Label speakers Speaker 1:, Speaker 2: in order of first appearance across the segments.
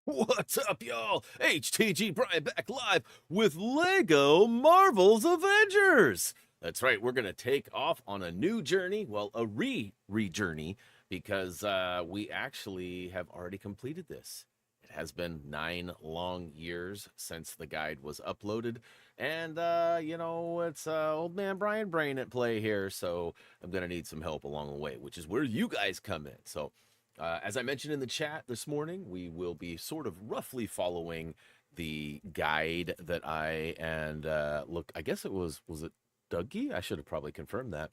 Speaker 1: What's up, y'all? HTG Brian back live with Lego Marvel's Avengers. That's right, we're going to take off on a new journey, well, a re-journey, because we actually have already completed this. It has been 9 long years since the guide was uploaded, and, it's old man Brian Brain at play here, so I'm going to need some help along the way, which is where you guys come in. So as I mentioned in the chat this morning, we will be sort of roughly following the guide that I and I guess it was it Dougie? I should have probably confirmed that.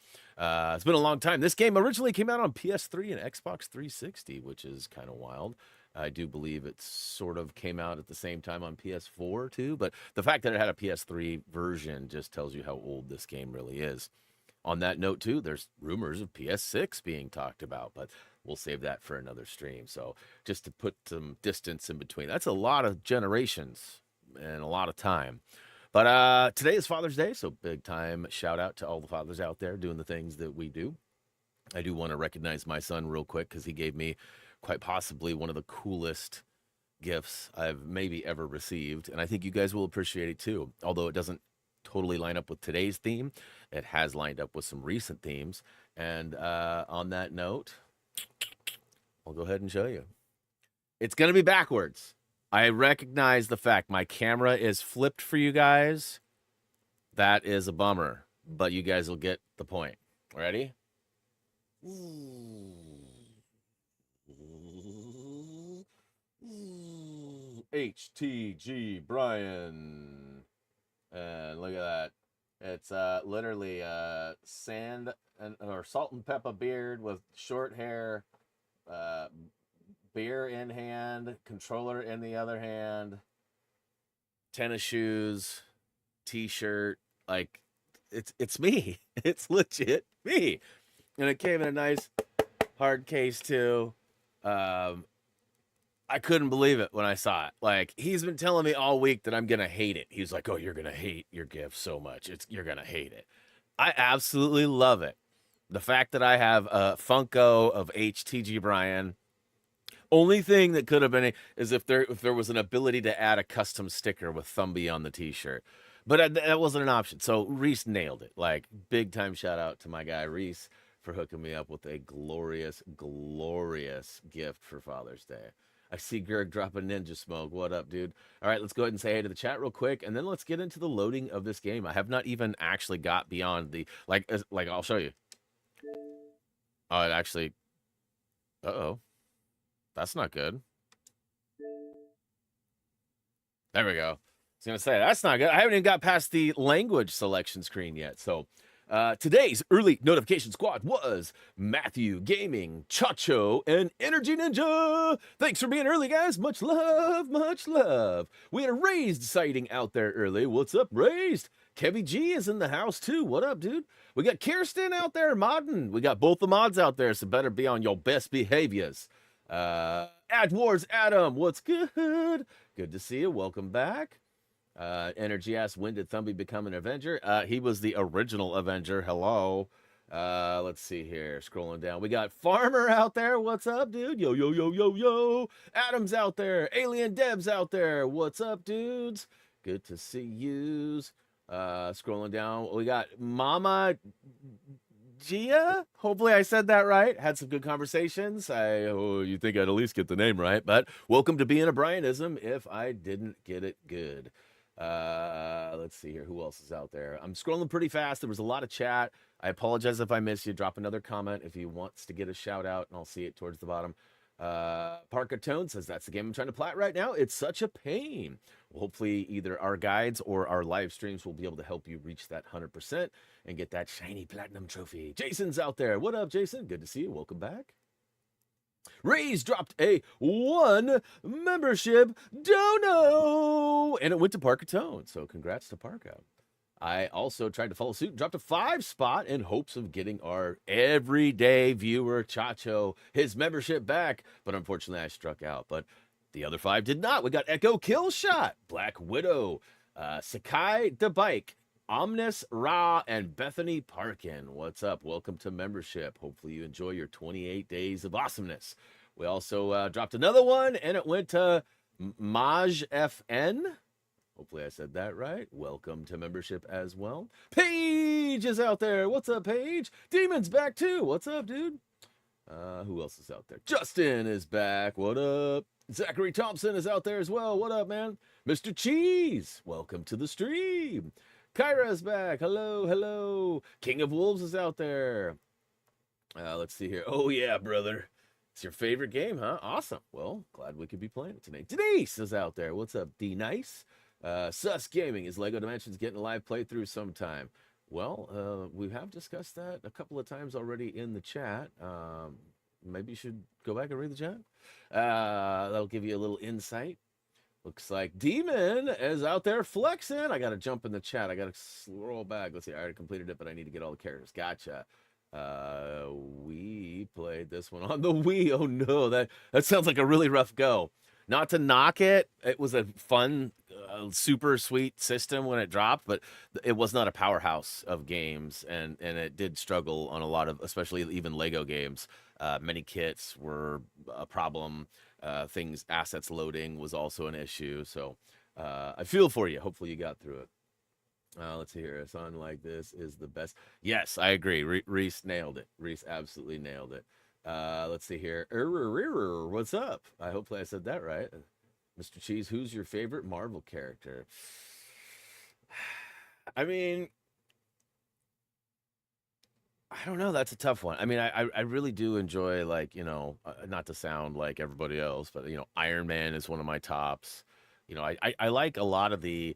Speaker 1: It's been a long time. This game originally came out on PS3 and Xbox 360, which is kind of wild. I do believe it sort of came out at the same time on PS4 too, but the fact that it had a PS3 version just tells you how old this game really is. On that note, too, there's rumors of PS6 being talked about, but we'll save that for another stream. So just to put some distance in between, that's a lot of generations and a lot of time. But today is Father's Day, so big time shout out to all the fathers out there doing the things that we do. I do want to recognize my son real quick because he gave me quite possibly one of the coolest gifts I've maybe ever received, and I think you guys will appreciate it too, although it doesn't totally line up with today's theme. It has lined up with some recent themes. And on that note, I'll go ahead and show you. It's going to be backwards. I recognize the fact my camera is flipped for you guys. That is a bummer, but you guys will get the point. Ready? HTG Brian. And look at that. It's literally sand or salt and pepper beard with short hair, beer in hand, controller in the other hand, tennis shoes, t-shirt. Like it's me. It's legit me. And it came in a nice hard case too. I couldn't believe it when I saw it. Like, he's been telling me all week that I'm going to hate it. He's like, oh, you're going to hate your gift so much. You're going to hate it. I absolutely love it. The fact that I have a Funko of HTG Brian. Only thing that could have been is if there was an ability to add a custom sticker with Thumby on the t-shirt. But that wasn't an option. So Reese nailed it. Like, big time shout out to my guy Reese for hooking me up with a glorious, glorious gift for Father's Day. I see Gerg dropping Ninja Smoke. What up, dude? All right, let's go ahead and say hey to the chat real quick, and then let's get into the loading of this game. I have not even actually got beyond the, like I'll show you. Oh, it actually, uh-oh. That's not good. There we go. I was going to say, that's not good. I haven't even got past the language selection screen yet, so... today's early notification squad was Matthew Gaming, Chacho, and Energy Ninja. Thanks for being early, guys. Much love, much love. We had a Raised sighting out there early. What's up, Raised? Kevy G is in the house, too. What up, dude? We got Kirsten out there modding. We got both the mods out there, so better be on your best behaviors. Ad Wars Adam, what's good? Good to see you. Welcome back. Energy asks, when did Thumby become an Avenger? He was the original Avenger. Hello. Let's see here. Scrolling down. We got Farmer out there. What's up, dude? Yo, yo, yo, yo, yo. Adam's out there. Alien Deb's out there. What's up, dudes? Good to see yous. Scrolling down. We got Mama Gia. Hopefully I said that right. Had some good conversations. You think I'd at least get the name right, but welcome to being a Brianism if I didn't get it good. Let's see here. Who else is out there? I'm scrolling pretty fast. There was a lot of chat. I apologize if I miss you. Drop another comment if you wants to get a shout out, and I'll see it towards the bottom. Parker Tone says, that's the game I'm trying to plat right now. It's such a pain. Well, hopefully either our guides or our live streams will be able to help you reach that 100% and get that shiny platinum trophy. Jason's out there. What up, Jason? Good to see you. Welcome back. Ray's dropped a 1 membership dono, and it went to Parker Tone. So congrats to Parker. I also tried to follow suit and dropped a 5 spot in hopes of getting our everyday viewer Chacho his membership back, but unfortunately I struck out. But the other 5 did not. We got Echo Killshot, Black Widow, Sakai the Bike, Omnis Ra, and Bethany Parkin. What's up? Welcome to membership. Hopefully you enjoy your 28 days of awesomeness. We also dropped another one, and it went to Maj FN. Hopefully I said that right. Welcome to membership as well. Paige is out there. What's up, Paige? Demon's back too. What's up, dude? Who else is out there? Justin is back. What up? Zachary Thompson is out there as well. What up, man? Mr. Cheese, welcome to the stream. Kyra's back. Hello, hello. King of Wolves is out there. Let's see here. Oh, yeah, brother. It's your favorite game, huh? Awesome. Well, glad we could be playing it tonight. Denise is out there. What's up, D-Nice? Sus Gaming, is Lego Dimensions getting a live playthrough sometime? Well, we have discussed that a couple of times already in the chat. Maybe you should go back and read the chat. That'll give you a little insight. Looks like Demon is out there flexing. I got to jump in the chat. I got to scroll back. Let's see. I already completed it, but I need to get all the characters. Gotcha. We played this one on the Wii. Oh, no. That sounds like a really rough go. Not to knock it. It was a fun, super sweet system when it dropped, but it was not a powerhouse of games, and it did struggle on a lot of, especially even Lego games. Many kits were a problem. Assets loading was also an issue. So I feel for you. Hopefully you got through it. Let's see here. A song like this is the best. Yes, I agree. Reese nailed it. Reese absolutely nailed it. Let's see here. What's up? Hopefully I said that right. Mr. Cheese, who's your favorite Marvel character? I mean, I don't know. That's a tough one. I mean, I really do enjoy, like, not to sound like everybody else, but, Iron Man is one of my tops. I like a lot of the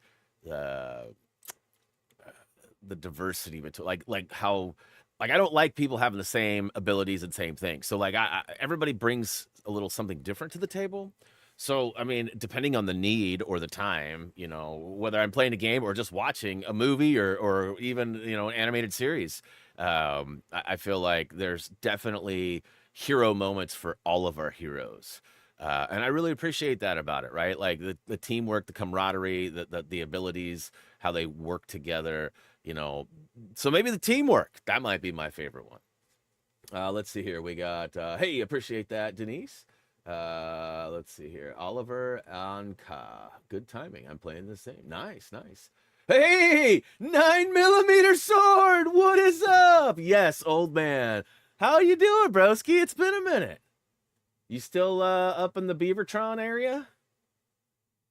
Speaker 1: diversity between, like how, like, I don't like people having the same abilities and same things. So, like, everybody brings a little something different to the table. So, I mean, depending on the need or the time, whether I'm playing a game or just watching a movie or even, an animated series, I feel like there's definitely hero moments for all of our heroes. And I really appreciate that about it, right? Like the teamwork, the camaraderie, the abilities, how they work together, So maybe the teamwork, that might be my favorite one. Let's see here. We got, hey, appreciate that, Denise. Let's see here. Oliver Anka. Good timing. I'm playing the same. Nice, nice. Hey, 9mm sword. What is up? Yes, old man. How you doing, broski? It's been a minute. You still up in the Beavertron area?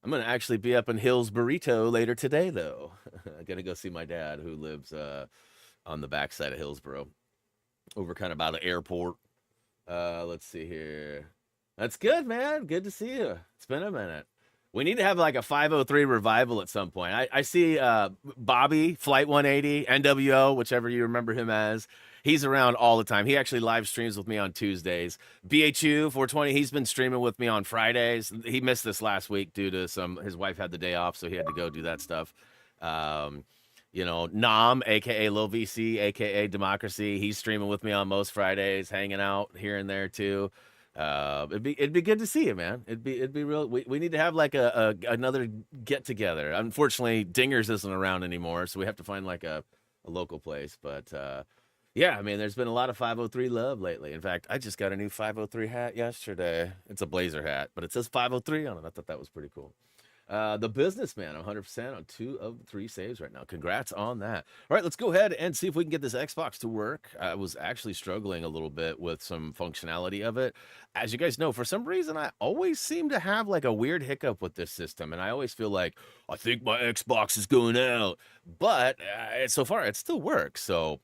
Speaker 1: I'm going to actually be up in Hills Burrito later today, though. I'm going to go see my dad, who lives on the backside of Hillsboro, over kind of by the airport. Let's see here. That's good, man. Good to see you. It's been a minute. We need to have like a 503 revival at some point. I see Bobby, Flight 180, NWO, whichever you remember him as. He's around all the time. He actually live streams with me on Tuesdays. BHU 420, he's been streaming with me on Fridays. He missed this last week due to his wife had the day off, so he had to go do that stuff. Nam, aka Lil VC, aka Democracy, he's streaming with me on most Fridays, hanging out here and there too. It'd be good to see you, man. It'd be real. We need to have like another get together. Unfortunately, Dingers isn't around anymore, so we have to find like a local place. But yeah, I mean, there's been a lot of 503 love lately. In fact, I just got a new 503 hat yesterday. It's a blazer hat, but it says 503 on it. I thought that was pretty cool. The Businessman, I'm 100% on 2 of 3 saves right now. Congrats on that. All right, let's go ahead and see if we can get this Xbox to work. I was actually struggling a little bit with some functionality of it. As you guys know, for some reason, I always seem to have like a weird hiccup with this system, and I always feel like, I think my Xbox is going out. But so far, it still works, so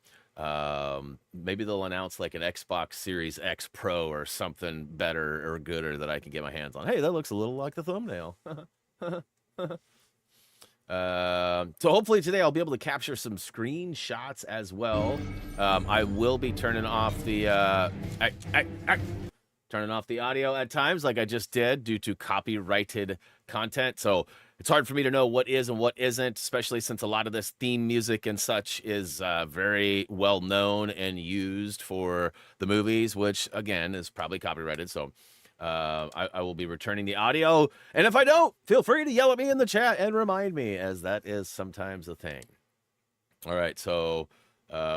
Speaker 1: maybe they'll announce like an Xbox Series X Pro or something better or gooder that I can get my hands on. Hey, that looks a little like the thumbnail. So hopefully today I'll be able to capture some screenshots as well. I will be turning off the audio at times, like I just did, due to copyrighted content. So it's hard for me to know what is and what isn't, especially since a lot of this theme music and such is very well known and used for the movies, which again is probably copyrighted. So I will be returning the audio, and if I don't, feel free to yell at me in the chat and remind me, as that is sometimes a thing. All right, so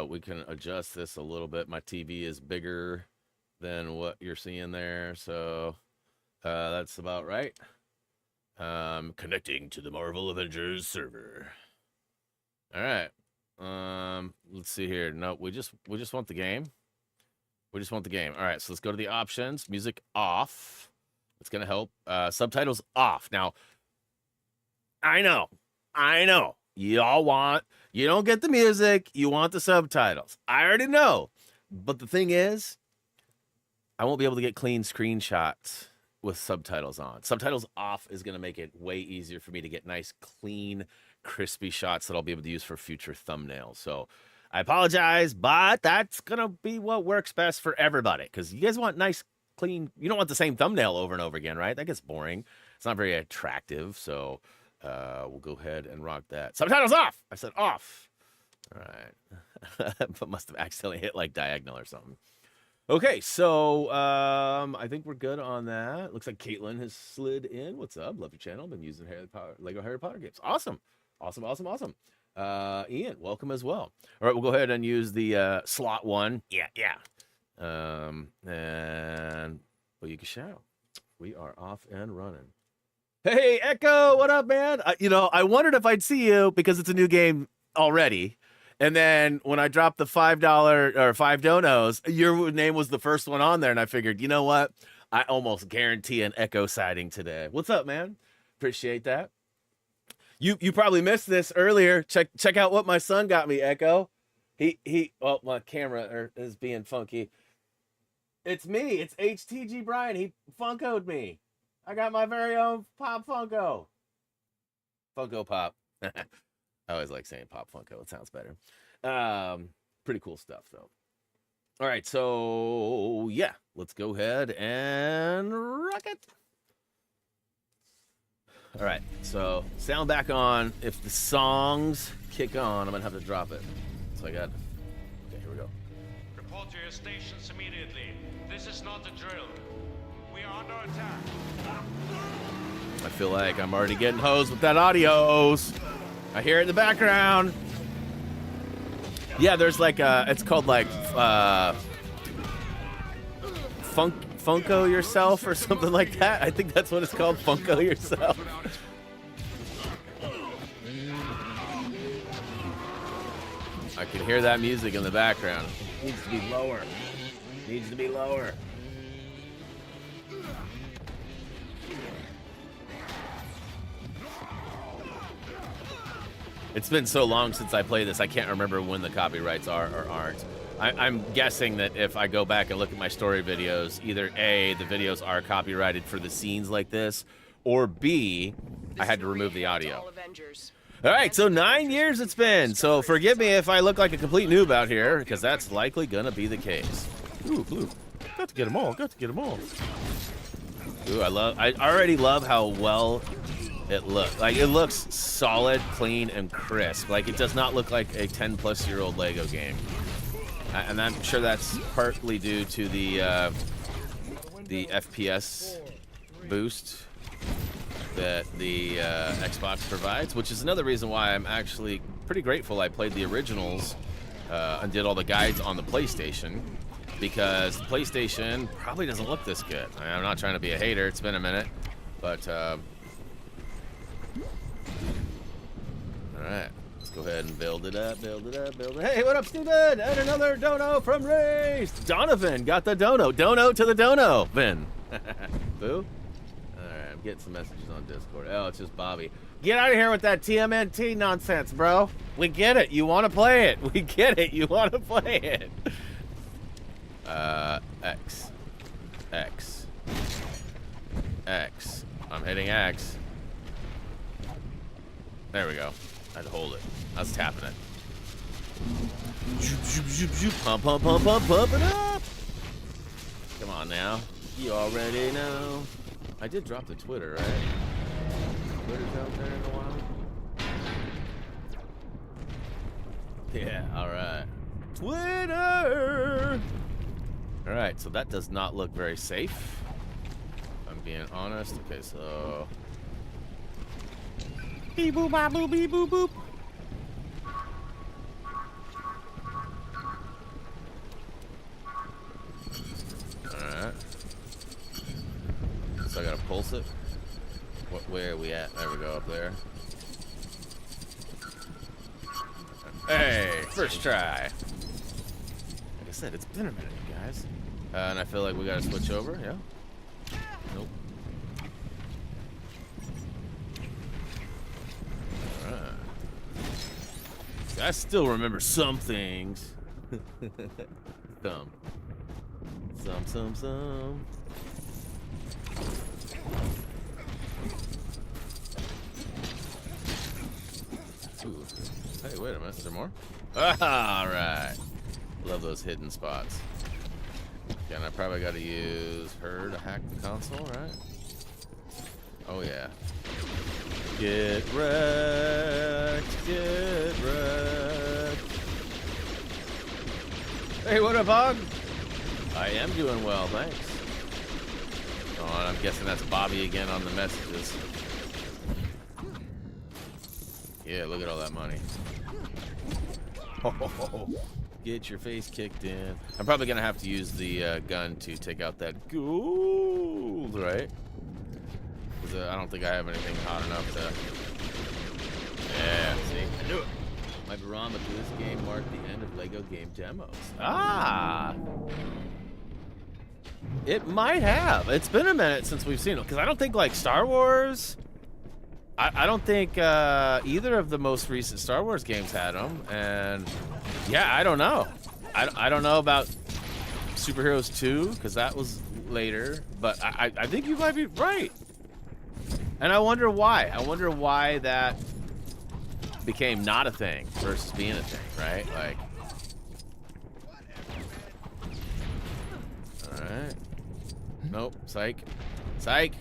Speaker 1: we can adjust this a little bit. My TV is bigger than what you're seeing there, so that's about right. Connecting to the Marvel Avengers server. All right. Let's see here. No, we just want the game. We just want the game. All right, so let's go to the options. Music off. It's gonna help. Subtitles off. Now, I know. Y'all want, you don't get the music, you want the subtitles. I already know. But the thing is, I won't be able to get clean screenshots with subtitles on. Subtitles off is gonna make it way easier for me to get nice, clean, crispy shots that I'll be able to use for future thumbnails. So I apologize, but that's gonna be what works best for everybody, because you guys want nice, clean, you don't want the same thumbnail over and over again, right? That gets boring. It's not very attractive. So we'll go ahead and rock that. Subtitles off. I said off. All right. But must have accidentally hit like diagonal or something. Okay, so I think we're good on that. Looks like Caitlin has slid in. What's up? Love your channel. Been using Lego Harry Potter games. Awesome. Ian, welcome as well. All right, we'll go ahead and use the slot one. Yeah. And well, you can shout. We are off and running. Hey, Echo, what up, man? I wondered if I'd see you because it's a new game already. And then when I dropped the $5 or 5 donos, your name was the first one on there. And I figured, you know what? I almost guarantee an Echo sighting today. What's up, man? Appreciate that. You probably missed this earlier. Check out what my son got me, Echo. Oh, my camera is being funky. It's me. It's HTG Brian. He Funko'd me. I got my very own Pop Funko. Funko Pop. I always like saying Pop Funko. It sounds better. Pretty cool stuff, though. All right, so yeah, let's go ahead and rock it. All right, so sound back on. If the songs kick on, I'm gonna have to drop it. So I got. Okay, here we go.
Speaker 2: Report to your stations immediately. This is not a drill. We are under attack.
Speaker 1: I feel like I'm already getting hosed with that audios. I hear it in the background. Yeah, there's like it's called like Funko Yourself or something like that. I think that's what it's called, Funko Yourself. I can hear that music in the background. Needs to be lower. Needs to be lower. It's been so long since I played this, I can't remember when the copyrights are or aren't. I'm guessing that if I go back and look at my story videos, either A, the videos are copyrighted for the scenes like this, or B, I had to remove the audio. All right, so 9 years it's been. So forgive me if I look like a complete noob out here, because that's likely going to be the case. Ooh, blue. Got to get them all. Ooh, I already love how well it looks. Like, it looks solid, clean, and crisp. Like, it does not look like a 10-plus-year-old Lego game. And I'm sure that's partly due to the FPS boost that the Xbox provides, which is another reason why I'm actually pretty grateful I played the originals and did all the guides on the PlayStation, because the PlayStation probably doesn't look this good. I'm not trying to be a hater. It's been a minute, but all right. Let's go ahead and build it up. Hey, what up, Steven? And another dono from Race. Donovan got the dono. Dono to the dono, Vin. Boo? All right, I'm getting some messages on Discord. Oh, it's just Bobby. Get out of here with that TMNT nonsense, bro. We get it. You want to play it. We get it. You want to play it. X. I'm hitting X. There we go. I had to hold it. I was tapping it. Pump it up. Come on now. You already know. I did drop the Twitter, right? Twitter's out there in a while. Yeah, alright. Twitter! Alright, so that does not look very safe, if I'm being honest. Okay, so... Beep boop, bop, boop, beep boop, boop. Alright. So I gotta pulse it. Where are we at? There we go, up there. Hey, first try. Like I said, it's been a minute, you guys. And I feel like we gotta switch over, yeah? Nope. Alright. See, I still remember some things. Some. Ooh. Hey, wait a minute. Is there more? Alright. Love those hidden spots. Okay, and I probably got to use her to hack the console, right? Oh, yeah. Get wrecked. Get wrecked. Hey, what up, Hog? I am doing well, thanks. Oh, and I'm guessing that's Bobby again on the messages. Yeah, look at all that money. Oh, get your face kicked in. I'm probably gonna have to use the gun to take out that gold, right? Because I don't think I have anything hot enough to. Yeah, see, I knew it. My barometer this game marked the end of LEGO game demos. Ah, it might have. It's been a minute since we've seen it because I don't think like Star Wars. I don't think either of the most recent Star Wars games had them, and yeah, I don't know. I don't know about Superheroes 2 because that was later, but I think you might be right. And I wonder why. I wonder why that became not a thing versus being a thing, right? Like, all right. Nope. Psych. Psych.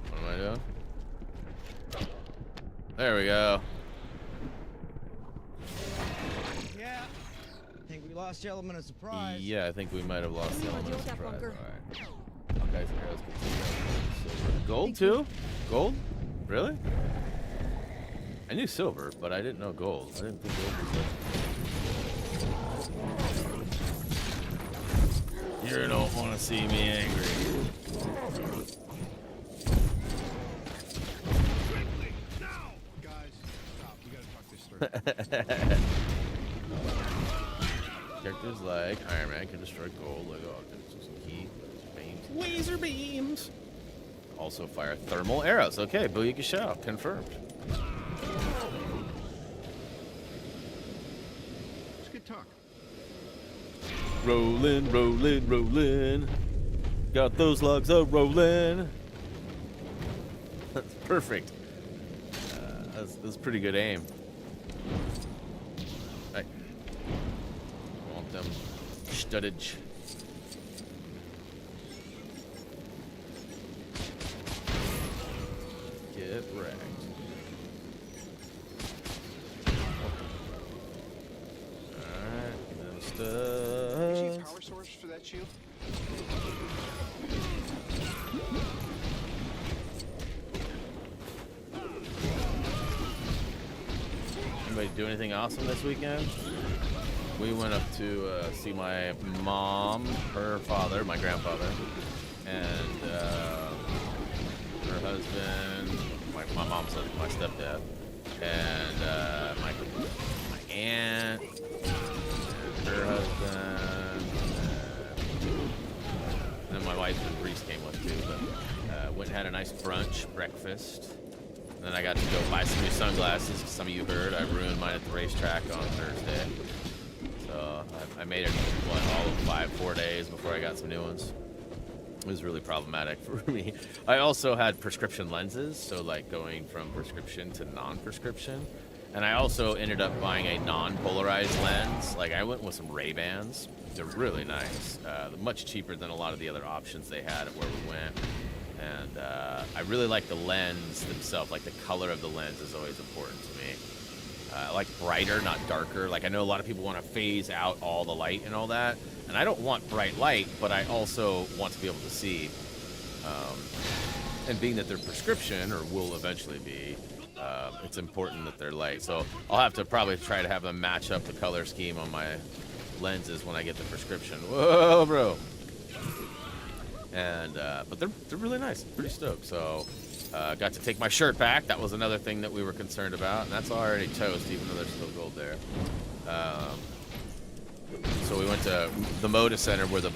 Speaker 1: What am I doing? There we go.
Speaker 3: Yeah. I think we lost the element of surprise.
Speaker 1: Yeah, I think we might have lost the element of surprise. Alright. Okay, so arrows continue. Gold too? Gold? Really? I knew silver, but I didn't know gold. I didn't think gold was You don't want to see me angry.
Speaker 4: Guys, stop. We gotta talk this through.
Speaker 1: Characters like Iron Man can destroy gold, Lego objects with some key beams. Laser beams! Also fire thermal arrows. Okay, Booyaka Shao. Confirmed.
Speaker 4: It's good talk.
Speaker 1: Rollin', rollin', rollin'. Got those logs a rollin'. That's perfect. That's pretty good aim. Hey. Want them studdage. Get wrecked. Alright, them studs.
Speaker 4: Power source for that shield?
Speaker 1: Anybody do anything awesome this weekend? We went up to see my mom, her father, my grandfather, and her husband, my mom's my stepdad, and my aunt, and her husband, and then my wife and Reese came with too. But went and had a nice brunch, breakfast. And then I got to go buy some new sunglasses. Some of you heard I ruined mine at the racetrack on Thursday. So I made it, what, all of 4 days before I got some new ones. It was really problematic for me. I also had prescription lenses, so like going from prescription to non-prescription. And I also ended up buying a non-polarized lens. Like I went with some Ray-Bans. They're really nice. They're much cheaper than a lot of the other options they had at where we went. And I really like the lens themselves. Like the color of the lens is always important to me. I like brighter, not darker. Like I know a lot of people want to phase out all the light and all that. And I don't want bright light, but I also want to be able to see. And being that they're prescription, or will eventually be, it's important that they're light. So I'll have to probably try to have them match up the color scheme on my lenses when I get the prescription. Whoa, bro. And but they're really nice. Pretty stoked. So got to take my shirt back. That was another thing that we were concerned about, and that's already toast, even though there's still gold there. So we went to the Moda Center where the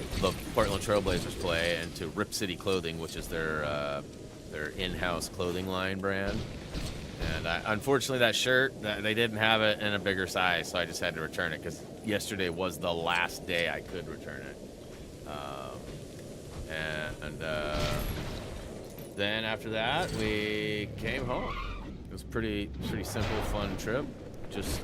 Speaker 1: Portland Trailblazers play, and to Rip City Clothing, which is their in-house clothing line brand. And unfortunately, that shirt, they didn't have it in a bigger size, so I just had to return it because yesterday was the last day I could return it. Then after that, we came home. It was pretty simple, fun trip. Just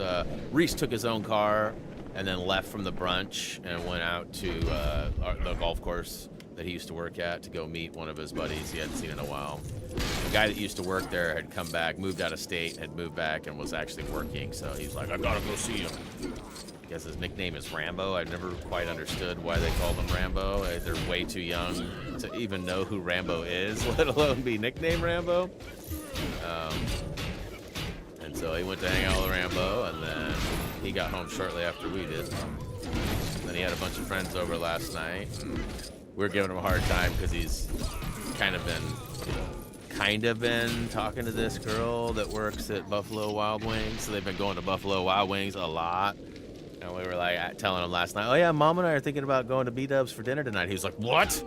Speaker 1: Reese took his own car and then left from the brunch and went out to the golf course that he used to work at to go meet one of his buddies he hadn't seen in a while. The guy that used to work there had come back, moved out of state, had moved back, and was actually working. So he's like, I gotta go see him. I guess his nickname is Rambo. I've never quite understood why they call him Rambo. They're way too young to even know who Rambo is, let alone be nicknamed Rambo. And so he went to hang out with Rambo, and then he got home shortly after we did. Then he had a bunch of friends over last night. And we were giving him a hard time because he's kind of been talking to this girl that works at Buffalo Wild Wings. So they've been going to Buffalo Wild Wings a lot. And we were like telling him last night, oh yeah, Mom and I are thinking about going to B-Dubs for dinner tonight. He was like, what?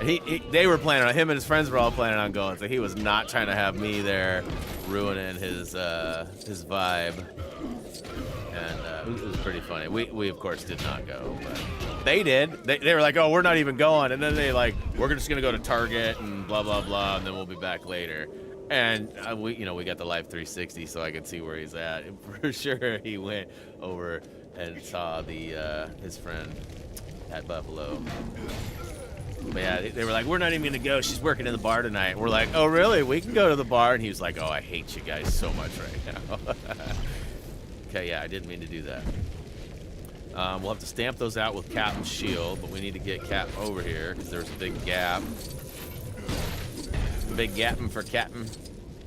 Speaker 1: And they were planning on, him and his friends were all planning on going. So he was not trying to have me there ruining his vibe. And it was pretty funny. We of course did not go, but they did. They were like, oh, we're not even going. And then they like, we're just gonna go to Target and blah blah blah, and then we'll be back later. And we got the Live 360, so I could see where he's at. And for sure, he went over and saw his friend at Buffalo. But yeah, they were like, we're not even gonna go. She's working in the bar tonight. And we're like, oh really? We can go to the bar. And he was like, oh, I hate you guys so much right now. Okay, yeah, I didn't mean to do that. We'll have to stamp those out with Captain's shield, but we need to get Cap over here because there's a big gap. Big gapping for Captain,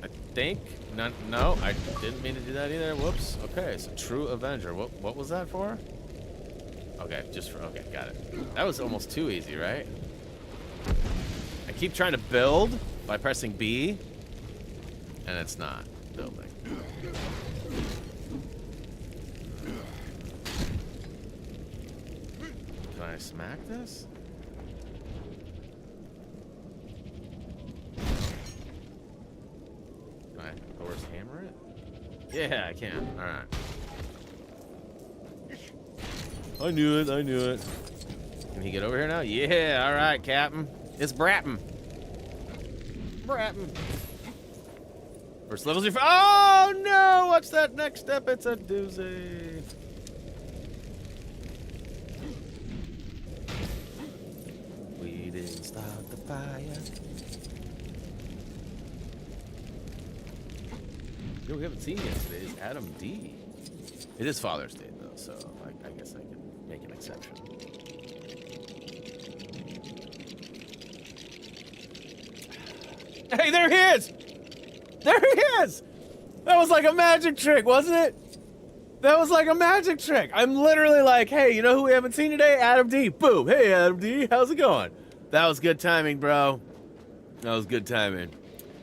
Speaker 1: I think. No, I didn't mean to do that either. Whoops. Okay, so True Avenger. What was that for? Okay, okay, got it. That was almost too easy, right? I keep trying to build by pressing B, and it's not building. Can I smack this? Can I horse hammer it? Yeah, I can. Alright. I knew it. Can he get over here now? Yeah, alright, Captain. It's Bratton. First level's your oh no! What's that next step? It's a doozy. We didn't start the fire. No, we haven't seen yet today is Adam D. It is Father's Day though, so I guess I can make an exception. Hey, there he is! There he is! That was like a magic trick, wasn't it? That was like a magic trick. I'm literally like, hey, you know who we haven't seen today? Adam D. Boom. Hey, Adam D. How's it going? That was good timing, bro. That was good timing.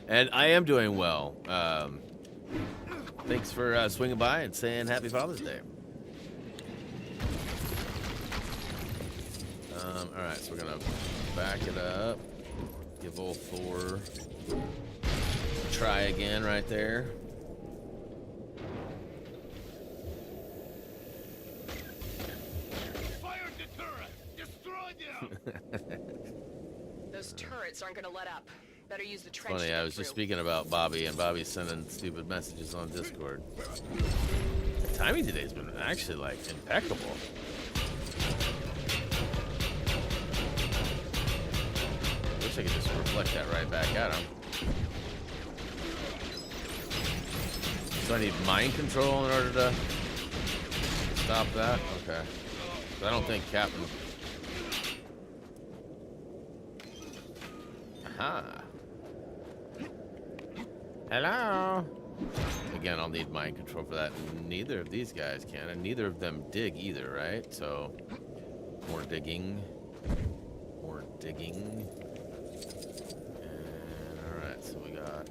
Speaker 1: And I am doing well. Thanks for swinging by and saying Happy Father's Day. All right, so we're gonna back it up. Give old Thor a try again right there.
Speaker 5: Fired the turret! Destroyed them!
Speaker 6: Those turrets aren't gonna let up. Better use the trench.
Speaker 1: Funny, I was just speaking about Bobby, and Bobby's sending stupid messages on Discord. The timing today's been actually like impeccable. Wish I could just reflect that right back at him. So I need mind control in order to stop that? Okay. I don't think Captain... Aha. Hello? again, I'll need mind control for that. Neither of these guys can, and neither of them dig either, right? So, more digging. More digging. And, alright, so we got...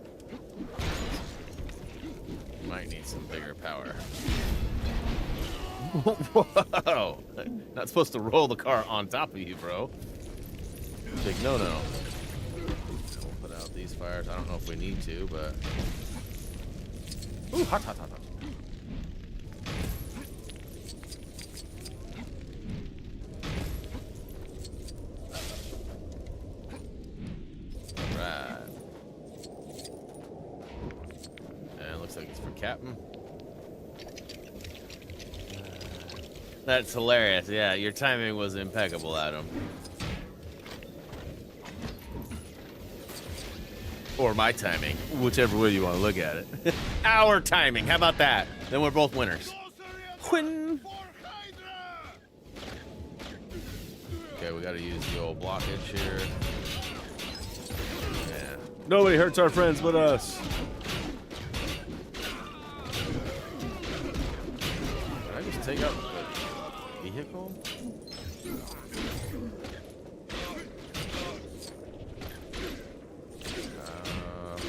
Speaker 1: Might need some bigger power. Whoa! Not supposed to roll the car on top of you, bro. Big no-no. We'll put out these fires. I don't know if we need to, but... Ooh, hot, hot, hot, hot. Alright. And it looks like it's for Captain. That's hilarious. Yeah, your timing was impeccable, Adam. Or my timing, whichever way you want to look at it. Our timing, how about that? Then we're both winners. Win. Okay, we gotta use the old blockage here. Yeah. Nobody hurts our friends but us. Can I just take out the vehicle?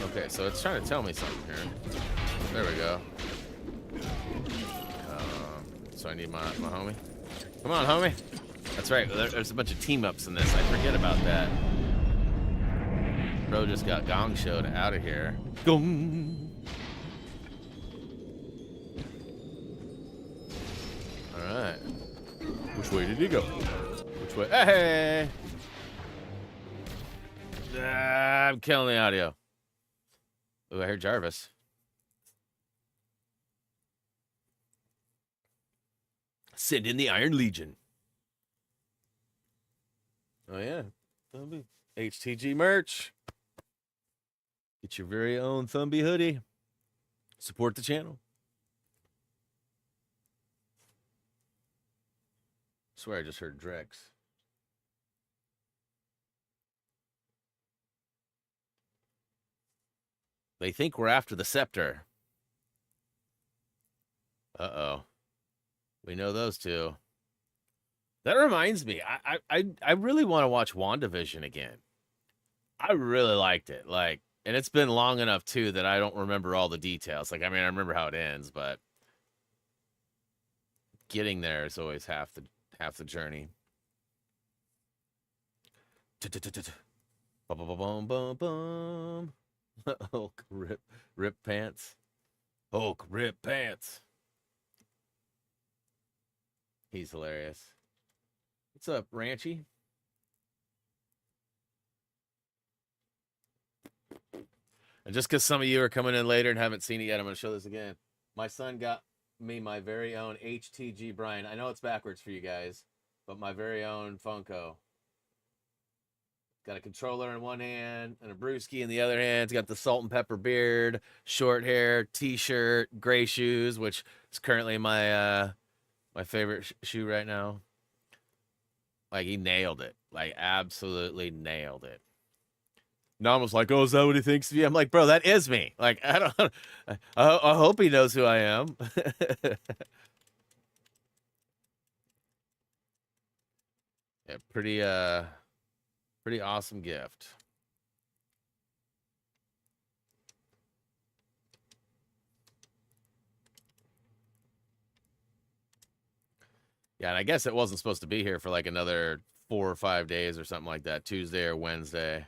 Speaker 1: Okay, so it's trying to tell me something here. There we go. So I need my homie. Come on, homie. That's right. There's a bunch of team-ups in this. I forget about that. Bro just got gong showed out of here. Gong. All right. Which way did he go? Which way? Hey! I'm killing the audio. Ooh, I heard Jarvis. Send in the Iron Legion. Oh, yeah. HTG merch. Get your very own Thumbie hoodie. Support the channel. I swear I just heard Drex. They think we're after the Scepter. Uh-oh. We know those two. That reminds me, I really want to watch WandaVision again. I really liked it. Like, and it's been long enough too that I don't remember all the details. Like, I mean, I remember how it ends, but getting there is always half the journey. Bum bum bum bum bum. Hulk rip pants. Hulk rip pants. He's hilarious. What's up, Ranchy? And just because some of you are coming in later and haven't seen it yet, I'm going to show this again. My son got me my very own HTG Brian. I know it's backwards for you guys, but my very own Funko. Got a controller in one hand and a brewski in the other hand. It's got the salt and pepper beard, short hair, t-shirt, gray shoes, which is currently my my favorite shoe right now. Like, he nailed it. Like, absolutely nailed it. Nom was like, "Oh, is that what he thinks of you?" I'm like, "Bro, that is me." Like, I hope he knows who I am. Yeah, pretty awesome gift. Yeah, and I guess it wasn't supposed to be here for like another 4 or 5 days or something like that. Tuesday or Wednesday.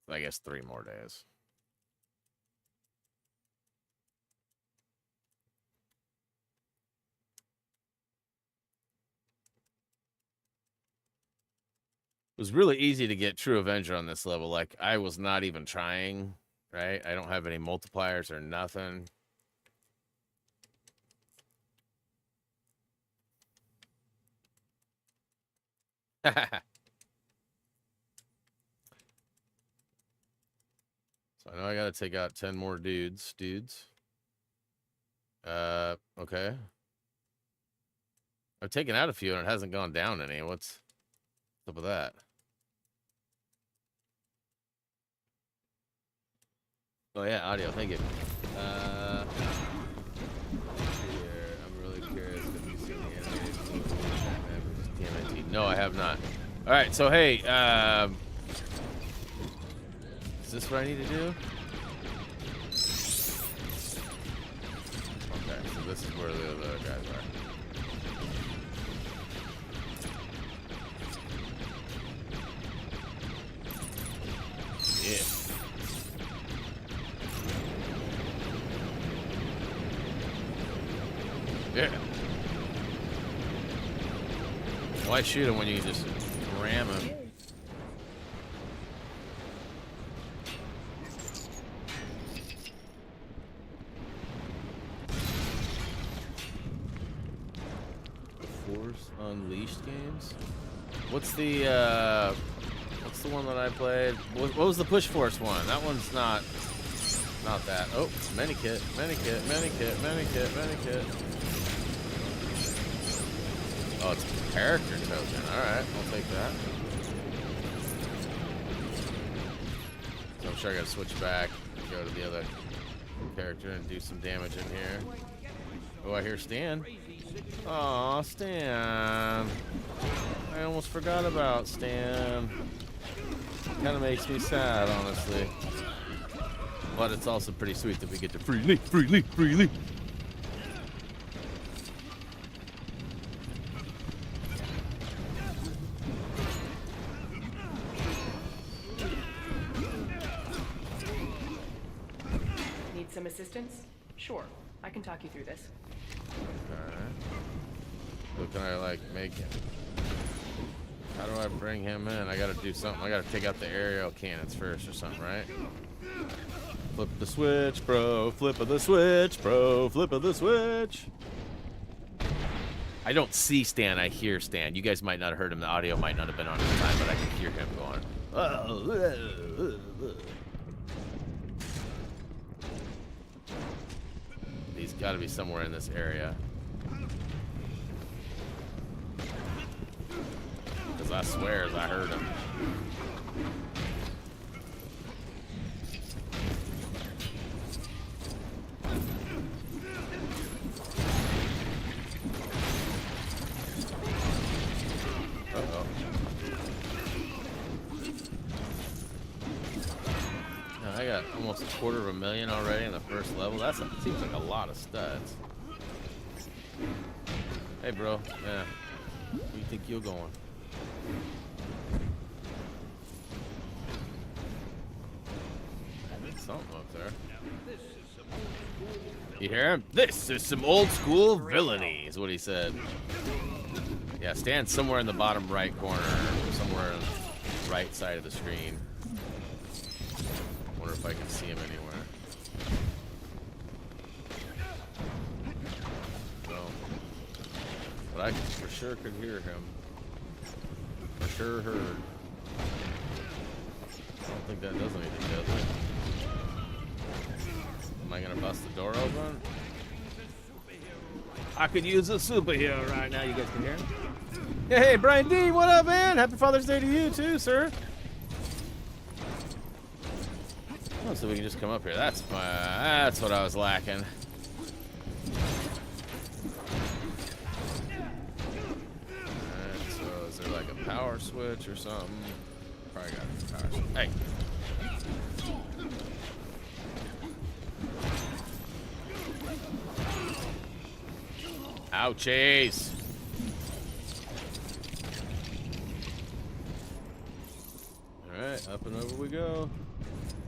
Speaker 1: I guess 3 more days. It was really easy to get True Avenger on this level. Like, I was not even trying, right? I don't have any multipliers or nothing. So I know I gotta take out 10 more dudes. Okay. I've taken out a few and it hasn't gone down any. What's up with that? Oh yeah, audio. Thank you. Here, I'm really curious if you've seen the animated movie Batman vs. TMNT. No, I have not. All right, so hey, is this what I need to do? Okay, so this is where the other guys are. Yeah. Yeah. Why shoot him when you can just ram him? Force Unleashed games? What's the one that I played? What was the Push Force one? That one's not that. Oh, Medikit. Oh, it's character token. Alright, I'll take that. So I'm sure I gotta switch back and go to the other character and do some damage in here. Oh, I hear Stan. Aw, Stan. I almost forgot about Stan. Kind of makes me sad, honestly. But it's also pretty sweet that we get to freely.
Speaker 6: Need some assistance? Sure, I can talk you through this.
Speaker 1: Alright. So can I, like, make him? How do I bring him in? I gotta do something. I gotta take out the aerial cannons first or something, right? Flip the switch, bro. Flip of the switch, bro. Flip of the switch. I don't see Stan. I hear Stan. You guys might not have heard him. The audio might not have been on at the time, but I can hear him going. He's got to be somewhere in this area. Because I swear I heard him. Uh-oh. Now, I got almost 250,000 already in the first level. That seems like a lot of studs. Hey, bro. Yeah. Where do you think you're going? There's something up there. You hear him? This is some old school villainy, is what he said. Yeah, stand somewhere in the bottom right corner, somewhere on the right side of the screen. Wonder if I can see him anywhere. No. But I for sure could hear him. For sure heard. I don't think that does anything, does it? Am I gonna bust the door open? I could use a superhero right now. You guys can hear him? Hey, Brian D, what up, man? Happy Father's Day to you too, sir. Oh, so we can just come up here. That's what I was lacking. Alright, so is there like a power switch or something? Probably got a power switch. Hey. Ouchies. Alright, up and over we go.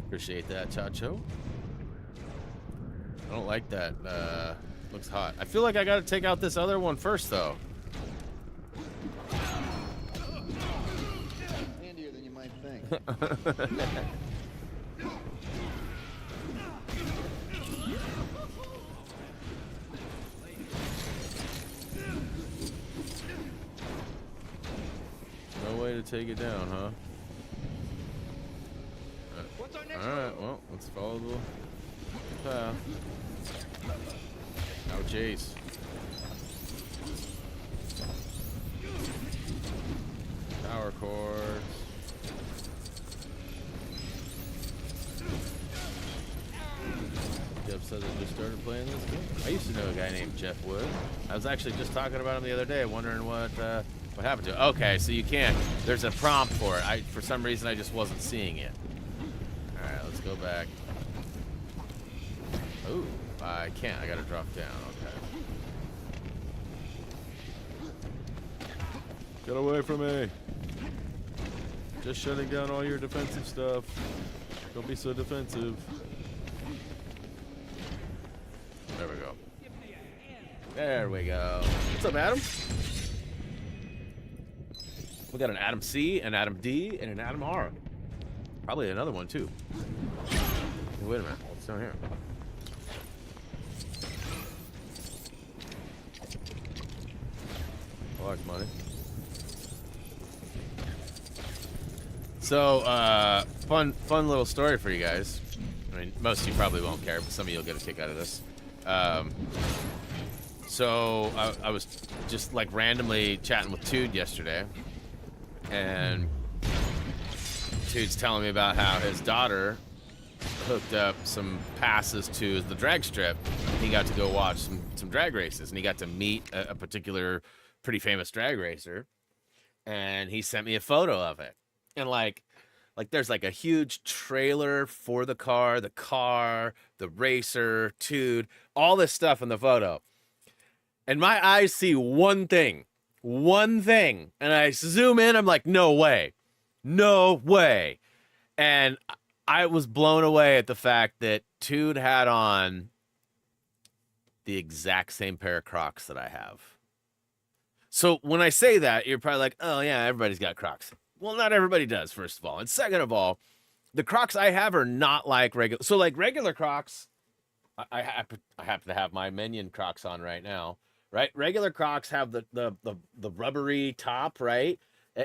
Speaker 1: Appreciate that, Chacho. I don't like that. Looks hot. I feel like I gotta take out this other one first, though.
Speaker 4: Handier than you might think.
Speaker 1: No way to take it down, huh? Alright, well, let's follow the path. Oh, jeez. Power cords. started playing this game. I used to know a guy named Jeff Wood. I was actually just talking about him the other day, wondering what happened to it. Okay, so you can't. There's a prompt for it. For some reason, I just wasn't seeing it. All right, let's go back. Ooh, I can't. I gotta drop down. Okay. Get away from me. Just shutting down all your defensive stuff. Don't be so defensive. There we go. There we go. What's up, Adam? We got an Adam C, an Adam D, and an Adam R. Probably another one, too. Hey, wait a minute. What's down here? Large money. So, fun little story for you guys. I mean, most of you probably won't care, but some of you will get a kick out of this. So, I was just, like, randomly chatting with Tude yesterday. And Tude's telling me about how his daughter hooked up some passes to the drag strip. He got to go watch some drag races, and he got to meet a particular pretty famous drag racer. And he sent me a photo of it. And like there's like a huge trailer for the car, the racer, Tude, all this stuff in the photo. And my eyes see one thing, and I zoom in, I'm like, no way. And I was blown away at the fact that Tude had on the exact same pair of Crocs that I have. So when I say that, you're probably like, oh yeah, everybody's got Crocs. Well, not everybody does, first of all. And second of all, the Crocs I have are not like regular. So like regular Crocs, I happen to have my Minion Crocs on right now, right? Regular Crocs have the rubbery top, right?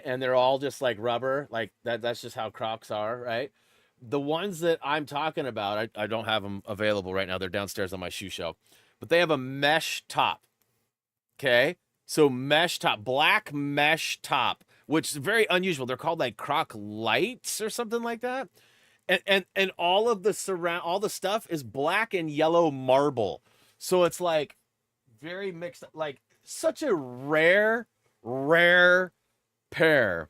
Speaker 1: And they're all just like rubber, like that's just how Crocs are, right? The ones that I'm talking about, I don't have them available right now. They're downstairs on my shoe shelf, but they have a mesh top. Okay. So mesh top, black mesh top, which is very unusual. They're called like Croc Lights or something like that. And all of the all the stuff is black and yellow marble. So it's like very mixed, like such a rare pair.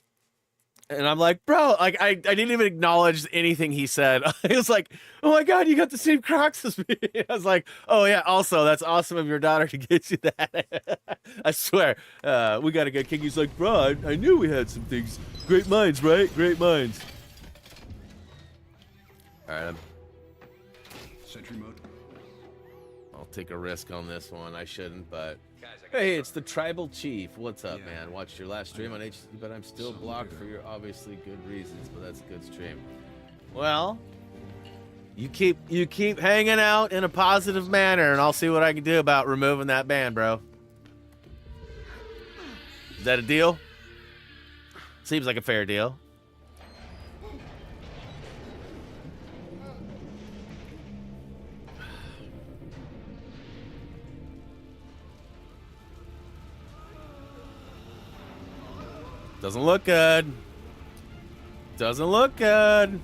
Speaker 1: And I'm like, bro, like I didn't even acknowledge anything he said. I was like, oh my God, you got the same Crocs as me. I was like, oh yeah, also that's awesome of your daughter to get you that. I swear, we got a good king. He's like, bro, I knew we had some things. Great minds, right? Great minds. All right,
Speaker 5: Sentry mode.
Speaker 1: I'll take a risk on this one. I shouldn't, but hey, it's the Tribal Chief. What's up, man? Watched your last stream on HTG, but I'm still blocked for your obviously good reasons, but that's a good stream. Well, you keep hanging out in a positive manner, and I'll see what I can do about removing that ban, bro. Is that a deal? Seems like a fair deal. Doesn't look good. Doesn't look good.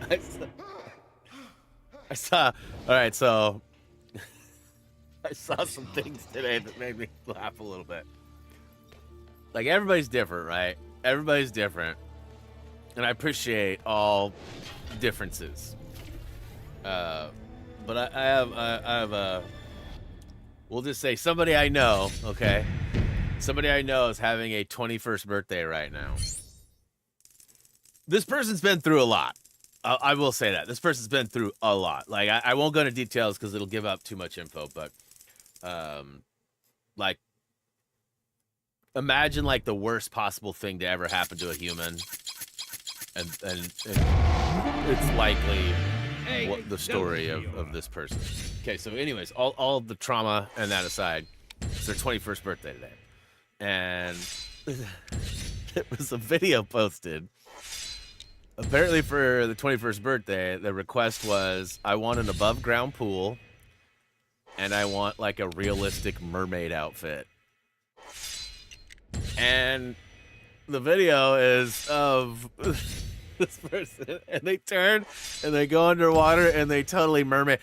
Speaker 1: I saw. All right, so I saw some things today that made me laugh a little bit. Like everybody's different, right? Everybody's different, and I appreciate all differences. But I have a. We'll just say somebody I know, okay? Somebody I know is having a 21st birthday right now. This person's been through a lot. I will say that. This person's been through a lot. Like, I won't go into details because it'll give up too much info, but, like, imagine, like, the worst possible thing to ever happen to a human. And it's likely what the story of this person. Okay, so anyways, all the trauma and that aside, it's their 21st birthday today. And there was a video posted. Apparently for the 21st birthday, the request was, I want an above ground pool and I want like a realistic mermaid outfit. And the video is of this person, and they turn and they go underwater and they totally mermaid.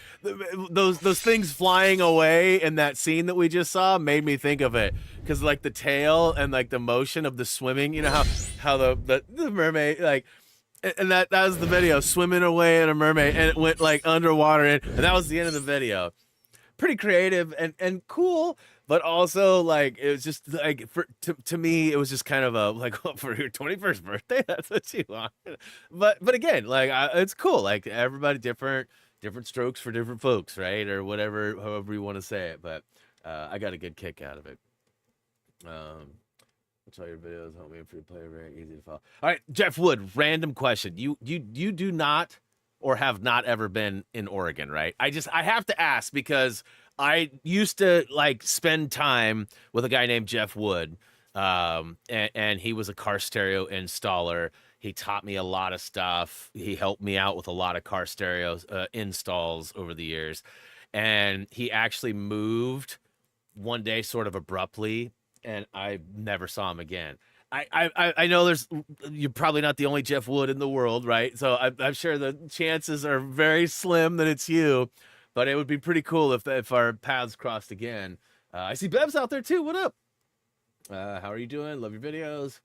Speaker 1: Those things flying away in that scene that we just saw made me think of it, because like the tail and like the motion of the swimming, you know how the mermaid like. And that was the video, swimming away in a mermaid, and it went like underwater, and that was the end of the video. Pretty creative and cool, but also like it was just like to me it was just kind of a like, oh, for your 21st birthday, that's what you want. But again, like it's cool. Like everybody different strokes for different folks, right? Or whatever, however you want to say it. But I got a good kick out of it. Watch all your videos, help me free play, very easy to follow. All right, Jeff Wood, random question. You do not or have not ever been in Oregon, right? I have to ask because I used to like spend time with a guy named Jeff Wood, and he was a car stereo installer. He taught me a lot of stuff. He helped me out with a lot of car stereos installs over the years, and he actually moved one day sort of abruptly, and I never saw him again. I know you're probably not the only Jeff Wood in the world, right? So I'm sure the chances are very slim that it's you, but it would be pretty cool if our paths crossed again. I see Bev's out there too. What up? How are you doing? Love your videos.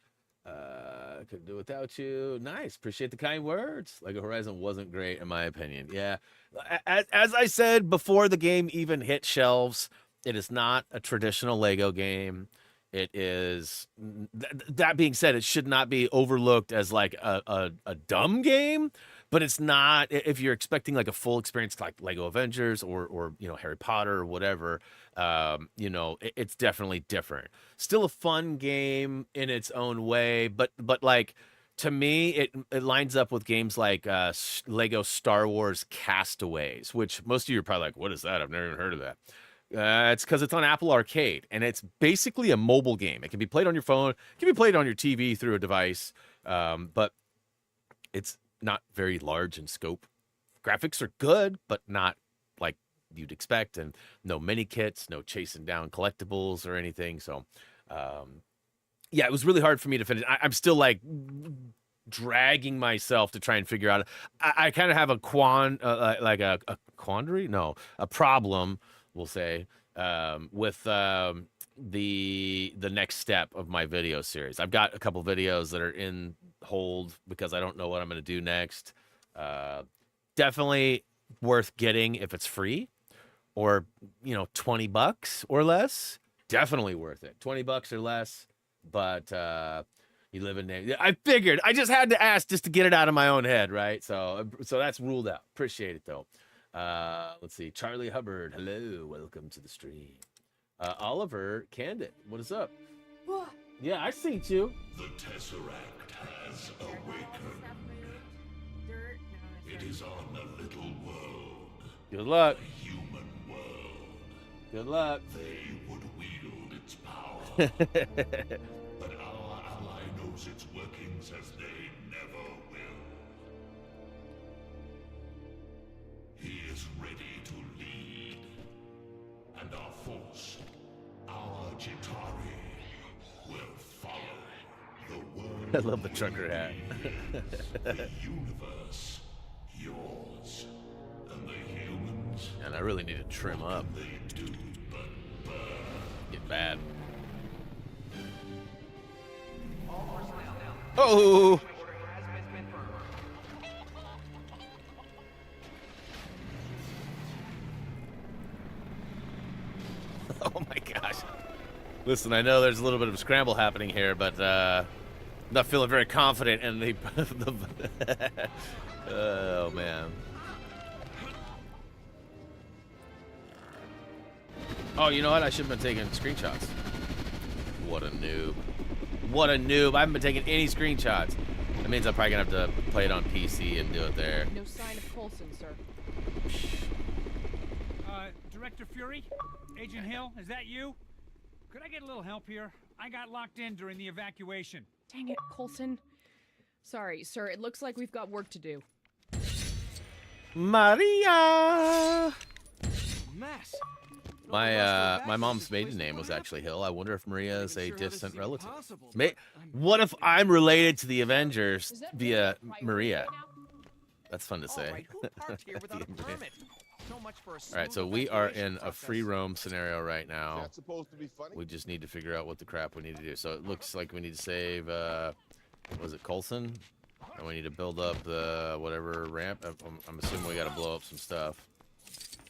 Speaker 1: Couldn't do without you. Nice. Appreciate the kind words. Lego Horizon wasn't great in my opinion. Yeah. As I said before the game even hit shelves, it is not a traditional Lego game. It is, that being said, it should not be overlooked as like a dumb game, but it's not, if you're expecting like a full experience like Lego Avengers or you know, Harry Potter or whatever, you know, it's definitely different. Still a fun game in its own way, but like, to me, it lines up with games like Lego Star Wars Castaways, which most of you are probably like, what is that? I've never even heard of that. It's because it's on Apple Arcade, and it's basically a mobile game. It can be played on your phone, it can be played on your TV through a device, but it's not very large in scope. Graphics are good, but not like you'd expect, and no mini kits, no chasing down collectibles or anything. So, yeah, it was really hard for me to finish. I'm still like dragging myself to try and figure out. I kind of have a quandary, no, a problem, we'll say, with the next step of my video series. I've got a couple videos that are in hold because I don't know what I'm going to do next. Definitely worth getting if it's free, or, you know, $20 or less. Definitely worth it. $20 or less, but you live in. I figured. I just had to ask just to get it out of my own head, right? So that's ruled out. Appreciate it though. Let's see. Charlie Hubbard, hello, welcome to the stream. Oliver Candid, what is up? Yeah, I see you.
Speaker 7: The Tesseract has awakened. It is on a little world.
Speaker 1: Good luck.
Speaker 7: A human world.
Speaker 1: Good luck.
Speaker 7: They would wield its power. But our ally knows its workings as they never will. He is ready to lead. And our force, our Chitauri, will follow the world.
Speaker 1: I love the trucker hat.
Speaker 7: The universe, yours. And the humans.
Speaker 1: And I really need to trim up.
Speaker 7: They do but burn.
Speaker 1: Get bad. Oh! Oh my gosh. Listen, I know there's a little bit of a scramble happening here, but I'm not feeling very confident in the oh man. Oh, you know what? I should have been taking screenshots. What a noob. What a noob. I haven't been taking any screenshots. That means I'm probably going to have to play it on PC and do it there.
Speaker 6: No sign of Coulson, sir.
Speaker 8: Director Fury? Agent Hill, is that you? Could I get a little help here? I got locked in during the evacuation.
Speaker 6: Dang it, Coulson. Sorry, sir. It looks like we've got work to do.
Speaker 1: Maria!
Speaker 3: Mess.
Speaker 1: My mom's maiden name was actually Hill. I wonder if Maria is a distant relative. What if I'm related to the Avengers via Maria? That's fun to say. All right, so we are in a free roam scenario right now.
Speaker 9: That's supposed to be funny.
Speaker 1: We just need to figure out what the crap we need to do. So it looks like we need to save, was it Coulson? And we need to build up the whatever ramp. I'm assuming we got to blow up some stuff.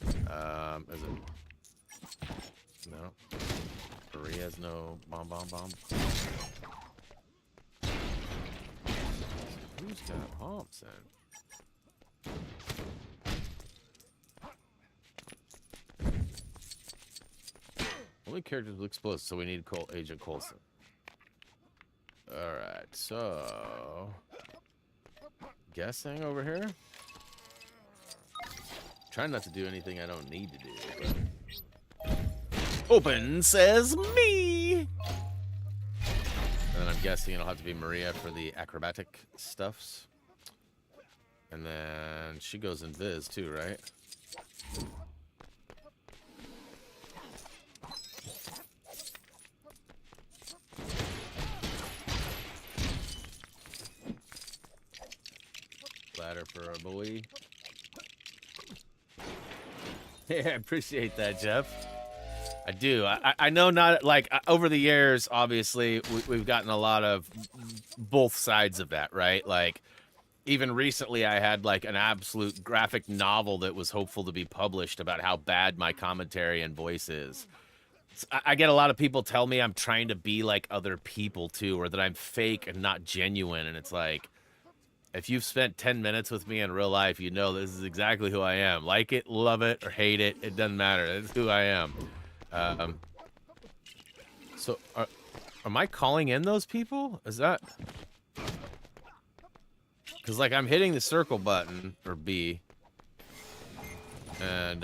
Speaker 1: Is it? No. Maria has no bomb. Who's got bombs then? Only characters with explosives, so we need Agent Coulson. Alright, so... Guessing over here? Trying not to do anything I don't need to do, but... Open says me! And then I'm guessing it'll have to be Maria for the acrobatic stuffs. And then she goes in Viz too, right? Ladder for a boy. Yeah, I appreciate that, Jeff. I do. I know not like over the years, obviously, we've gotten a lot of both sides of that, right? Like, even recently, I had like an absolute graphic novel that was hopeful to be published about how bad my commentary and voice is. I get a lot of people tell me I'm trying to be like other people too, or that I'm fake and not genuine, and it's like, if you've spent 10 minutes with me in real life, you know this is exactly who I am. Like it, love it, or hate it, it doesn't matter. It's who I am. So, am I calling in those people? Is that... Because, like, I'm hitting the circle button, or B. And,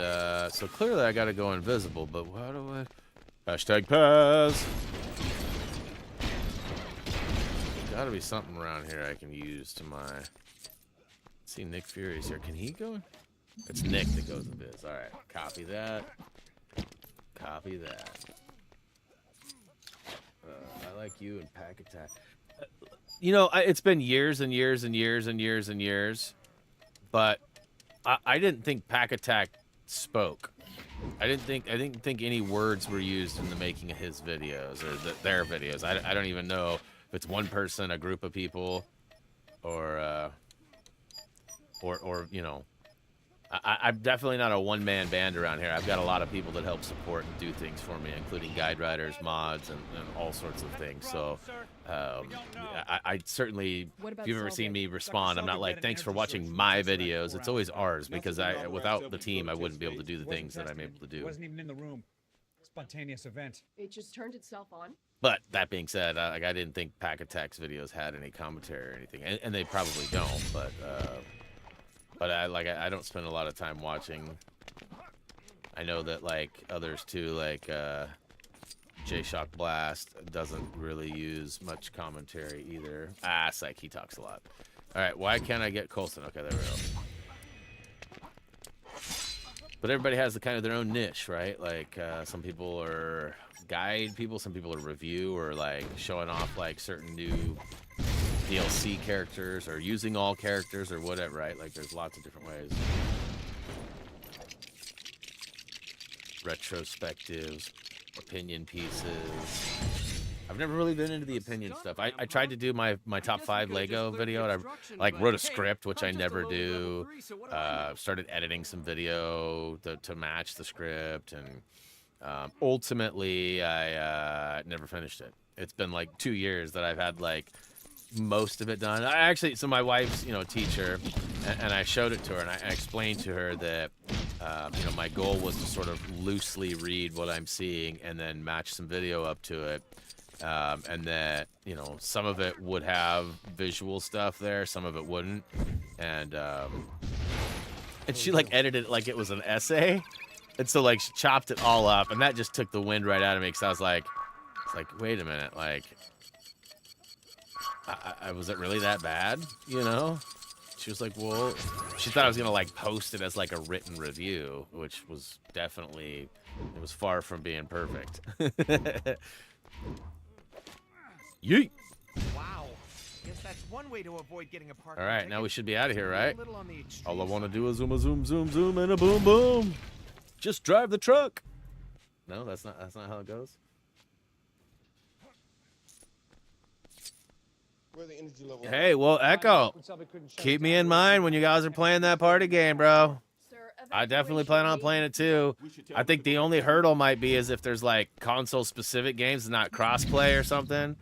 Speaker 1: so clearly I gotta go invisible, but how do I... Hashtag pass! Gotta be something around here I can use to my... See, Nick Fury's here. Can he go? It's Nick that goes in biz. Alright, copy that. Copy that. I like you and Pack Attack. You know, it's been years and years and years and years and years, but I didn't think Pack Attack spoke. I didn't think any words were used in the making of his videos or their videos. I don't even know if it's one person, a group of people, or you know, I'm definitely not a one-man band around here. I've got a lot of people that help support and do things for me, including guide writers, mods, and all sorts of things. So I certainly, if you've ever seen me respond, I'm not like, thanks for watching my videos. It's always ours, because without the team, I wouldn't be able to do the things that I'm able to do.
Speaker 8: Wasn't even in the room. Spontaneous event.
Speaker 6: It just turned itself on.
Speaker 1: But that being said, like, I didn't think Pack Attack's videos had any commentary or anything, and they probably don't. But I don't spend a lot of time watching. I know that like others too, like J-Shock Blast doesn't really use much commentary either. Psych, he talks a lot. All right, why can't I get Coulson? Okay, there we go. But everybody has the kind of their own niche, right? Like some people are guide people, some people are review, or like showing off like certain new DLC characters, or using all characters, or whatever, right? Like there's lots of different ways. Retrospectives, opinion pieces. I've never really been into the opinion stuff. I tried to do my top 5 Lego video, and I like wrote a script, which I never do. Started editing some video to match the script, and ultimately I never finished it. It's been like 2 years that I've had like most of it done. So my wife's, you know, a teacher, and I showed it to her, and I explained to her that, you know, my goal was to sort of loosely read what I'm seeing and then match some video up to it, and that, you know, some of it would have visual stuff there, some of it wouldn't, and she like edited it like it was an essay, and so like she chopped it all up, and that just took the wind right out of me, because I was like, wait a minute, like, was it really that bad, you know? She was like, well, she thought I was gonna like post it as like a written review, which was definitely It was far from being perfect. Yeet.
Speaker 9: Wow. Guess that's one way to avoid getting a parking
Speaker 1: All right,
Speaker 9: ticket.
Speaker 1: now we should be out of here, right?
Speaker 9: A little on the extreme
Speaker 1: All I want to
Speaker 9: side.
Speaker 1: do is zoom, a zoom, zoom, zoom, and a boom, boom. Just drive the truck. No, that's not how it goes.
Speaker 4: Where the energy level?
Speaker 1: Hey, well, Echo, keep me in mind when you guys are playing that party game, bro.
Speaker 6: Sir,
Speaker 1: I definitely plan on playing it too. I think the only hurdle might be is if there's like console-specific games, not cross-play or something,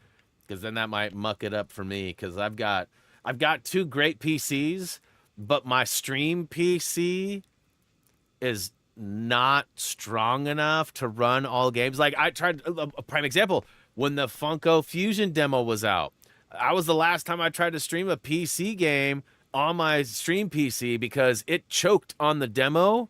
Speaker 1: because then that might muck it up for me. Because I've got 2 great PCs, but my stream PC is not strong enough to run all games. Like I tried a prime example when the Funko Fusion demo was out. I was the last time I tried to stream a PC game on my stream PC because it choked on the demo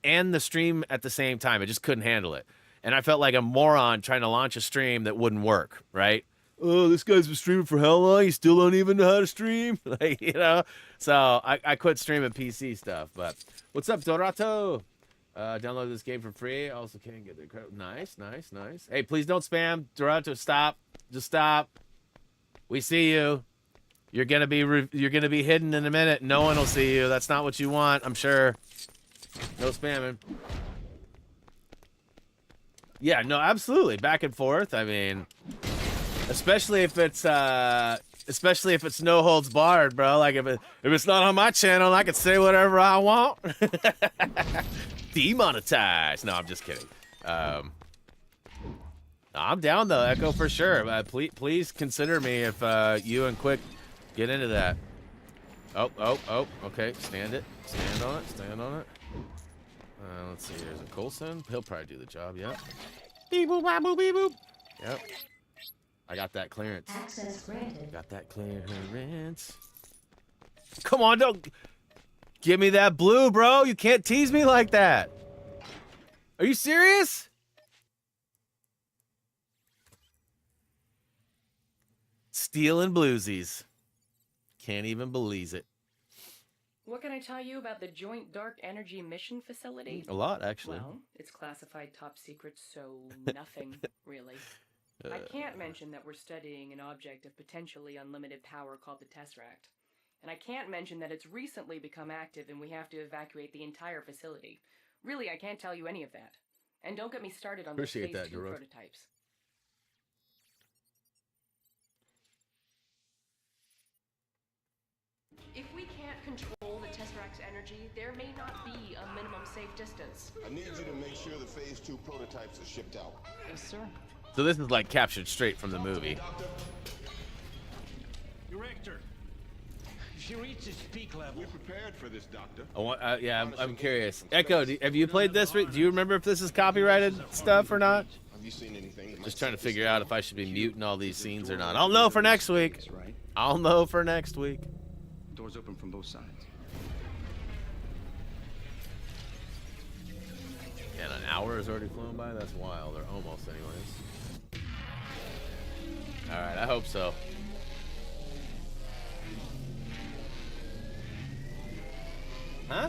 Speaker 1: and the stream at the same time. It just couldn't handle it. And I felt like a moron trying to launch a stream that wouldn't work, right? Oh, this guy's been streaming for how long? He still don't even know how to stream? Like, you know? So I quit streaming PC stuff. But what's up, Dorato? Download this game for free. Also can't get the credit. Nice, nice, nice. Hey, please don't spam. Dorato, stop. Just stop. We see you. You're gonna be hidden in a minute. No one will see you. That's not what you want, I'm sure. No spamming. Yeah, no, absolutely. Back and forth. I mean, especially if it's no holds barred, bro. Like if it's not on my channel, I can say whatever I want. Demonetized. No, I'm just kidding. I'm down though, Echo, for sure. Please consider me if you and Quick get into that. Oh, okay. Stand on it. Let's see. There's a Coulson. He'll probably do the job. Yep. Beep boop, bop, boop, beep boop. Yep. I got that clearance.
Speaker 10: Access granted.
Speaker 1: Got that clearance. Come on, don't give me that blue, bro. You can't tease me like that. Are you serious? Stealing bluesies. Can't even believe it.
Speaker 10: What can I tell you about the Joint Dark Energy Mission Facility?
Speaker 1: A lot, actually.
Speaker 10: Well, it's classified top secret, so nothing, really. I can't mention that we're studying an object of potentially unlimited power called the Tesseract. And I can't mention that it's recently become active and we have to evacuate the entire facility. Really, I can't tell you any of that. And don't get me started on those
Speaker 1: Appreciate
Speaker 10: Phase
Speaker 1: that,
Speaker 10: 2
Speaker 1: Dorok.
Speaker 10: prototypes. If we can't control the Tesseract's energy, there may not be a minimum safe distance.
Speaker 4: I need you to make sure the Phase 2 prototypes are shipped out.
Speaker 10: Yes, sir.
Speaker 1: So this is like captured straight from the movie.
Speaker 8: Director, she reached its peak level.
Speaker 5: We're prepared for this, Doctor.
Speaker 1: Yeah, I'm curious. Echo, have you played this? Do you remember if this is copyrighted stuff or not?
Speaker 4: Have you seen anything that might
Speaker 1: Just trying to
Speaker 4: set this
Speaker 1: figure out
Speaker 4: up?
Speaker 1: if I should be muting all these scenes or not. I'll know for next week.
Speaker 5: Right.
Speaker 1: I'll know for next week.
Speaker 5: Doors open from both sides.
Speaker 1: And an hour has already flown by? That's wild. Or almost, anyways. Alright, I hope so. Huh?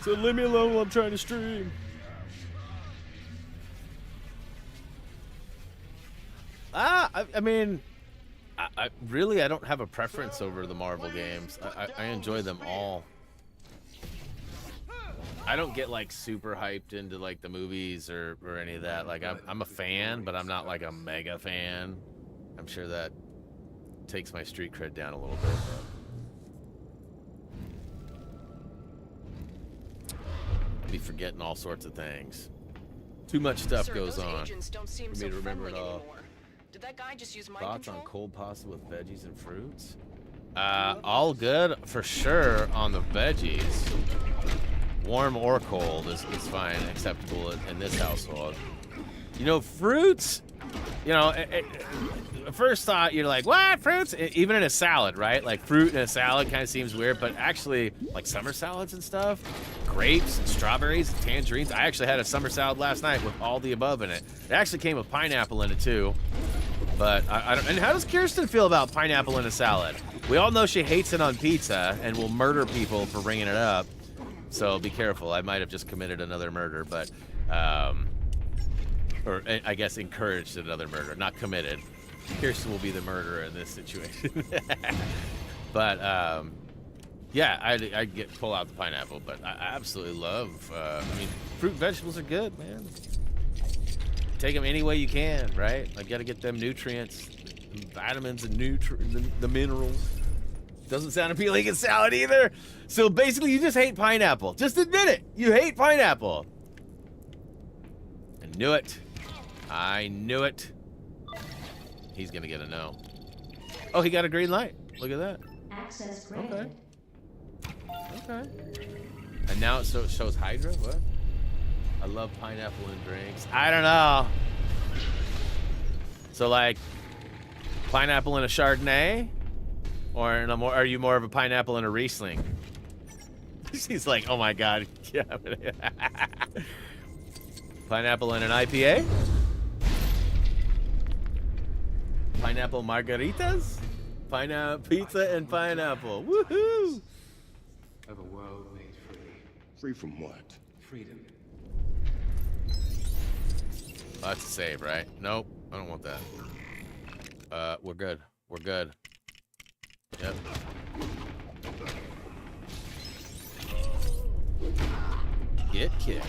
Speaker 1: So leave me alone while I'm trying to stream. I mean, I really don't have a preference over the Marvel games. I enjoy them all. I don't get like super hyped into like the movies or any of that. Like I'm a fan, but I'm not like a mega fan. I'm sure that takes my street cred down a little bit. I'd be forgetting all sorts of things. Too much stuff goes on.
Speaker 10: Agents don't seem
Speaker 1: For me
Speaker 10: so
Speaker 1: to remember it
Speaker 10: friendly
Speaker 1: all.
Speaker 10: anymore. Did that guy just use mind
Speaker 1: Thoughts
Speaker 10: control?
Speaker 1: on cold pasta with veggies and fruits? All good for sure on the veggies. Warm or cold is fine, acceptable in this household. You know, fruits, you know, first thought, you're like, what, fruits? Even in a salad, right? Like fruit in a salad kind of seems weird, but actually, like summer salads and stuff, grapes and strawberries and tangerines. I actually had a summer salad last night with all the above in it. It actually came with pineapple in it too. But I don't. And how does Kirsten feel about pineapple in a salad? We all know she hates it on pizza and will murder people for bringing it up. So be careful. I might have just committed another murder, but, or I guess encouraged another murder, not committed. Kirsten will be the murderer in this situation. But, yeah, I'd pull out the pineapple, but I absolutely love, I mean, fruit and vegetables are good, man. Take them any way you can, right? I gotta get them nutrients, vitamins and the minerals. Doesn't sound appealing in salad either. So basically, you just hate pineapple. Just admit it. You hate pineapple. I knew it. I knew it. He's gonna get a no. Oh, he got a green light. Look at that.
Speaker 11: Access granted.
Speaker 1: Okay. And now it shows Hydra. What? I love pineapple in drinks. I don't know. So like, pineapple in a Chardonnay? Or are you more of a pineapple in a Riesling? She's like, oh my god. Yeah. Pineapple in an IPA? Pineapple margaritas? Pineapple pizza and pineapple. Woohoo!
Speaker 5: Of a world made free.
Speaker 4: Free from what?
Speaker 5: Freedom.
Speaker 1: Oh, that's a save, right? Nope, I don't want that. We're good. We're good. Yep. Get kicked.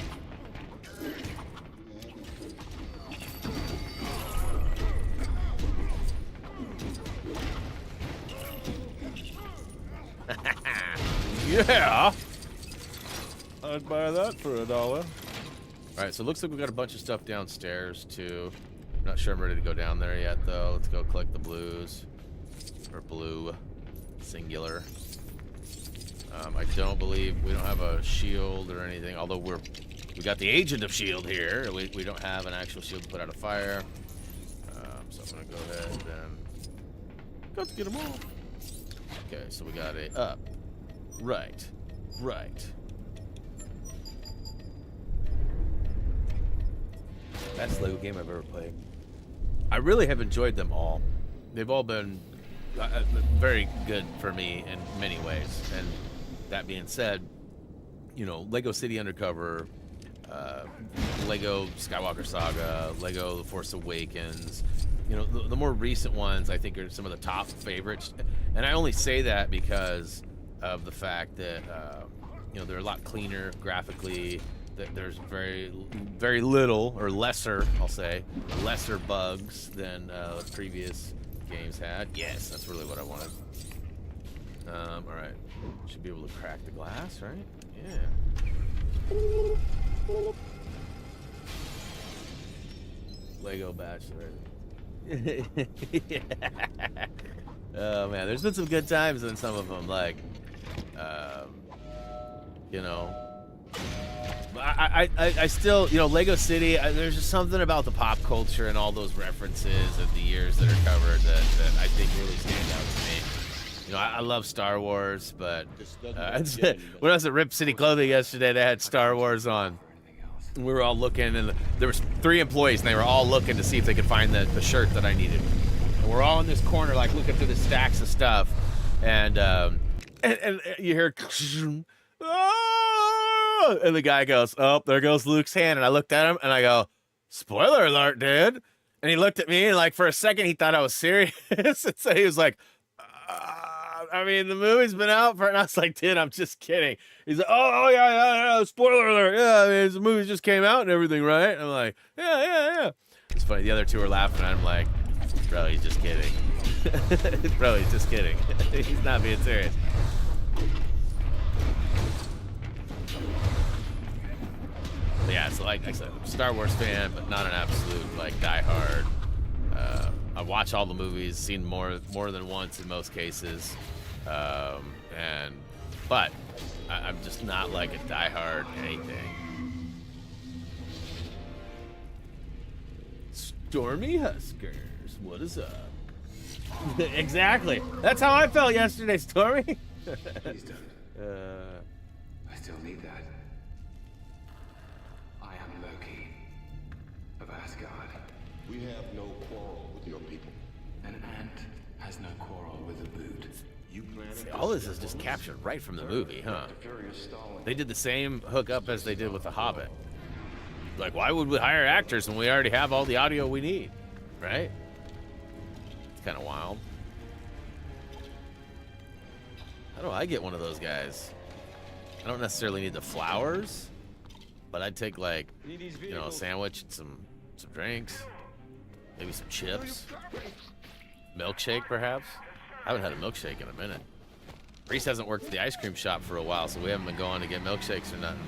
Speaker 1: Yeah! I'd buy that for $1. Alright, so it looks like we got a bunch of stuff downstairs, too. Not sure I'm ready to go down there yet, though. Let's go collect the blues. Or blue. Singular. I don't believe we don't have a shield or anything, although we got the agent of shield here. We don't have an actual shield to put out a fire. So I'm gonna go ahead and got to get them all. Okay, so we got a up, right. Best Lego game I've ever played. I really have enjoyed them all. They've all been very good for me in many ways. And that being said, you know, Lego City Undercover, Lego Skywalker Saga, Lego The Force Awakens, you know, the more recent ones I think are some of the top favorites. And I only say that because of the fact that, you know, they're a lot cleaner graphically. That there's very little, or lesser, I'll say, lesser bugs than previous games had. Yes, that's really what I wanted. All right, should be able to crack the glass, right? Yeah. Lego Bachelor. Yeah. Oh man, there's been some good times in some of them, like, you know. I still, you know, Lego City, there's just something about the pop culture and all those references of the years that are covered that I think really stand out to me. You know, I love Star Wars, but when I was at Rip City Clothing yesterday, they had Star Wars on. And we were all looking, and there was 3 employees, and they were all looking to see if they could find the shirt that I needed. And we're all in this corner, like, looking through the stacks of stuff. And you hear... And the guy goes, oh, there goes Luke's hand. And I looked at him and I go, spoiler alert, dude. And he looked at me and like for a second he thought I was serious. And so he was like, I mean, the movie's been out for, and I was like, dude, I'm just kidding. He's like, oh yeah, spoiler alert. Yeah, I mean, the movie just came out and everything, right? And I'm like, yeah. It's funny. The other 2 were laughing at him like, bro, he's just kidding. Bro, he's just kidding. He's not being serious. Yeah, so like I said, I'm a Star Wars fan, but not an absolute like diehard. I watch all the movies, seen more than once in most cases, but I'm just not like a diehard anything. Stormy Huskers, what is up? Exactly. That's how I felt yesterday, Stormy.
Speaker 5: Please don't. I still need that. I am Loki of Asgard.
Speaker 4: We have no quarrel with your people.
Speaker 5: An ant has no quarrel with a boot.
Speaker 1: See, all this is just captured right from the movie, huh? They did the same hookup as they did with The Hobbit. Like, why would we hire actors when we already have all the audio we need, right? It's kind of wild. How do I get one of those guys? I don't necessarily need the flowers, but I'd take, like, you know, a sandwich and some drinks, maybe some chips, milkshake perhaps. I haven't had a milkshake in a minute. Reese hasn't worked at the ice cream shop for a while, so we haven't been going to get milkshakes or nothing.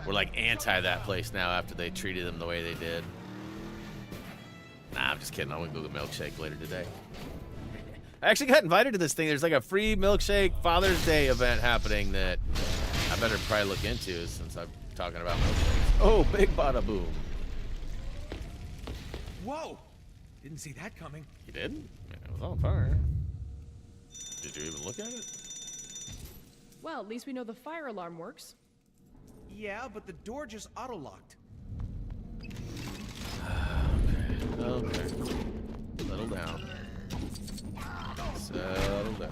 Speaker 1: We're like anti that place now after they treated them the way they did. Nah, I'm just kidding. I'm gonna go get a milkshake later today. I actually got invited to this thing. There's like a free milkshake Father's Day event happening that I better probably look into since I'm talking about milkshakes. Oh, big bada boom.
Speaker 9: Whoa! Didn't see that coming.
Speaker 1: You didn't? Man, it was on fire. Did you even look at it?
Speaker 6: Well, at least we know the fire alarm works.
Speaker 9: Yeah, but the door just auto-locked.
Speaker 1: Okay. Settle down. Settle down.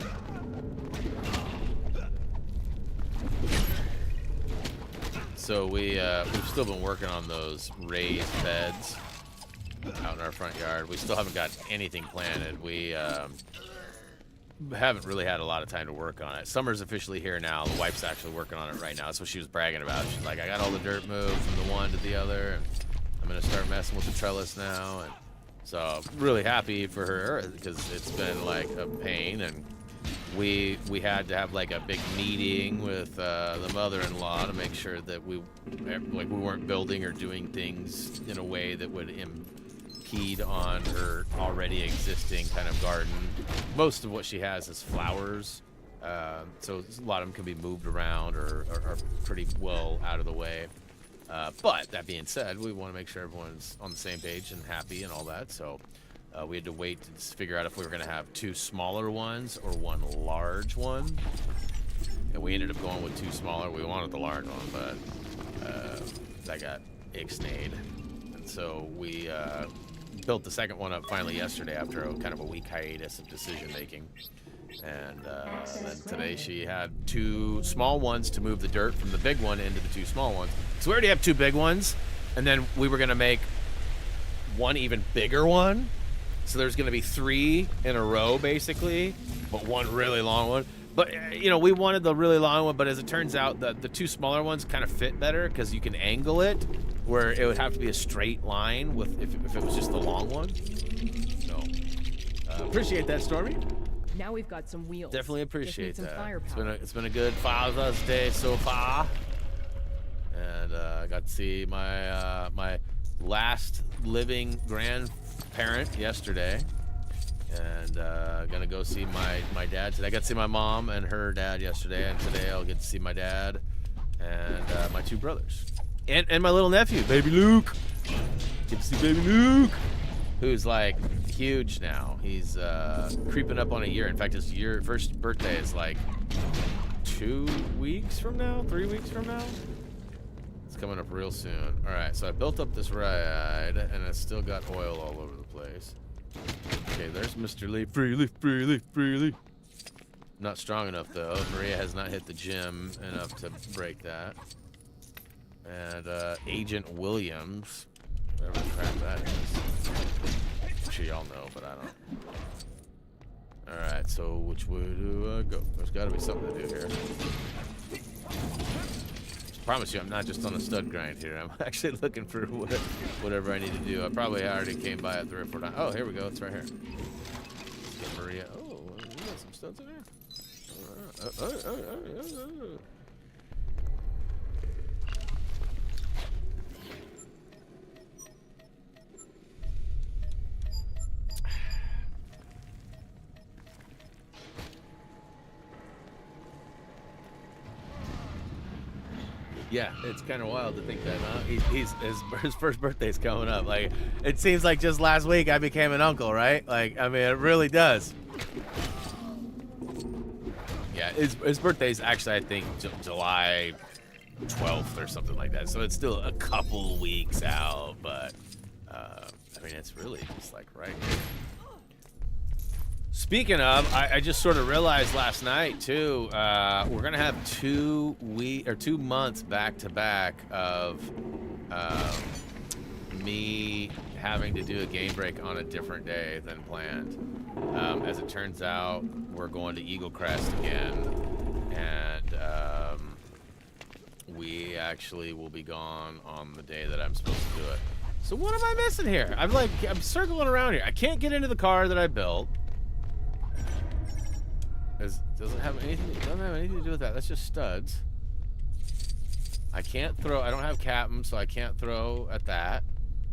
Speaker 1: So we've still been working on those raised beds out in our front yard. We still haven't got anything planted. We haven't really had a lot of time to work on it. Summer's officially here now. The wife's actually working on it right now. That's what she was bragging about. She's like, I got all the dirt moved from the one to the other, and I'm gonna start messing with the trellis now. And so really happy for her because it's been like a pain, and we had to have like a big meeting with the mother-in-law to make sure that we weren't building or doing things in a way that would impede on her already existing kind of garden. Most of what she has is flowers, so a lot of them can be moved around or are pretty well out of the way. But that being said, we want to make sure everyone's on the same page and happy and all that. So we had to wait to figure out if we were going to have two smaller ones or one large one. And we ended up going with two smaller. We wanted the large one, but that got ixnayed. And so we built the second one up finally yesterday after kind of a week hiatus of decision making. And then today she had two small ones to move the dirt from the big one into the two small ones. So we already have two big ones, and then we were gonna make one even bigger one. So there's gonna be three in a row basically, but one really long one. But you know, we wanted the really long one, but as it turns out, the two smaller ones kind of fit better because you can angle it, where it would have to be a straight line with if it was just the long one. So appreciate that, Stormy.
Speaker 6: Now we've got some wheels.
Speaker 1: Definitely appreciate
Speaker 6: some
Speaker 1: that.
Speaker 6: Firepower.
Speaker 1: It's been a good Father's Day so far, and I got to see my my last living grandparent yesterday, and gonna go see my dad today. I got to see my mom and her dad yesterday, and today I'll get to see my dad and my two brothers and my little nephew, baby Luke. Get to see baby Luke, who's like huge now. He's creeping up on a year. In fact, his first birthday is like 2 weeks from now, 3 weeks from now. It's coming up real soon. All right, so I built up this ride, and it's still got oil all over the place. Okay, there's Mr. Lee. Freely. Not strong enough though. Maria has not hit the gym enough to break that. And Agent Williams, whatever the crap that is. I'm sure y'all know, but I don't. Alright, so which way do I go? There's got to be something to do here. I promise you, I'm not just on a stud grind here. I'm actually looking for whatever I need to do. I probably already came by it 3 or 4 times. Oh, here we go. It's right here. Let's get Maria. Oh, we got some studs in there. Yeah, it's kind of wild to think that, huh? His first birthday's coming up. Like, it seems like just last week I became an uncle, right? Like, I mean, it really does. Yeah, his birthday's actually, I think, July 12th or something like that. So it's still a couple weeks out, but I mean, it's really just like right here. Speaking of, I just sort of realized last night too. We're gonna have 2 months back to back of me having to do a game break on a different day than planned. As it turns out, we're going to Eagle Crest again, and we actually will be gone on the day that I'm supposed to do it. So what am I missing here? I'm circling around here. I can't get into the car that I built. Doesn't have anything to do with that. That's just studs. I can't throw. I don't have captain, so I can't throw at that.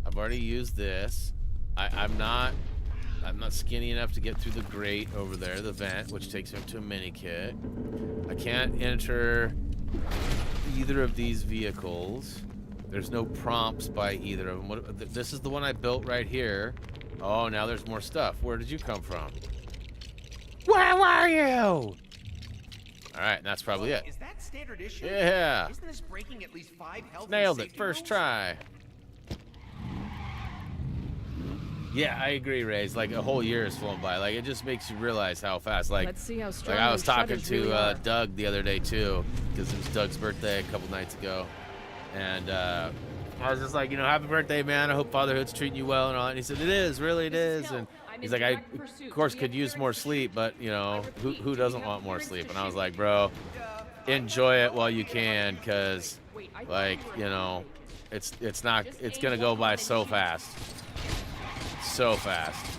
Speaker 1: I've already used this. I'm not skinny enough to get through the grate over there, the vent, which takes me up to a mini kit. I can't enter either of these vehicles. There's no prompts by either of them. This is the one I built right here. Oh, now there's more stuff. Where did you come from? Where were you? All right, and that's probably it.
Speaker 9: Is that standard issue?
Speaker 1: Yeah.
Speaker 9: Isn't this breaking at least 5 health and
Speaker 1: Nailed it.
Speaker 9: safety
Speaker 1: First
Speaker 9: rules?
Speaker 1: try. Yeah, I agree, Ray. It's like a whole year has flown by. Like, it just makes you realize how fast. Like,
Speaker 6: Let's see how strong
Speaker 1: I was
Speaker 6: those
Speaker 1: talking
Speaker 6: shutters
Speaker 1: to
Speaker 6: really are.
Speaker 1: Doug the other day too, because it was Doug's birthday a couple nights ago, and I was just like, you know, happy birthday, man. I hope fatherhood's treating you well and all that. And he said, it is, really, it is. And he's like, I of course could use more sleep, but you know, who doesn't want more sleep? And I was like, bro, enjoy it while you can, because like, you know, it's gonna go by so fast. So fast.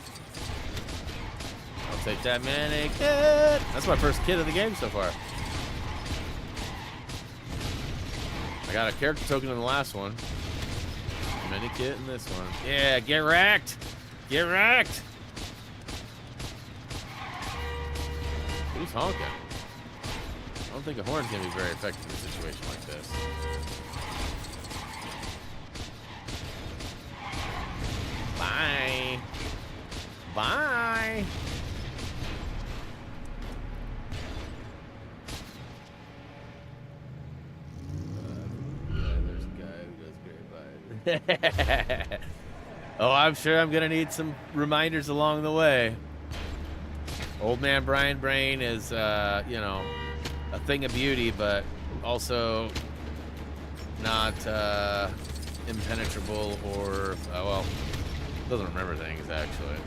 Speaker 1: I'll take that mini kit. That's my first kit of the game so far. I got a character token in the last one. Mini kit in this one. Yeah, get wrecked. Get wrecked. Who's honking? I don't think a horn's gonna be very effective in a situation like this. Bye. Bye. Yeah, there's a guy who does grapevine. Oh, I'm sure I'm gonna need some reminders along the way. Old man Brian Brain is, you know, a thing of beauty, but also not impenetrable or, well, doesn't remember things, actually.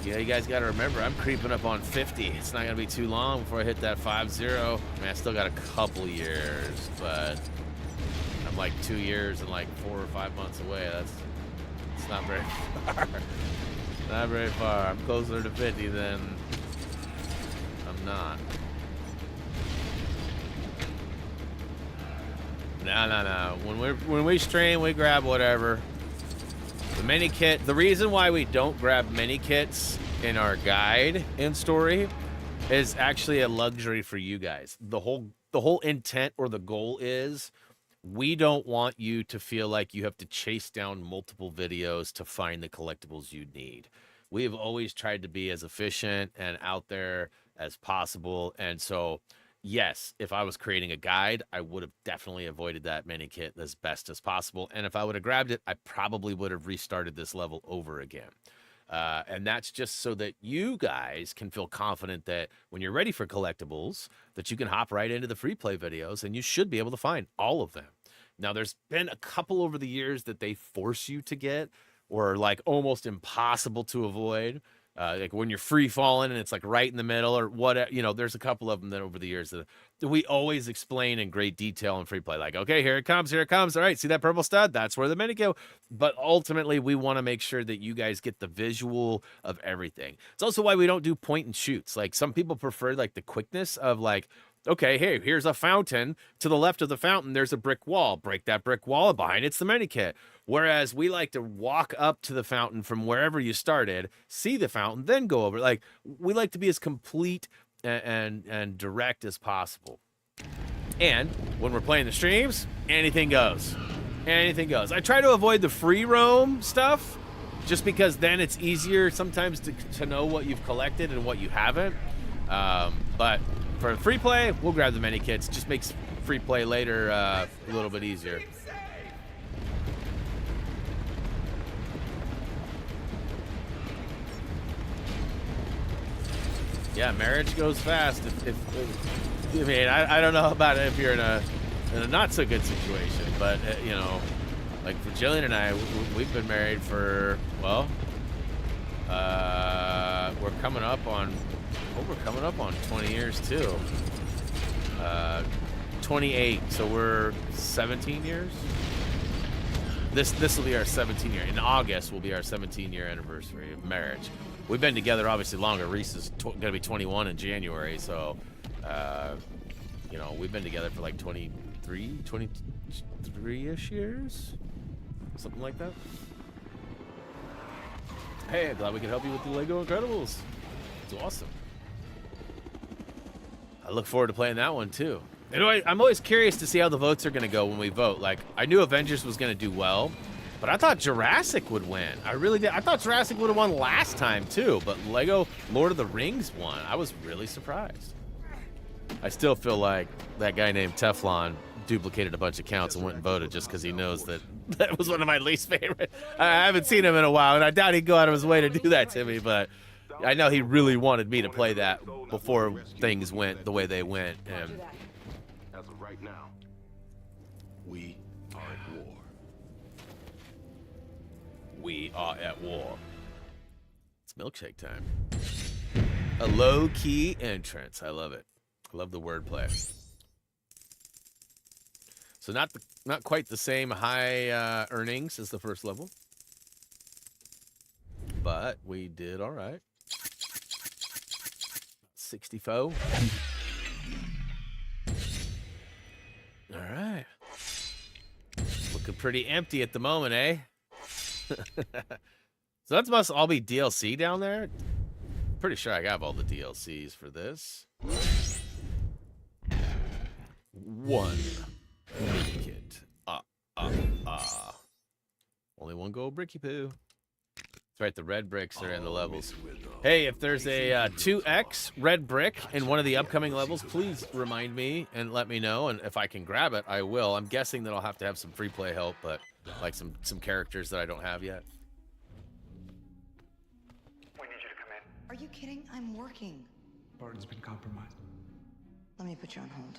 Speaker 1: Yeah, you guys got to remember, I'm creeping up on 50. It's not going to be too long before I hit that 5-0. I mean, I still got a couple years, but I'm like 2 years and like 4 or 5 months away. It's not very far. Not very far. I'm closer to 50 than I'm not. No. When we stream, we grab whatever. The mini kit. The reason why we don't grab mini kits in our guide in story is actually a luxury for you guys. The whole intent or the goal is we don't want you to feel like you have to chase down multiple videos to find the collectibles you need. We've always tried to be as efficient and out there as possible, and so yes, if I was creating a guide, I would have definitely avoided that mini kit as best as possible. And if I would have grabbed it, I probably would have restarted this level over again. And that's just so that you guys can feel confident that when you're ready for collectibles, that you can hop right into the free play videos and you should be able to find all of them. Now, there's been a couple over the years that they force you to get or like almost impossible to avoid. Like when you're free falling and it's like right in the middle or what, you know, there's a couple of them that over the years that we always explain in great detail in free play. Like, okay, here it comes. All right, see that purple stud? That's where the mini go. But ultimately, we want to make sure that you guys get the visual of everything. It's also why we don't do point and shoots. Like some people prefer like the quickness of like, okay, hey, here's a fountain. To the left of the fountain, there's a brick wall. Break that brick wall, and behind it's the mini kit. Whereas we like to walk up to the fountain from wherever you started, see the fountain, then go over. Like we like to be as complete and direct as possible. And when we're playing the streams, anything goes. Anything goes. I try to avoid the free roam stuff, just because then it's easier sometimes to know what you've collected and what you haven't. But for free play, we'll grab the mini kits. Just makes free play later a little bit easier. Yeah, marriage goes fast. I mean, I don't know about it if you're in a not so good situation, but you know, like for Jillian and I, we've been married for, well, we're coming up on 20 years too. 28, so we're 17 years. This will be our 17 year. In August will be our 17-year anniversary of marriage. We've been together obviously longer. Reese is gonna be 21 in January, so you know, we've been together for like 23-ish years, something like that. Hey, I'm glad we could help you with the Lego Incredibles. It's awesome. I look forward to playing that one too. You know, I'm always curious to see how the votes are going to go when we vote. Like, I knew Avengers was going to do well, but I thought Jurassic would win. I really did. I thought Jurassic would have won last time too, but Lego Lord of the Rings won. I was really surprised. I still feel like that guy named Teflon duplicated a bunch of counts and went and voted just because he knows that that was one of my least favorite. I haven't seen him in a while, and I doubt he'd go out of his way to do that to me, but I know he really wanted me to play that before things went the way they went. And
Speaker 4: As of right now, we are at war.
Speaker 1: we are at war. It's milkshake time. A low-key entrance. I love it. I love the wordplay. So not quite the same high earnings as the first level, but we did all right. 64. All right. Looking pretty empty at the moment, eh? So that must all be DLC down there. Pretty sure I have all the DLCs for this. One kit. Only one gold bricky poo. That's right, the red bricks are in the levels. Hey, if there's a 2x red brick in one of the upcoming levels, please remind me and let me know. And if I can grab it, I will. I'm guessing that I'll have to have some free play help, but like some characters that I don't have yet.
Speaker 11: We need you to come in.
Speaker 12: Are you kidding? I'm working.
Speaker 5: Barton's been compromised.
Speaker 12: Let me put you on hold.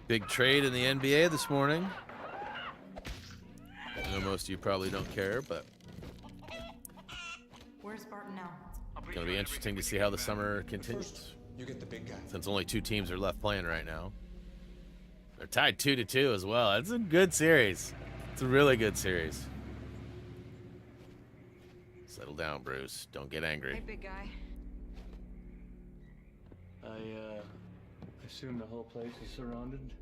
Speaker 1: Big trade in the NBA this morning. I know most of you probably don't care, but
Speaker 12: Where's Barton now?
Speaker 1: it's going to be interesting to see how the summer continues.
Speaker 5: You get the big guy.
Speaker 1: Since only 2 teams are left playing right now. They're tied 2-2 as well. It's a good series. It's a really good series. Settle down, Bruce. Don't get angry.
Speaker 12: Hey, big guy.
Speaker 5: I assume the whole place is surrounded.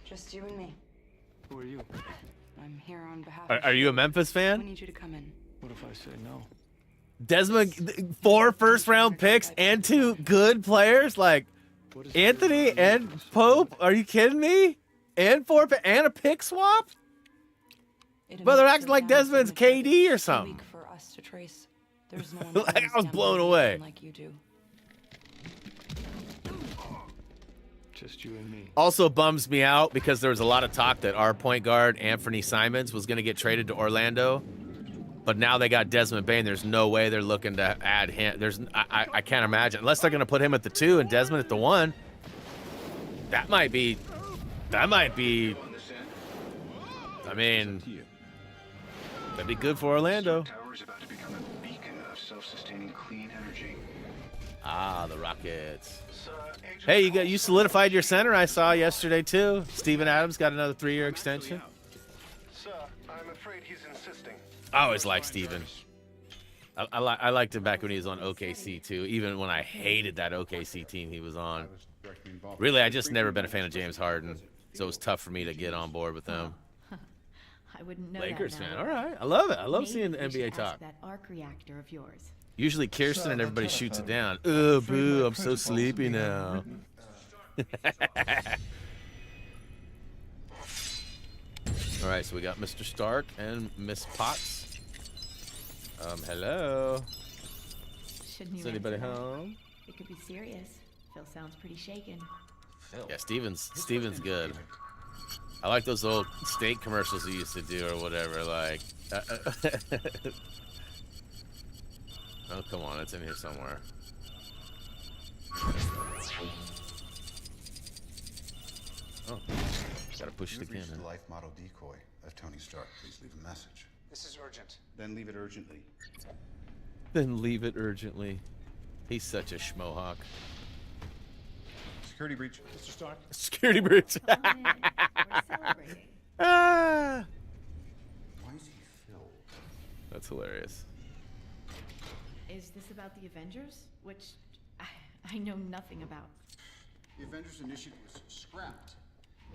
Speaker 12: Just you and me.
Speaker 5: Who are you?
Speaker 12: I'm here on behalf
Speaker 1: Are you a Memphis
Speaker 12: We
Speaker 1: fan?
Speaker 12: need you to come in.
Speaker 5: What if I say no?
Speaker 1: Desmond, 4 first-round picks and 2 good players like Anthony and Pope. Are you kidding me? And 4 and a pick swap? But they're acting like Desmond's KD or something.
Speaker 12: For us to trace. There's no one
Speaker 1: Like, I was blown away.
Speaker 12: like you do.
Speaker 5: Just you and me.
Speaker 1: Also bums me out because there was a lot of talk that our point guard, Anthony Simons, was going to get traded to Orlando. But now they got Desmond Bane. There's no way they're looking to add him. I can't imagine. Unless they're going to put him at the 2 and Desmond at the 1. That might be, I mean, that'd be good for Orlando.
Speaker 11: Tower's about to become a beacon of self-sustaining clean energy.
Speaker 1: Ah, the Rockets. Hey, you solidified your center. I saw yesterday too. Steven Adams got another 3-year extension.
Speaker 11: Sir, I'm afraid he's insisting.
Speaker 1: I always liked Steven. I liked him back when he was on OKC too. Even when I hated that OKC team he was on. Really, I just never been a fan of James Harden, so it was tough for me to get on board with them.
Speaker 6: I wouldn't know
Speaker 1: Lakers
Speaker 6: that now.
Speaker 1: fan. All right, I love it. I love
Speaker 6: Maybe
Speaker 1: seeing
Speaker 6: we
Speaker 1: NBA
Speaker 6: should
Speaker 1: talk.
Speaker 6: ask that arc reactor of yours.
Speaker 1: Usually Kirsten and everybody shoots it down. Oh, boo, I'm so sleepy now. All right, so we got Mr. Stark and Miss Potts. Hello.
Speaker 6: Shouldn't you
Speaker 1: Is anybody
Speaker 6: answer that?
Speaker 1: home?
Speaker 6: It could be serious. Phil sounds pretty shaken.
Speaker 1: Yeah, Steven's good. I like those old steak commercials he used to do or whatever. Like, Oh, come on. It's in here somewhere. Oh. Gotta push it again.
Speaker 13: The life model decoy of Tony Stark. Please leave a message.
Speaker 5: This is urgent.
Speaker 13: Then leave it urgently.
Speaker 1: Then leave it urgently. He's such a schmohawk.
Speaker 13: Security breach.
Speaker 5: Mr. Stark.
Speaker 1: Security breach.
Speaker 12: We're celebrating.
Speaker 1: Ah!
Speaker 13: Why is he filled?
Speaker 1: That's hilarious.
Speaker 14: Is this about the Avengers? Which I know nothing about.
Speaker 13: The Avengers initiative was scrapped.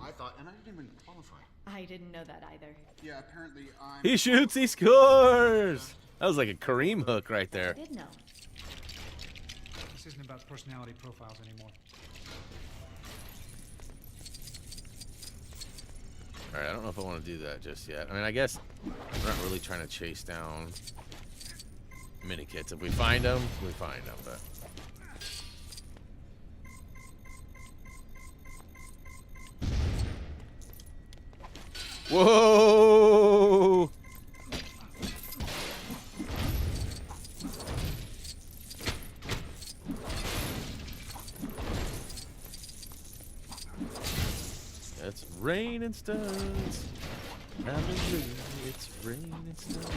Speaker 13: I thought, and I didn't even qualify.
Speaker 14: I didn't know that either.
Speaker 13: Yeah, apparently I'm...
Speaker 1: He shoots, he scores! That was like a Kareem hook right there.
Speaker 14: I did know.
Speaker 8: This isn't about personality profiles anymore.
Speaker 1: Alright, I don't know if I want to do that just yet. I mean, I guess we're not really trying to chase down mini kits. If we find them, we find them, but... Whoa! It's raining studs. Hallelujah, it's raining studs.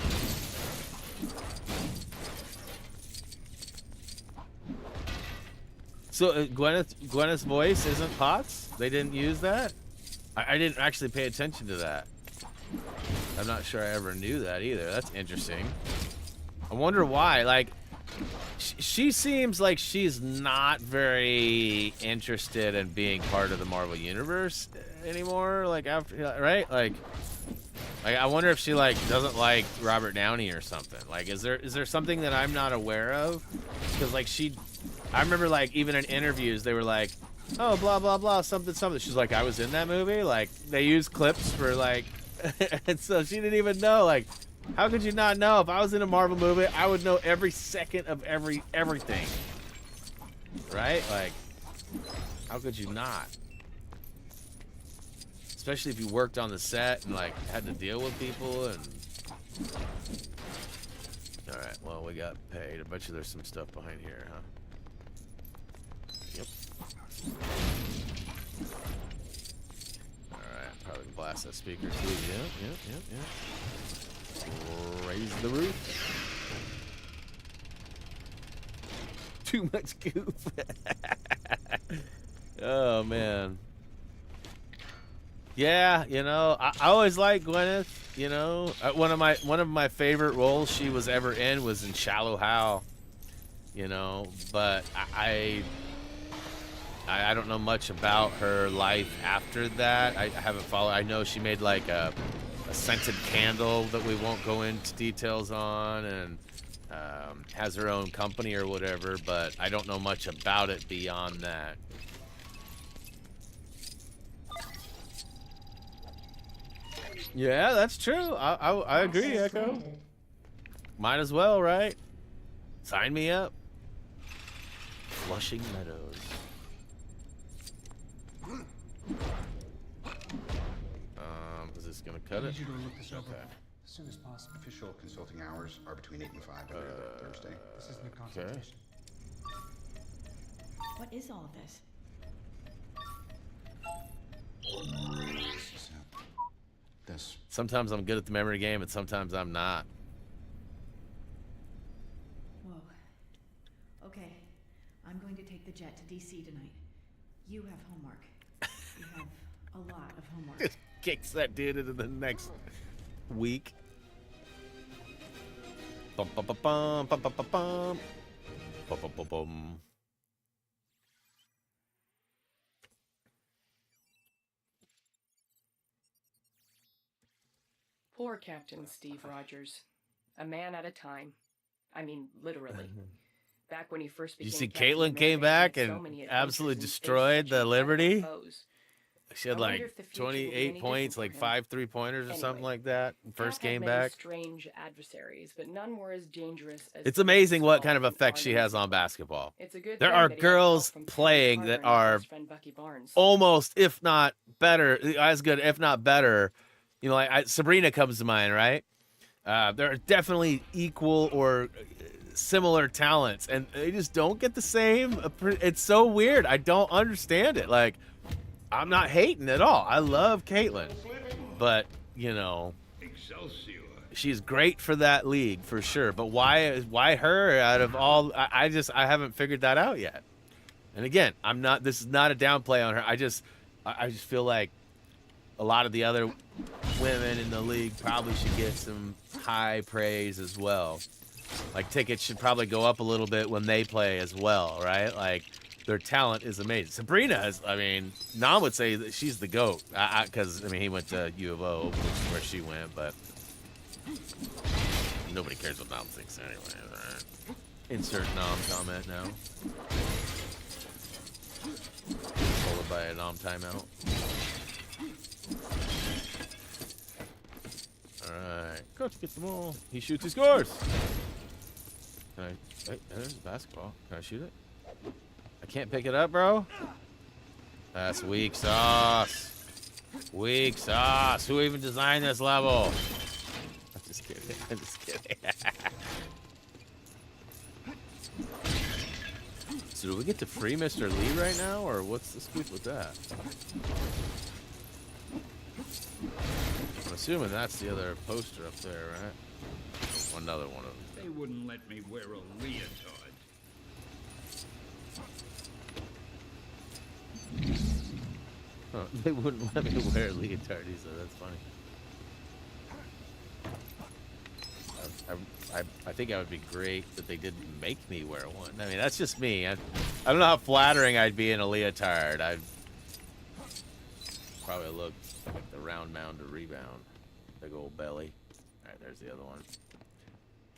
Speaker 1: So Gwyneth's voice isn't Potts? They didn't use that? I didn't actually pay attention to that. I'm not sure I ever knew that either. That's interesting. I wonder why. Like, she seems like she's not very interested in being part of the Marvel Universe anymore. Like, after, right? Like I wonder if she like doesn't like Robert Downey or something. Like, is there something that I'm not aware of? Because like I remember like even in interviews they were like, oh, blah, blah, blah, something, something. She's like, I was in that movie. Like, they use clips for, like, and so she didn't even know. Like, how could you not know? If I was in a Marvel movie, I would know every second of everything. Right? Like, how could you not? Especially if you worked on the set and, like, had to deal with people and... Alright, well, we got paid. I bet you there's some stuff behind here, huh? Yep. Alright, probably can blast that speaker too. Yep. Raise the roof. Too much goop. Oh man. Yeah, you know, I always liked Gwyneth. You know, one of my favorite roles she was ever in was in Shallow Hal. You know, but I don't know much about her life after that. I haven't followed. I know she made like a scented candle that we won't go into details on, and has her own company or whatever, but I don't know much about it beyond that. Yeah, that's true. I agree, Echo. Might as well, right? Sign me up. Flushing Meadows. Is this gonna cut it?
Speaker 5: I need you to look this over
Speaker 1: Okay.
Speaker 5: as soon as possible.
Speaker 13: Official consulting hours are between 8 and 5 every other Thursday.
Speaker 5: This isn't a consultation.
Speaker 14: What is all of this?
Speaker 13: This.
Speaker 1: Sometimes I'm good at the memory game, and sometimes I'm not.
Speaker 14: Whoa. Okay, I'm going to take the jet to DC tonight. You have homework. You have a lot of homework.
Speaker 1: Just kicks that dude into the next week. Bum bum bum bum bum bum bum bum bum bum bum.
Speaker 10: Poor Captain Steve Rogers. A man at a time. I mean, literally. Back when he first became
Speaker 1: You see
Speaker 10: Captain
Speaker 1: Caitlyn came back
Speaker 10: America,
Speaker 1: and
Speaker 10: so many
Speaker 1: absolutely
Speaker 10: adventures and
Speaker 1: destroyed
Speaker 10: faced
Speaker 1: the
Speaker 10: such
Speaker 1: Liberty.
Speaker 10: incredible foes.
Speaker 1: She had
Speaker 10: I wonder
Speaker 1: like
Speaker 10: if the future will be
Speaker 1: 28
Speaker 10: any
Speaker 1: points,
Speaker 10: different
Speaker 1: like
Speaker 10: for him.
Speaker 1: 5 3-pointers or something
Speaker 10: Anyway,
Speaker 1: like that. First
Speaker 10: Cap had
Speaker 1: game
Speaker 10: many
Speaker 1: back.
Speaker 10: strange adversaries, but none were as dangerous as
Speaker 1: It's
Speaker 10: the
Speaker 1: amazing what kind of
Speaker 10: baseball
Speaker 1: effect she
Speaker 10: and
Speaker 1: has on basketball.
Speaker 10: It's a good
Speaker 1: There
Speaker 10: thing
Speaker 1: are
Speaker 10: that he had
Speaker 1: girls
Speaker 10: help from Terrence
Speaker 1: playing
Speaker 10: Carter
Speaker 1: that
Speaker 10: and his
Speaker 1: are
Speaker 10: best friend Bucky Barnes.
Speaker 1: almost, if not better, as good, if not better. You know, like Sabrina comes to mind, right? There are definitely equal or similar talents, and they just don't get the same. It's so weird. I don't understand it. Like, I'm not hating at all. I love Caitlyn, but you know, she's great for that league for sure. But why her out of all? I haven't figured that out yet. And again, I'm not. This is not a downplay on her. I just feel like a lot of the other women in the league probably should get some high praise as well. Like, tickets should probably go up a little bit when they play as well, right? Like, their talent is amazing. Sabrina is, I mean, Nam would say that she's the GOAT. Because, I mean, he went to U of O, which is where she went, but nobody cares what Nam thinks anyway. Right? Insert Nam comment now. Followed by a Nam timeout. Alright, coach gets them all. He shoots, he scores! Can I, wait, there's a basketball. Can I shoot it? I can't pick it up, bro? That's weak sauce. Weak sauce. Who even designed this level? I'm just kidding. I'm just kidding. So do we get to free Mr. Lee right now, or what's the scoop with that? I'm assuming that's the other poster up there, right? Another one of them.
Speaker 15: They wouldn't let me wear a leotard.
Speaker 1: Huh, they wouldn't let me wear a leotard, he said. That's funny. I think that would be great that they didn't make me wear one. I mean, that's just me. I don't know how flattering I'd be in a leotard. I'd probably look like the round mound to rebound. Big old belly. All right, there's the other one.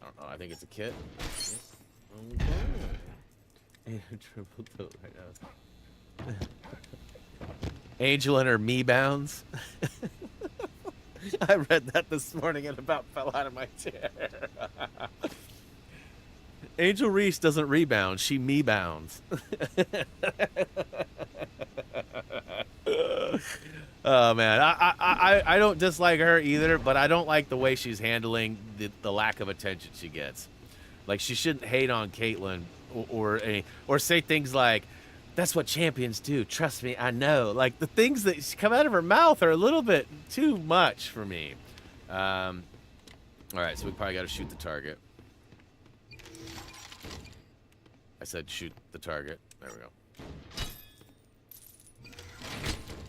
Speaker 1: I don't know. I think it's a kit. Okay. Triple tote right now. Angel and her me bounds. I read that this morning and about fell out of my chair. Angel Reese doesn't rebound. She me bounds. Oh man, I don't dislike her either, but I don't like the way she's handling the lack of attention she gets. Like, she shouldn't hate on Caitlyn or say things like, "That's what champions do. Trust me, I know." Like, the things that come out of her mouth are a little bit too much for me. All right, so we probably got to shoot the target. I said shoot the target. There we go.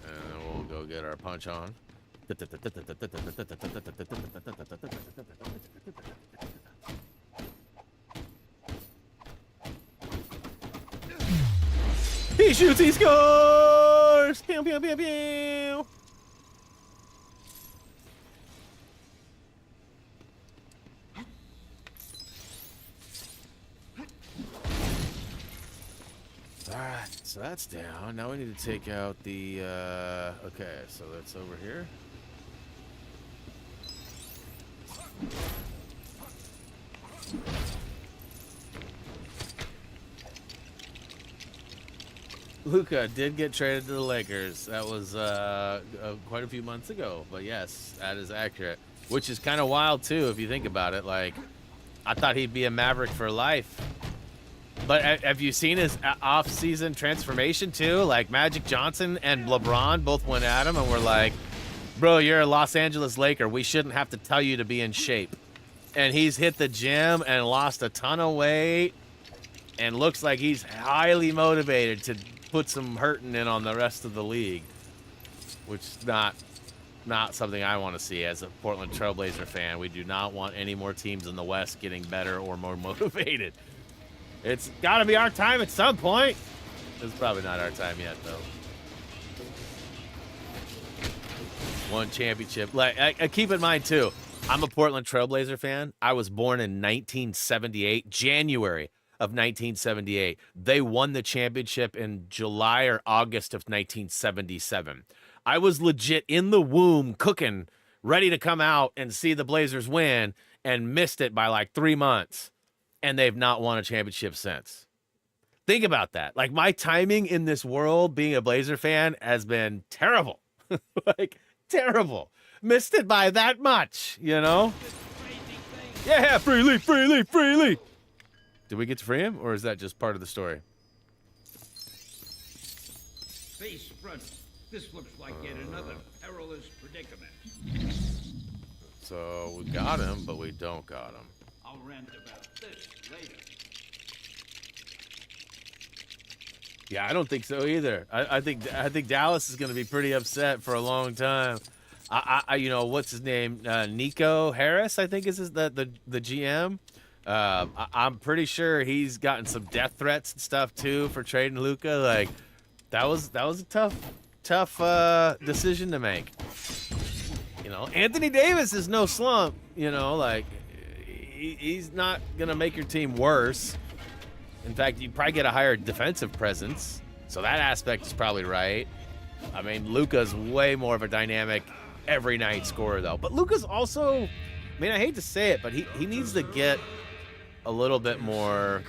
Speaker 1: And then we'll go get our punch on. He shoots, he scores! Pew, pew, pew, pew! Alright, so that's down. Now we need to take out the, okay, so that's over here. Luka did get traded to the Lakers. That was quite a few months ago. But yes, that is accurate. Which is kind of wild, too, if you think about it. Like, I thought he'd be a Maverick for life. But have you seen his off-season transformation, too? Like, Magic Johnson and LeBron both went at him and were like, "Bro, you're a Los Angeles Laker. We shouldn't have to tell you to be in shape." And he's hit the gym and lost a ton of weight and looks like he's highly motivated to put some hurting in on the rest of the league, which is not something I want to see as a Portland Trailblazer fan. We do not want any more teams in the West getting better or more motivated. It's got to be our time at some point. It's probably not our time yet, though. One championship. Like, keep in mind, too, I'm a Portland Trailblazer fan. I was born in 1978, January of 1978. They won the championship in July or August of 1977. I was legit in the womb cooking, ready to come out and see the Blazers win, and missed it by like 3 months. And they've not won a championship since. Think about that. Like, my timing in this world, being a Blazer fan, has been terrible. Like, terrible. Missed it by that much, you know? Yeah, freely, freely, freely. Did we get to free him, or is that just part of the story?
Speaker 15: Face front. This looks like yet another perilous predicament.
Speaker 1: So we got him, but we don't got him.
Speaker 15: I'll rant about this later.
Speaker 1: Yeah, I don't think so either. I think Dallas is going to be pretty upset for a long time. You know, what's his name? Nico Harris, I think is the GM. I'm pretty sure he's gotten some death threats and stuff too for trading Luka. Like, that was a tough decision to make. You know, Anthony Davis is no slump. You know, like he's not gonna make your team worse. In fact, you probably get a higher defensive presence, so that aspect is probably right. I mean, Luka's way more of a dynamic every night scorer though. But Luka's also, I mean, I hate to say it, but he needs to get a little bit more.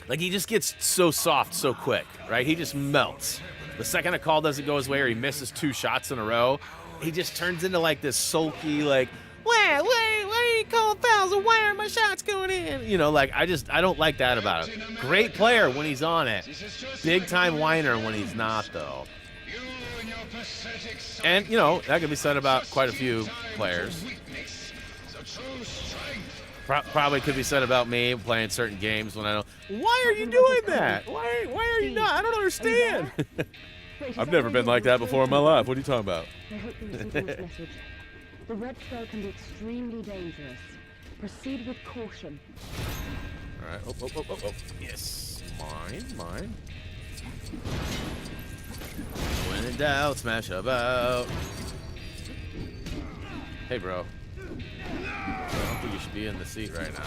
Speaker 1: Like, he just gets so soft so quick, right? He just melts. The second a call doesn't go his way or he misses 2 shots in a row, he just turns into like this sulky, like, why are you calling fouls and why are my shots going in? You know, like, I don't like that about him. Great player when he's on it. Big time whiner when he's not, though. And, you know, that can be said about quite a few players. Probably could be said about me playing certain games when I don't. Why are you doing that? Why are you not? I don't understand. I've never been like that before in my life. What are you talking about?
Speaker 16: I hope you received this message. The red spell can be extremely dangerous. Proceed with caution.
Speaker 1: All right. Oh. Yes. Mine. When in doubt, smash about. Hey, bro. I don't think you should be in the seat right now.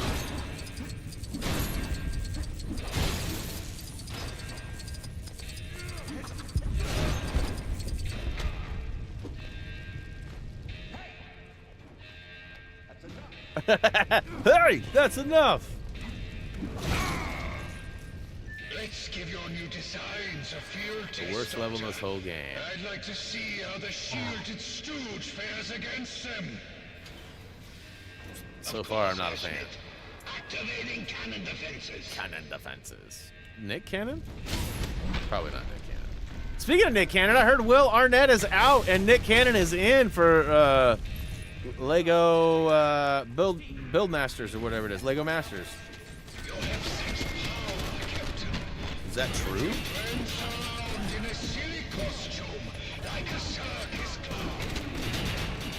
Speaker 1: Hey, that's enough.
Speaker 7: Let's give your new designs a field test.
Speaker 1: The worst level in this whole game.
Speaker 7: I'd like to see how the shielded stooge fares against them.
Speaker 1: So far, I'm not a fan.
Speaker 7: Activating cannon defenses.
Speaker 1: Nick Cannon? Probably not Nick Cannon. Speaking of Nick Cannon, I heard Will Arnett is out and Nick Cannon is in for Lego Build Masters or whatever it is. Lego Masters. Is that true?
Speaker 7: In a silly costume, like a circus clown.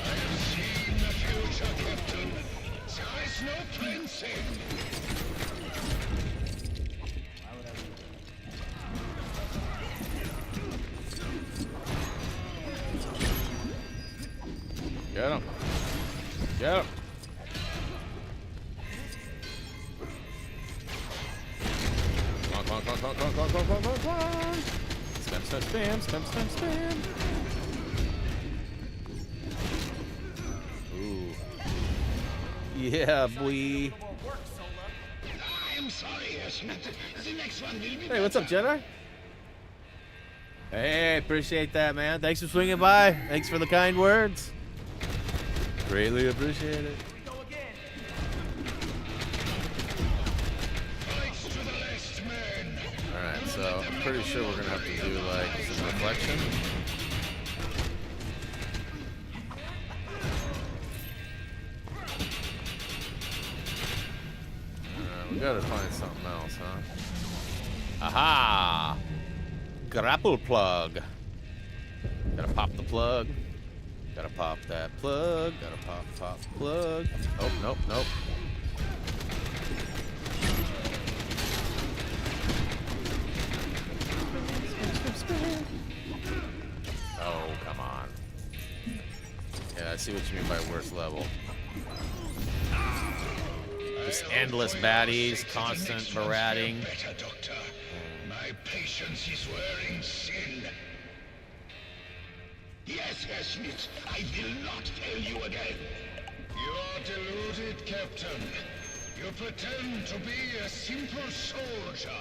Speaker 7: I have seen the future, Captain. There is no fencing.
Speaker 1: Get him. Get him. Come on. Spam. Ooh. Yeah, boy.
Speaker 7: I'm sorry, Smith. The next one will be
Speaker 1: Hey, what's up, Jedi? Hey, appreciate that, man. Thanks for swinging by. Thanks for the kind words. Greatly appreciate it. Alright, so I'm pretty sure we're gonna have to do like some reflection. We gotta find something else, huh? Aha! Grapple plug. Gotta pop the plug. Gotta pop that plug. Gotta pop plug. Oh, nope. Oh, come on. Yeah, I see what you mean by worst level. Just endless baddies, constant berating.
Speaker 7: My patience is wearing thin. Yes, Herr Schmidt, I will not fail you again. You are deluded, Captain. You pretend to be a simple soldier,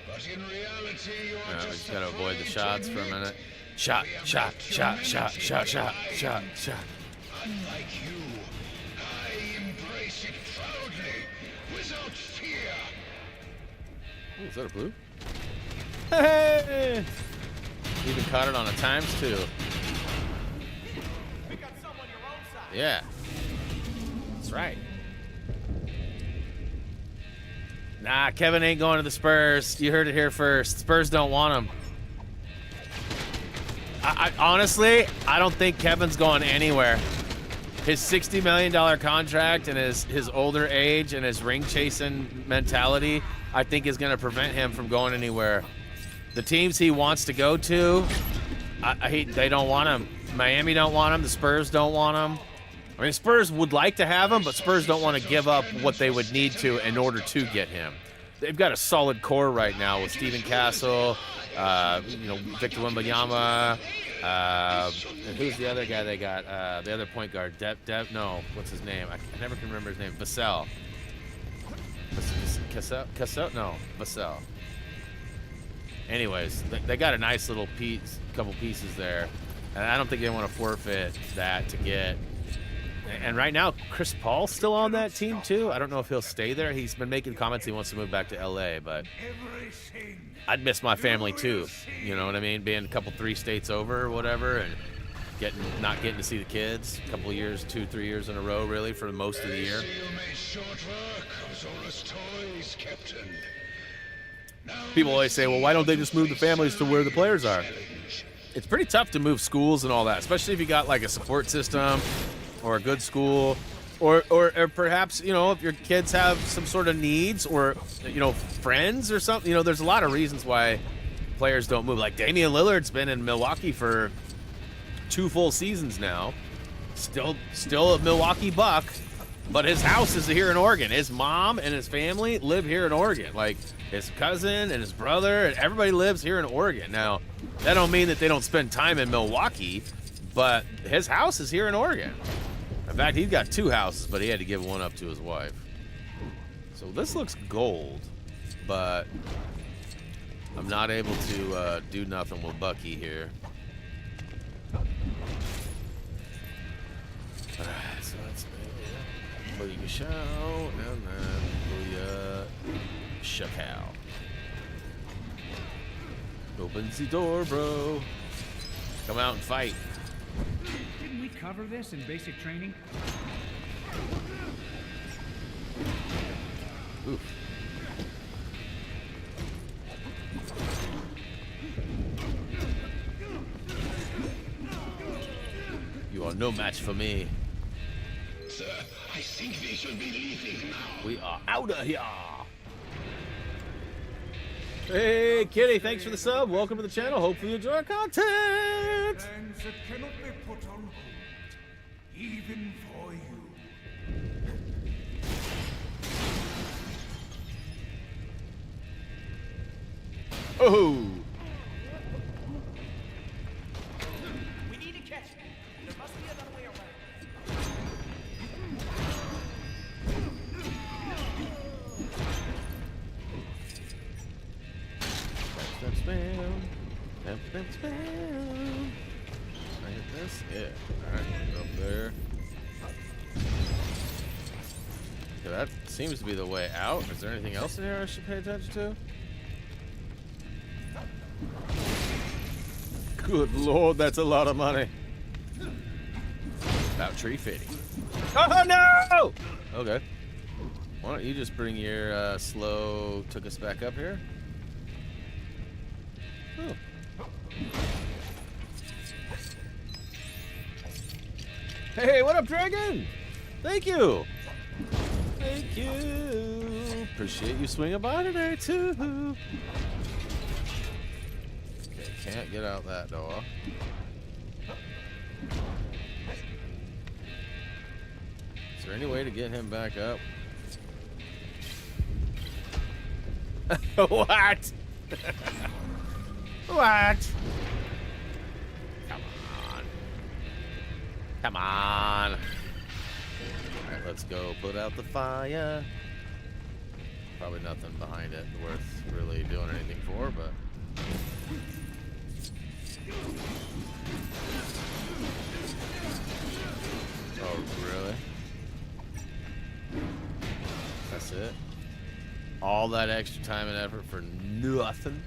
Speaker 7: but in reality you are
Speaker 1: We
Speaker 7: just
Speaker 1: just gotta avoid the
Speaker 7: afraid
Speaker 1: shots
Speaker 7: to
Speaker 1: for a
Speaker 7: admit
Speaker 1: minute. Shot.
Speaker 7: Unlike you, I embrace it proudly, without fear.
Speaker 1: Ooh, is that a blue? Hey! Even caught it on a ×2.
Speaker 9: We got some on your own side.
Speaker 1: Yeah. That's right. Nah, Kevin ain't going to the Spurs. You heard it here first. Spurs don't want him. I honestly, I don't think Kevin's going anywhere. His $60 million contract and his older age and his ring-chasing mentality, I think is going to prevent him from going anywhere. The teams he wants to go to, they don't want him. Miami don't want him. The Spurs don't want him. I mean, Spurs would like to have him, but Spurs don't want to give up what they would need to in order to get him. They've got a solid core right now with Steven Castle, Victor Wembanyama, and who's the other guy they got? The other point guard, what's his name? I never can remember his name. Vassell. Cassell? No, Vassell. Anyways, they got a nice little couple pieces there, and I don't think they want to forfeit that to get. And right now, Chris Paul's still on that team too. I don't know if he'll stay there. He's been making comments he wants to move back to LA, but I'd miss my family too. You know what I mean? Being a couple 3 states over or whatever, and not getting to see the kids a couple of years, 2-3 years in a row, really, for most of the year. People always say, well, why don't they just move the families to where the players are? It's pretty tough to move schools and all that, especially if you got like a support system or a good school, or perhaps, if your kids have some sort of needs, or, friends or something. There's a lot of reasons why players don't move. Like Damian Lillard's been in Milwaukee for 2 full seasons now. Still a Milwaukee Buck, but his house is here in Oregon. His mom and his family live here in Oregon. Like his cousin and his brother, and everybody lives here in Oregon. Now, that don't mean that they don't spend time in Milwaukee, but his house is here in Oregon. In fact, he's got 2 houses, but he had to give one up to his wife. So this looks gold, but I'm not able to do nothing with Bucky here. Alright, so that's Booyah Show, and then Booyah Shakow. Open the door, bro. Come out and fight.
Speaker 8: Didn't we cover this in basic training?
Speaker 1: Oof. You are no match for me.
Speaker 7: Sir, I think we should be leaving now.
Speaker 1: We are out of here. Hey, Kitty, thanks for the sub. Welcome to the channel. Hopefully you enjoy our content.
Speaker 17: Plans that cannot be put on hold, even for you.
Speaker 1: Oh!
Speaker 9: We need to catch him. There must be another way around.
Speaker 1: Spam. I hit this? Yeah. Alright, go up there. Okay, that seems to be the way out. Is there anything else in here I should pay attention to? Good lord, that's a lot of money. About tree fitting. Oh no! Okay. Why don't you just bring your slow took us back up here? Oh. Hey, what up, Dragon? Thank you. Thank you. Appreciate you swinging by today, too. Okay, can't get out that door. Is there any way to get him back up? What? What? Come on. Come on. Alright, let's go put out the fire. Probably nothing behind it worth really doing anything for, but... Oh, really? it. All that extra time and effort for nothing.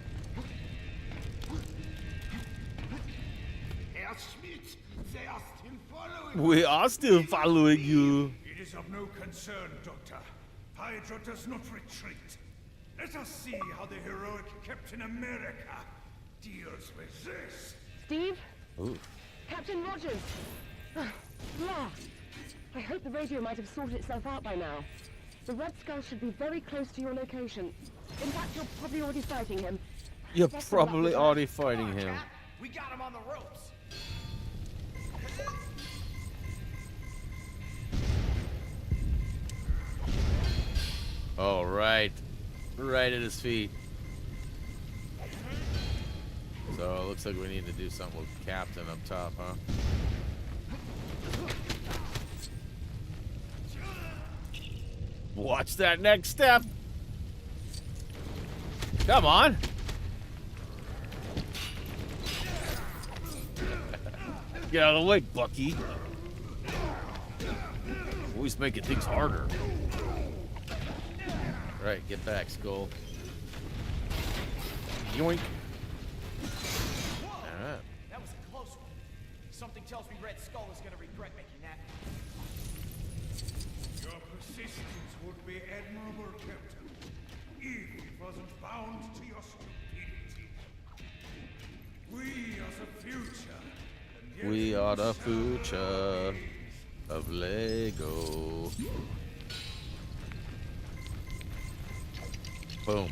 Speaker 17: Herr Schmidt, they are still following
Speaker 1: We are still following you.
Speaker 17: It is of no concern, Doctor. Hydra does not retreat. Let us see how the heroic Captain America deals with this.
Speaker 16: Steve?
Speaker 1: Ooh.
Speaker 16: Captain Rogers! Last! I hope the radio might have sorted itself out by now. The Red Skull should be very close to your location. In fact, you're probably already fighting him.
Speaker 1: You're
Speaker 16: Best of
Speaker 1: probably
Speaker 16: luck with
Speaker 1: already
Speaker 16: that.
Speaker 1: fighting him.
Speaker 9: We got him on the ropes.
Speaker 1: All right. Right at his feet. So it looks like we need to do something with Captain up top, huh? Watch that next step. Come on. Get out of the way, Bucky. Always making things harder. Right, get back, Skull. Yoink. Alright.
Speaker 9: That was a close one. Something tells me Red Skull is gonna regret making that.
Speaker 17: Your persistence would be admirable, Captain, if it wasn't bound to your stupidity. We are the future. And yet
Speaker 1: We are the
Speaker 17: you
Speaker 1: future of Lego. Boom.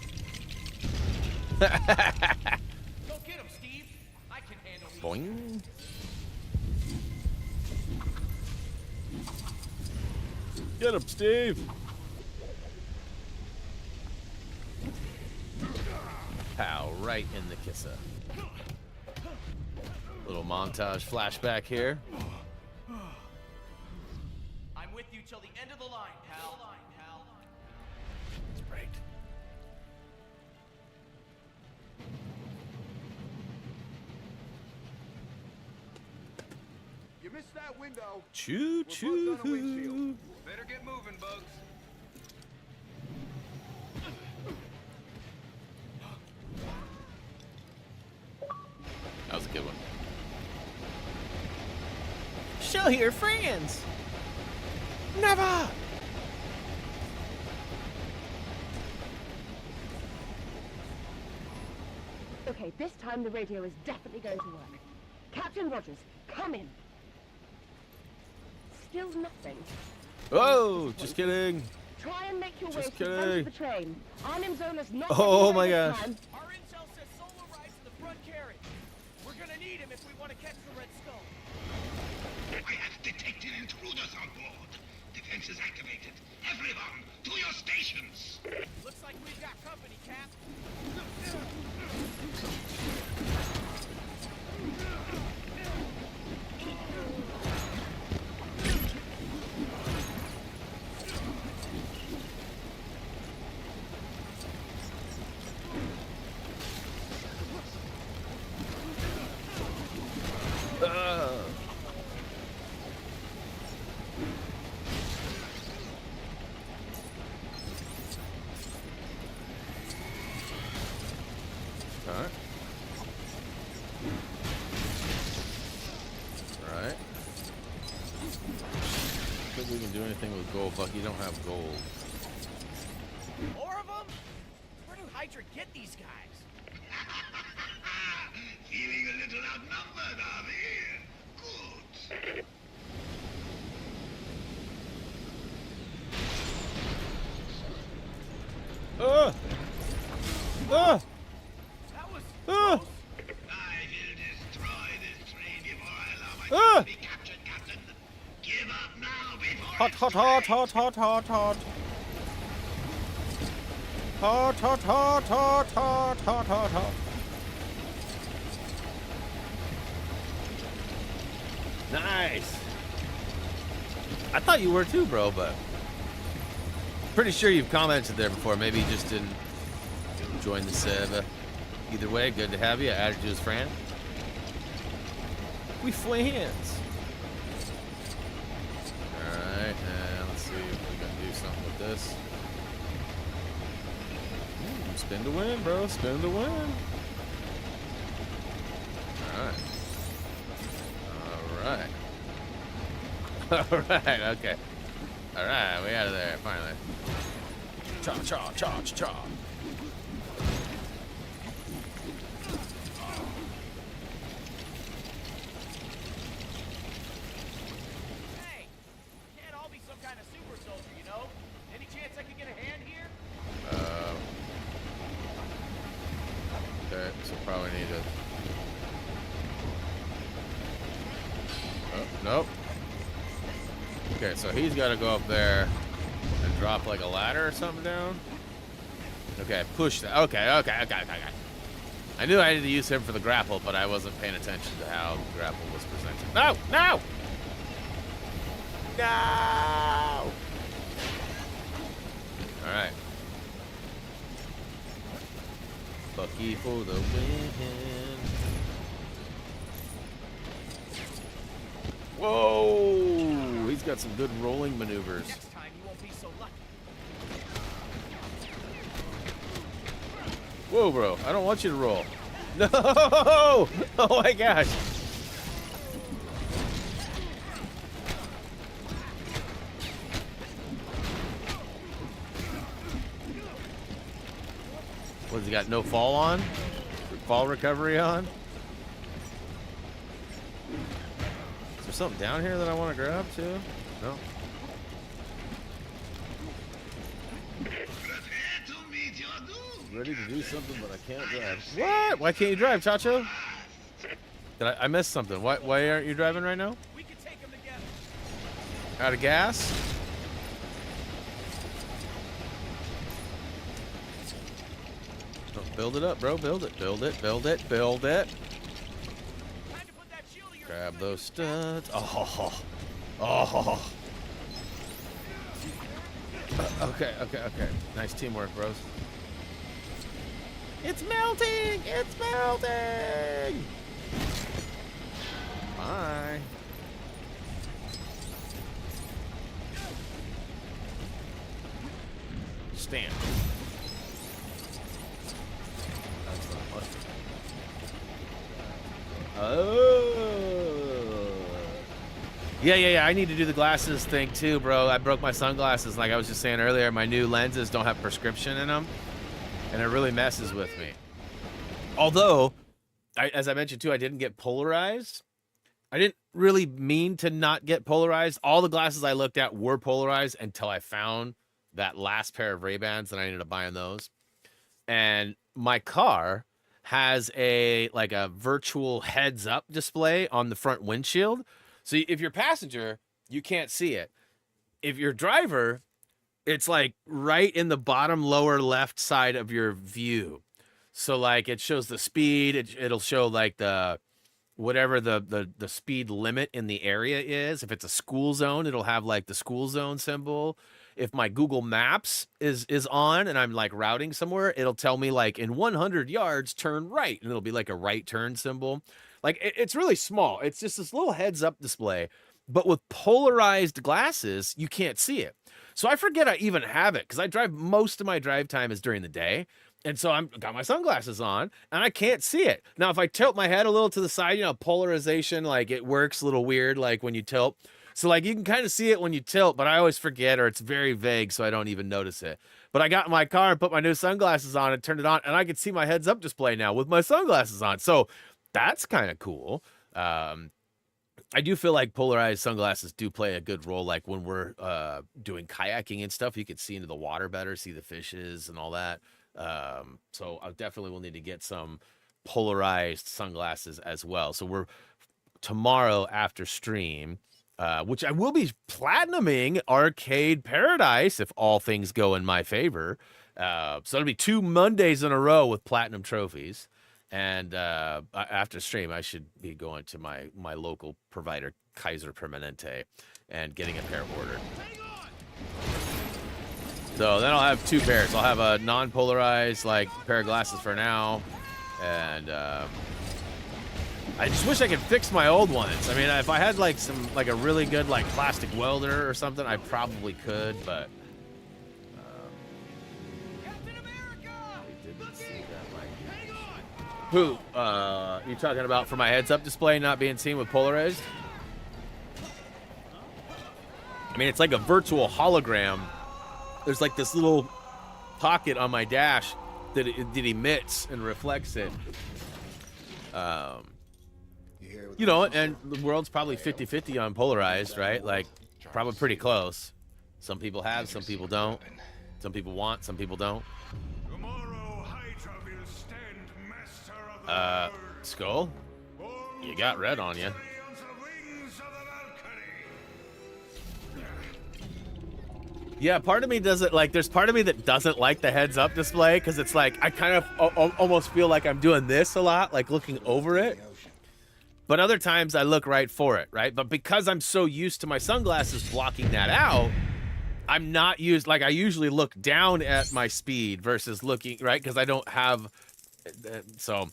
Speaker 9: Go get him, Steve. I can handle these.
Speaker 1: Boing. Get him, Steve. Pow, right in the kisser. Little montage flashback here.
Speaker 9: I'm with you till the end of the line, pal.
Speaker 1: That's right.
Speaker 13: You missed that window.
Speaker 1: Choo choo.
Speaker 9: Better get moving, Bugs.
Speaker 1: That was a good one.
Speaker 3: Show your friends.
Speaker 1: Never.
Speaker 16: Okay, this time the radio is definitely going to work. Captain Rogers, come in. Still nothing.
Speaker 1: Whoa, just kidding.
Speaker 16: Try and make your way
Speaker 1: Just
Speaker 16: to the front of
Speaker 1: kidding.
Speaker 16: the train. Arnim Zola's not
Speaker 1: Oh
Speaker 16: getting
Speaker 1: my
Speaker 16: away this
Speaker 1: gosh.
Speaker 16: time.
Speaker 9: Our intel says Solo rides in the front carriage. We're gonna need him if we want to catch the Red Skull.
Speaker 7: I have detected intruders on board. Defenses activated. Everyone, to your stations.
Speaker 9: Looks like we've got company, Cap.
Speaker 1: Alright. Alright. Think we can do anything with gold, Bucky? You don't have gold.
Speaker 9: More of them? Where do Hydra get these guys?
Speaker 7: Feeling a little outnumbered, are they? Good.
Speaker 9: That was
Speaker 7: I will destroy this train before I allow myself to be captured, Captain. Give up now before
Speaker 1: Hot, hot, hot, hot, hot, hot, hot. Hot, hot, hot, hot, hot, hot, hot, hot. Nice. I thought you were too, bro, but pretty sure you've commented there before. Maybe you just didn't join the server. Either way, good to have you. Added you as friend. We friends. Alright, and let's see if we can do something with this. Spin to win, bro. Spin to win. Alright. Alright, okay. Alright, we out of there, finally. Cha.
Speaker 9: Hey, can't all be some kind of super soldier, you know? Any chance I could get a hand here?
Speaker 1: Okay, so probably need to... Oh, nope. Okay, so he's got to go up there and drop like a ladder or something down. Okay, push that. Okay. I knew I had to use him for the grapple, but I wasn't paying attention to how the grapple was presented. No! Alright. Bucky for the win. Whoa! He's got some good rolling maneuvers.
Speaker 9: Next time you won't be so lucky.
Speaker 1: Whoa, bro. I don't want you to roll. No! Oh my gosh. What, has he got no fall on? Fall recovery on? Is there something down here that I want to grab too? No? Ready to do something, but I can't drive. What? Why can't you drive, Chacho? Did I missed something? Why aren't you driving right now?
Speaker 9: We can take them together.
Speaker 1: Out of gas? Oh, build it up, bro. Build it. Build it. Grab those studs. Oh. Okay. Nice teamwork, bros. It's melting! Bye. Stand. That's not much. Oh. Yeah. I need to do the glasses thing too, bro. I broke my sunglasses. Like I was just saying earlier, my new lenses don't have prescription in them. And it really messes with me. Although, as I mentioned too, I didn't get polarized. I didn't really mean to not get polarized. All the glasses I looked at were polarized until I found that last pair of Ray-Bans, and I ended up buying those. And my car has a virtual heads-up display on the front windshield. So if you're a passenger, you can't see it. If you're a driver, it's like right in the bottom lower left side of your view. So like it shows the speed. It'll show like whatever the speed limit in the area is. If it's a school zone, it'll have like the school zone symbol. If my Google Maps is on and I'm like routing somewhere, it'll tell me like in 100 yards, turn right. And it'll be like a right turn symbol. Like it's really small. It's just this little heads up display. But with polarized glasses, you can't see it. So I forget I even have it because I drive, most of my drive time is during the day. And so I've got my sunglasses on and I can't see it. Now, if I tilt my head a little to the side, polarization, like it works a little weird, like when you tilt. So like you can kind of see it when you tilt, but I always forget, or it's very vague, so I don't even notice it. But I got in my car and put my new sunglasses on and turned it on, and I could see my heads up display now with my sunglasses on. So that's kind of cool. I do feel like polarized sunglasses do play a good role. Like when we're doing kayaking and stuff, you can see into the water better, see the fishes and all that. So I definitely will need to get some polarized sunglasses as well. So we're tomorrow after stream, which I will be platinuming Arcade Paradise if all things go in my favor. So it'll be 2 Mondays in a row with platinum trophies. And after stream, I should be going to my local provider, Kaiser Permanente, and getting a pair ordered. So then I'll have 2 pairs. I'll have a non-polarized pair of glasses for now, and I just wish I could fix my old ones. I mean, if I had a really good plastic welder or something, I probably could, but they did Who? You talking about for my heads-up display not being seen with polarized? I mean, it's like a virtual hologram. There's like this little pocket on my dash that it emits and reflects it. You know, and the world's probably 50-50 on polarized, right? Like, probably pretty close. Some people have, some people don't. Some people want, some people don't. Skull? You got red on you. Yeah, part of me doesn't like, there's part of me that doesn't like the heads up display because it's like, I kind of almost feel like I'm doing this a lot, like looking over it. But other times I look right for it, right? But because I'm so used to my sunglasses blocking that out, I'm not used, like I usually look down at my speed versus looking, right? Because I don't have, so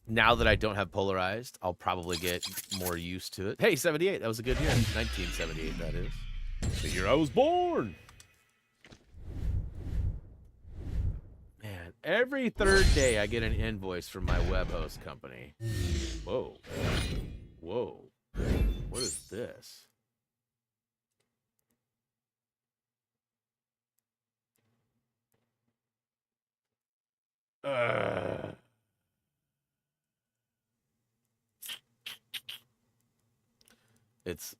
Speaker 1: now that I don't have polarized, I'll probably get more used to it. Hey, 78, that was a good year. 1978, that is. The year I was born. Man, every third day I get an invoice from my web host company. Whoa. Whoa. What is this? It's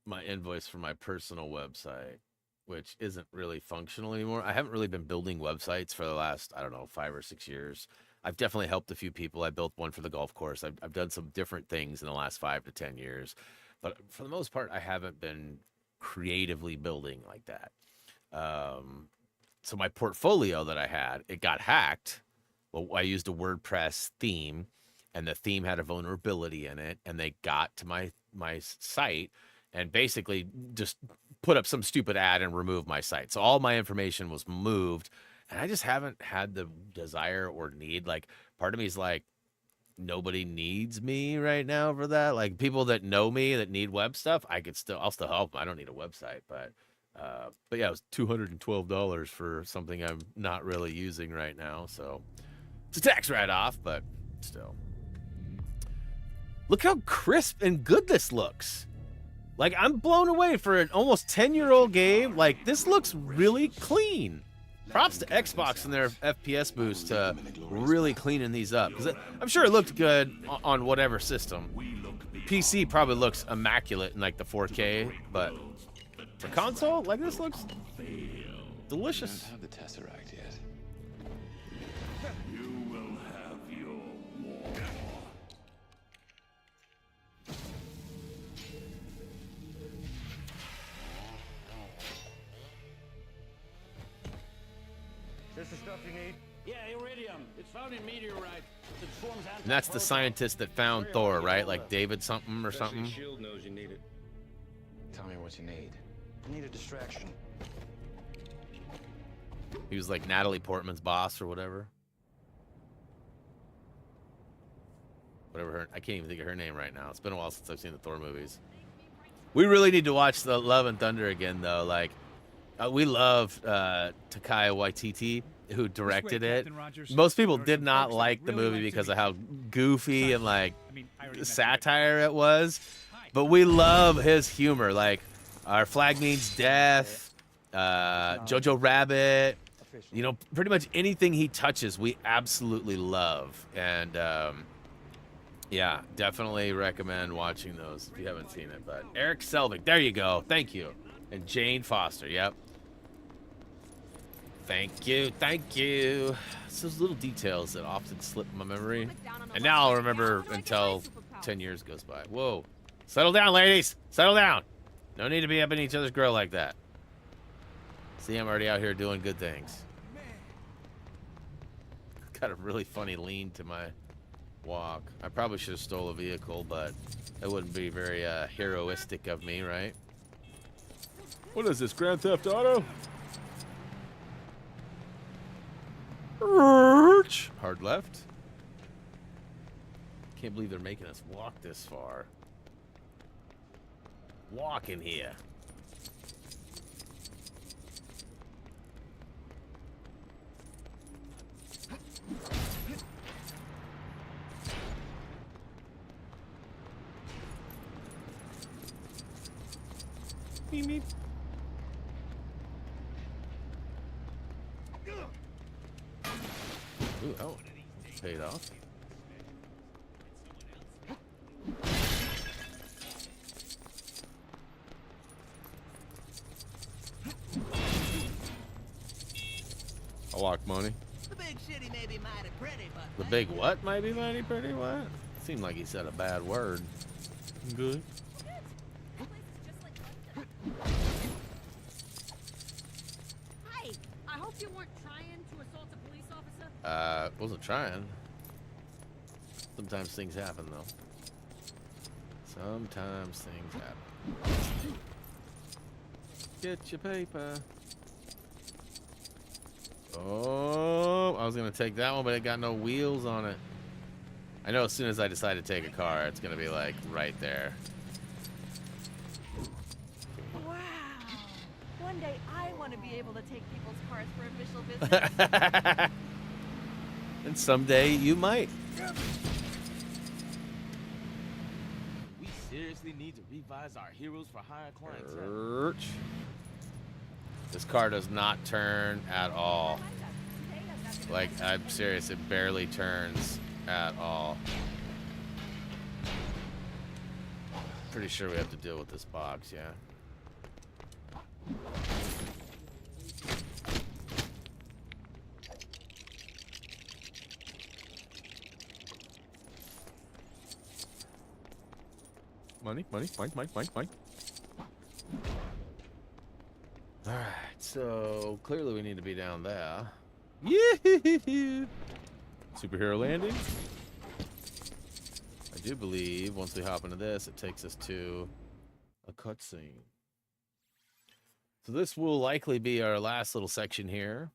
Speaker 1: my invoice for my personal website, which isn't really functional anymore. I haven't really been building websites for the last, I don't know, 5 or 6 years. I've definitely helped a few people. I built one for the golf course. I've done some different things in the last 5 to 10 years. But for the most part, I haven't been creatively building like that. So my portfolio that I had, it got hacked. Well, I used a WordPress theme, and the theme had a vulnerability in it, and they got to my site and basically just put up some stupid ad and removed my site. So all my information was moved, and I just haven't had the desire or need. Like, part of me is like, nobody needs me right now for that. Like, people that know me that need web stuff, I'll still help them. I don't need a website, but yeah, it was $212 for something I'm not really using right now. So it's a tax write-off, but still. Look how crisp and good this looks. Like, I'm blown away for an almost 10-year-old game. Like, this looks really clean. Props to Xbox and their FPS boost to really cleaning these up. Because I'm sure it looked good on whatever system. PC probably looks immaculate in, like, the 4K, but the console, like, this looks delicious.
Speaker 5: I don't have the Tesseract yet.
Speaker 17: You will have your war.
Speaker 9: This the stuff you need? Yeah, iridium. It's found in meteorite. It forms
Speaker 1: And that's the scientist that found Thor, right? Like David something or something?
Speaker 4: Shield knows you need it.
Speaker 5: Tell me what you need.
Speaker 9: I need a distraction.
Speaker 1: He was like Natalie Portman's boss or whatever. I can't even think of her name right now. It's been a while since I've seen the Thor movies. We really need to watch the Love and Thunder again, though. Like, we love Taika Waititi, who directed it. Most people did not like the movie because of how goofy and like satire it was, but we love his humor. Like, Our Flag Means Death, Jojo Rabbit, you know, pretty much anything he touches, we absolutely love. And yeah, definitely recommend watching those if you haven't seen it. But Eric Selvig, there you go. Thank you. And Jane Foster, yep. Thank you, thank you. It's those little details that often slip my memory. And now I'll remember until 10 years goes by. Whoa. Settle down, ladies. Settle down. No need to be up in each other's grill like that. See, I'm already out here doing good things. Got a really funny lean to my walk. I probably should have stole a vehicle, but that wouldn't be very heroistic of me, right? What is this, Grand Theft Auto? Hard left. Can't believe they're making us walk this far. Walk in here. Beep, beep. Ooh, oh, paid off. I walk money.
Speaker 9: The big city may be mighty pretty, but
Speaker 1: The big what might be mighty pretty what? Seemed like he said a bad word. Good.
Speaker 16: Hey, I hope you weren't trying to assault a police officer.
Speaker 1: Wasn't trying. Sometimes things happen though. Sometimes things happen. Get your paper. Oh, I was gonna take that one, but it got no wheels on it. I know as soon as I decide to take a car, it's gonna be like right there.
Speaker 12: Wow. One day I want to be able to take people's cars for official business.
Speaker 1: And someday you might.
Speaker 9: we seriously need to revise our heroes for hire clientele.
Speaker 1: This car does not turn at all. Like, I'm serious, it barely turns at all. Pretty sure we have to deal with this box, yeah. Money. Alright, so clearly we need to be down there. Yeah! Superhero landing. I do believe once we hop into this, it takes us to a cutscene. So this will likely be our last little section here.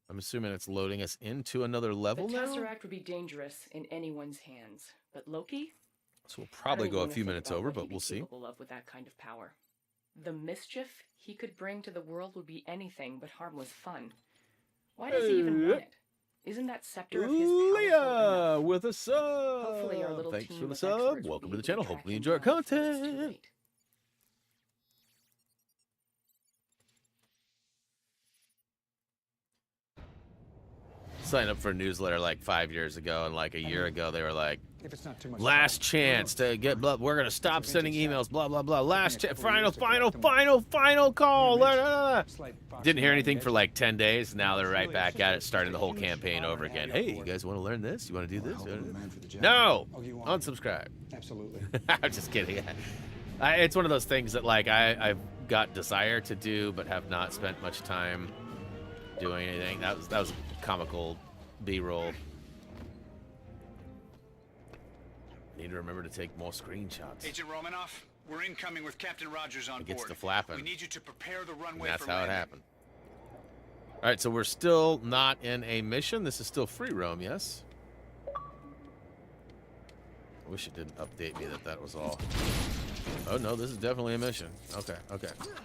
Speaker 1: I'm assuming it's loading us into another level
Speaker 10: The
Speaker 1: now.
Speaker 10: Tesseract would be dangerous in anyone's hands, but Loki?
Speaker 1: So we'll probably go a few minutes over,
Speaker 10: what
Speaker 1: but
Speaker 10: he'd be
Speaker 1: we'll see.
Speaker 10: capable of with that kind of power. The mischief he could bring to the world would be anything but harmless fun. Why does he even want it? Isn't that scepter of his powerful
Speaker 1: Leah
Speaker 10: enough?
Speaker 1: with a sub.
Speaker 10: Hopefully our little
Speaker 1: Thanks
Speaker 10: team
Speaker 1: for the
Speaker 10: of
Speaker 1: sub.
Speaker 10: experts will
Speaker 1: Welcome
Speaker 10: be
Speaker 1: to the
Speaker 10: able
Speaker 1: channel.
Speaker 10: to track
Speaker 1: Hopefully you
Speaker 10: him
Speaker 1: enjoy our
Speaker 10: down before it's too
Speaker 1: content.
Speaker 10: late.
Speaker 1: Signed up for a newsletter like 5 years ago, and like a year ago they were like,
Speaker 18: If it's not too much
Speaker 1: last chance to get blah, we're gonna stop sending emails, blah blah blah. Last chance, final call. Didn't hear anything for like 10 days. Now they're right back at it, starting the whole campaign over again. Hey, you guys want to learn this? You want to do this? No, unsubscribe.
Speaker 18: Absolutely.
Speaker 1: I'm just kidding. It's one of those things that like I've got desire to do, but have not spent much time doing anything. That was a comical B-roll. Need to remember to take more screenshots.
Speaker 19: Agent Romanoff, we're incoming with Captain Rogers on
Speaker 1: It gets
Speaker 19: board.
Speaker 1: to flapping.
Speaker 19: We need you to prepare the runway
Speaker 1: And that's
Speaker 19: for
Speaker 1: how it
Speaker 19: landing.
Speaker 1: happened. All right, so we're still not in a mission. This is still free roam, yes? I wish it didn't update me that was all. Oh, no, this is definitely a mission. Okay.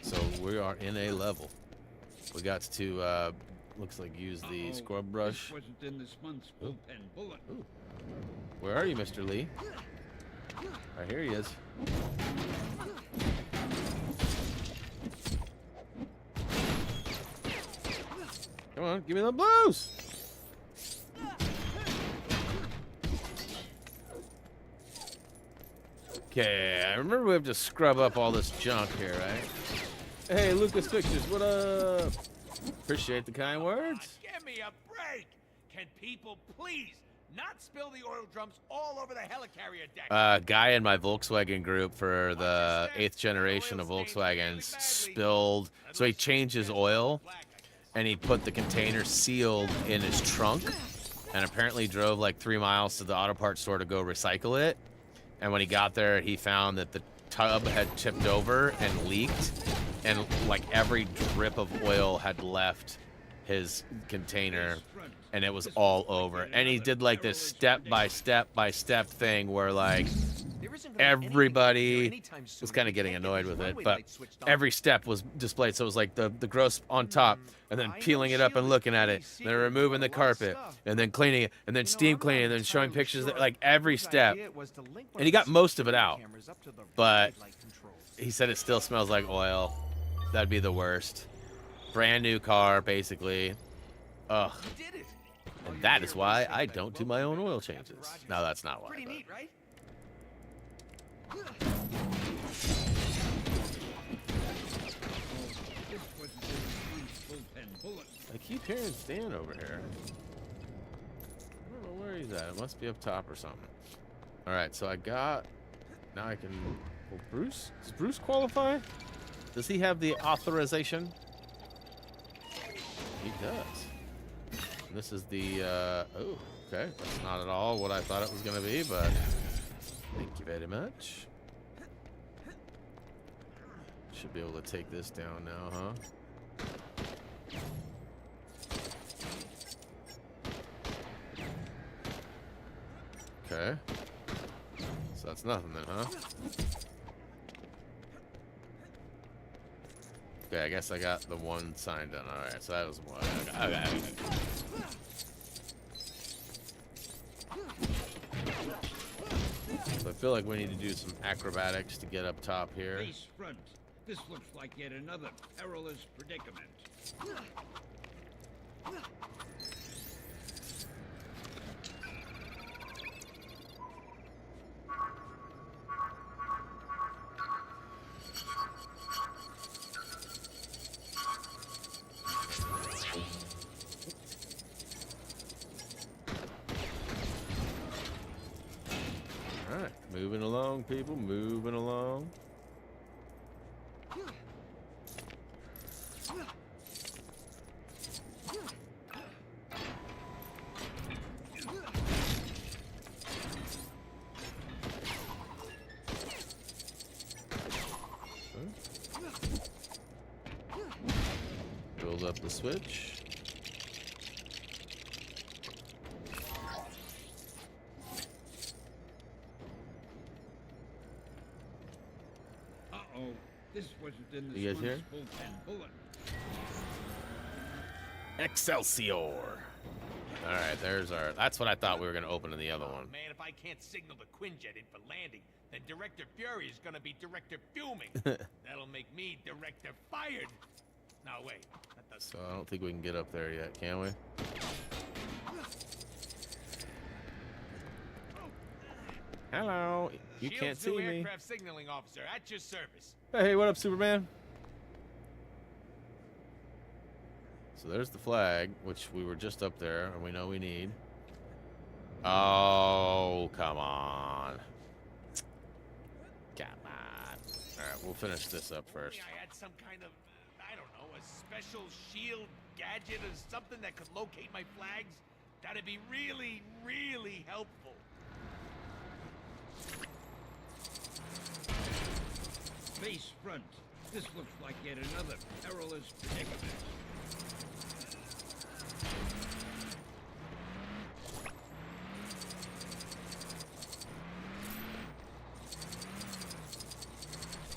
Speaker 1: So we are in a level. We got to, looks like use the scrub brush.
Speaker 15: This wasn't in this month's bullpen bullet.
Speaker 1: Ooh. Where are you, Mr. Lee? Right here he is. Come on, give me the blues. Okay, I remember we have to scrub up all this junk here, right? Hey, Lucas Pictures, what up? Appreciate the kind words.
Speaker 9: Give me a break! Can people please not spill the oil drums all over the Helicarrier deck?
Speaker 1: Guy in my Volkswagen group for the 8th generation of Volkswagens spilled, so he changed his oil, and he put the container sealed in his trunk, and apparently drove like 3 miles to the auto parts store to go recycle it. And when he got there, he found that the tub had tipped over and leaked, and like every drip of oil had left his container, and it was all over. And he did like this step by step thing where like everybody was kind of getting annoyed with it, but every step was displayed. So it was like the gross on top, and then peeling it up and looking at it, then removing the carpet, and then cleaning it, and then steam cleaning, and then showing pictures, like every step. And he got most of it out, but he said it still smells like oil. That'd be the worst. Brand new car, basically. Ugh. And that is why I don't do my own oil changes. No, that's not why.
Speaker 9: Pretty neat, right?
Speaker 1: I keep hearing Stan over here. I don't know where he's at. It must be up top or something. All right, so I got. Now I can. Well, Bruce? Does Bruce qualify? Does he have the authorization? He does. And this is the. Oh, okay. That's not at all what I thought it was going to be, but thank you very much. Should be able to take this down now, huh? Okay. So that's nothing then, huh? Okay, I guess I got the one sign done. Alright, so that was one. Okay. So I feel like we need to do some acrobatics to get up top here.
Speaker 15: Face front. This looks like yet another perilous predicament.
Speaker 1: Alright, moving along, people, moving along. Build up the switch.
Speaker 15: Uh-oh, this wasn't in the
Speaker 1: You guys hear?
Speaker 15: bullet.
Speaker 1: Excelsior. All right, there's our. That's what I thought we were gonna open in the other one.
Speaker 9: Man, if I can't signal the Quinjet in for landing, then Director Fury is gonna be Director Fuming. That'll make me Director Fired. No, wait. That doesn't.
Speaker 1: So I don't think we can get up there yet, can we? Hello. You
Speaker 9: Shield's
Speaker 1: can't see
Speaker 9: new
Speaker 1: me.
Speaker 9: aircraft signaling officer at your service.
Speaker 1: Hey, what up, Superman? So there's the flag, which we were just up there, and we know we need. Oh, come on. Come on. All right, we'll finish this up first.
Speaker 9: I had some kind of, I don't know, a special shield gadget or something that could locate my flags. That'd be really, really helpful.
Speaker 15: Face front. This looks like yet another perilous predicament.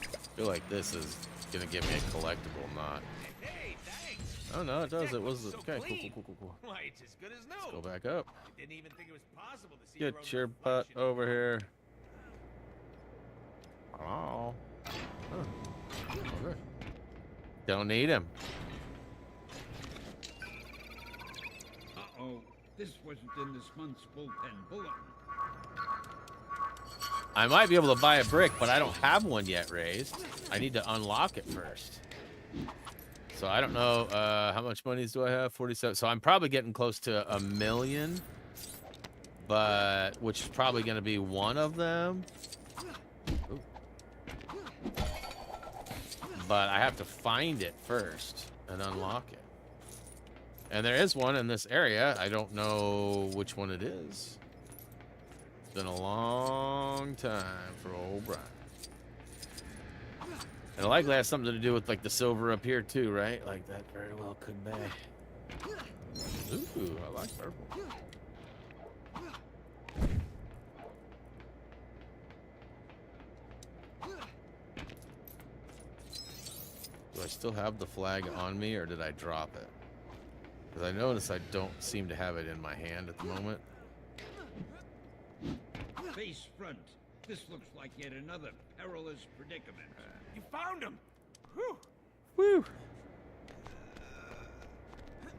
Speaker 1: I feel like this is gonna give me a collectible, not.
Speaker 9: Hey, thanks.
Speaker 1: Oh no, it does.
Speaker 9: That
Speaker 1: It was
Speaker 9: looks so
Speaker 1: okay.
Speaker 9: clean.
Speaker 1: Cool.
Speaker 9: Why, it's as good as new.
Speaker 1: Let's go back up.
Speaker 9: I didn't even think it was possible to see
Speaker 1: Get your butt over here. Oh. Okay. Don't need him.
Speaker 15: Uh-oh, this wasn't in this month's bullpen bulletin.
Speaker 1: I might be able to buy a brick, but I don't have one yet raised. I need to unlock it first. So I don't know how much money do I have? 47. So I'm probably getting close to $1 million, but which is probably going to be one of them. Ooh. But I have to find it first and unlock it. And there is one in this area. I don't know which one it is. It's been a long time for old Brian. And it likely has something to do with like the silver up here too, right? Like that very well could be. Ooh, I like purple. Do I still have the flag on me, or did I drop it? Because I notice I don't seem to have it in my hand at the moment.
Speaker 15: Face front. This looks like yet another perilous predicament.
Speaker 8: You found him. Whew.
Speaker 1: Woo.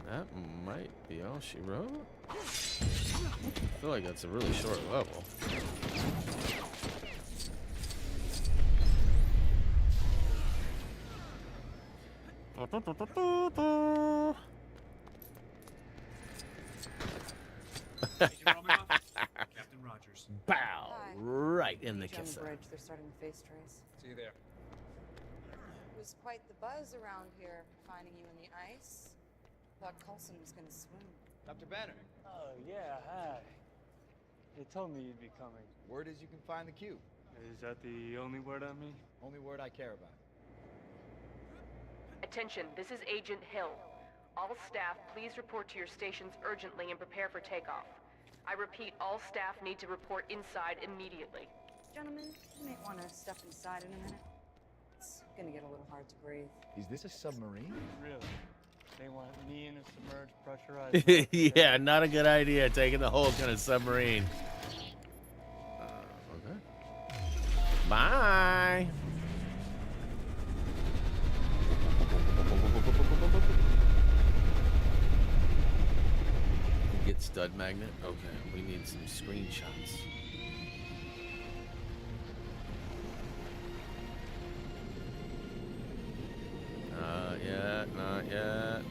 Speaker 1: That might be all she wrote. I feel like that's a really short level.
Speaker 8: Captain Rogers.
Speaker 1: Bow. Right in the
Speaker 18: On the
Speaker 1: kisser.
Speaker 18: bridge, they're starting the face trace.
Speaker 8: See you there.
Speaker 18: It was quite the buzz around here, finding you in the ice. Thought Coulson was gonna swim.
Speaker 3: Dr. Banner.
Speaker 20: Oh, yeah, hi. They told me you'd be coming.
Speaker 3: Word is you can find the cube.
Speaker 20: Is that the only word on me?
Speaker 3: Only word I care about.
Speaker 10: Attention, this is Agent Hill. All staff, please report to your stations urgently and prepare for takeoff. I repeat, all staff need to report inside immediately.
Speaker 18: Gentlemen, you may want to step inside in a minute. It's gonna get a little hard to breathe.
Speaker 3: Is this a submarine?
Speaker 20: Really? They want me in a submerged, pressurized...
Speaker 1: Yeah, not a good idea taking the whole kind of submarine. Okay. Bye. Get stud magnet. Okay, we need some screenshots. Not yet, not yet.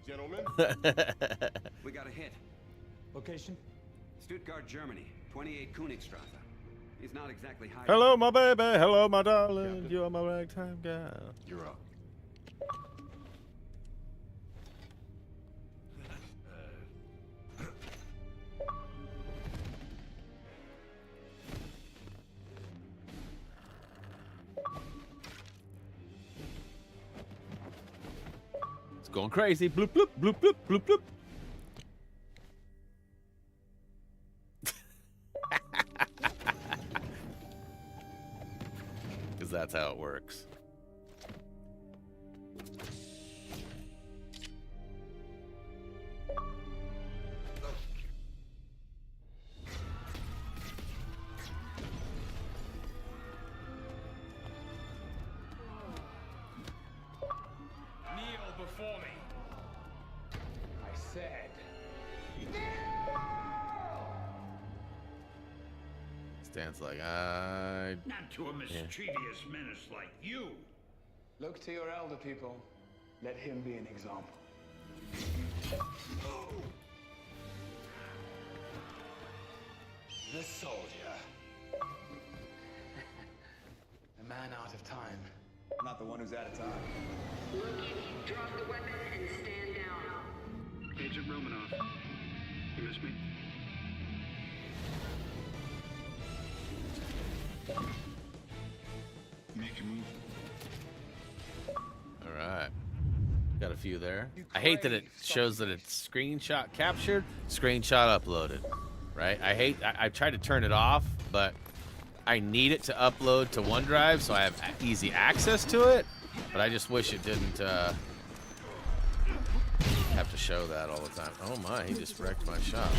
Speaker 4: Gentlemen?
Speaker 5: We got a hit.
Speaker 20: Location?
Speaker 5: Stuttgart, Germany. 28 Königstrasse. He's not exactly high.
Speaker 1: Hello, my baby. Hello, my darling. You are my ragtime gal.
Speaker 4: You're up.
Speaker 1: It's going crazy. Bloop, bloop, bloop, bloop, bloop, bloop. Because that's how it works.
Speaker 8: Kneel before me. I said.
Speaker 1: Stands like I.
Speaker 15: Not to a mischievous menace like you.
Speaker 11: Look to your elder people. Let him be an example. The soldier. A man out of time.
Speaker 3: Not the one who's out of time.
Speaker 10: Loki, drop the weapon and stand down.
Speaker 19: Agent Romanoff. You miss me?
Speaker 13: Make a move.
Speaker 1: All right. Got a few there. I hate that it shows that it's screenshot captured, screenshot uploaded. Right? I tried to turn it off, but I need it to upload to OneDrive so I have easy access to it. But I just wish it didn't have to show that all the time. Oh my, he just wrecked my shot.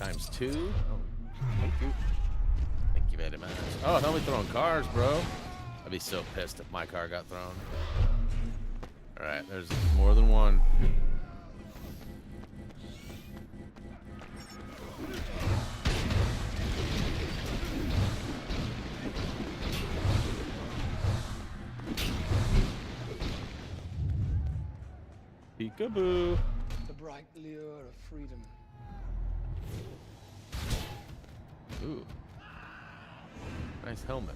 Speaker 1: ×2. Oh, thank you. Thank you very much. Oh, they'll be throwing cars, bro. I'd be so pissed if my car got thrown. All right, there's more than one. Peekaboo.
Speaker 11: The bright lure of freedom.
Speaker 1: Ooh. Nice helmet.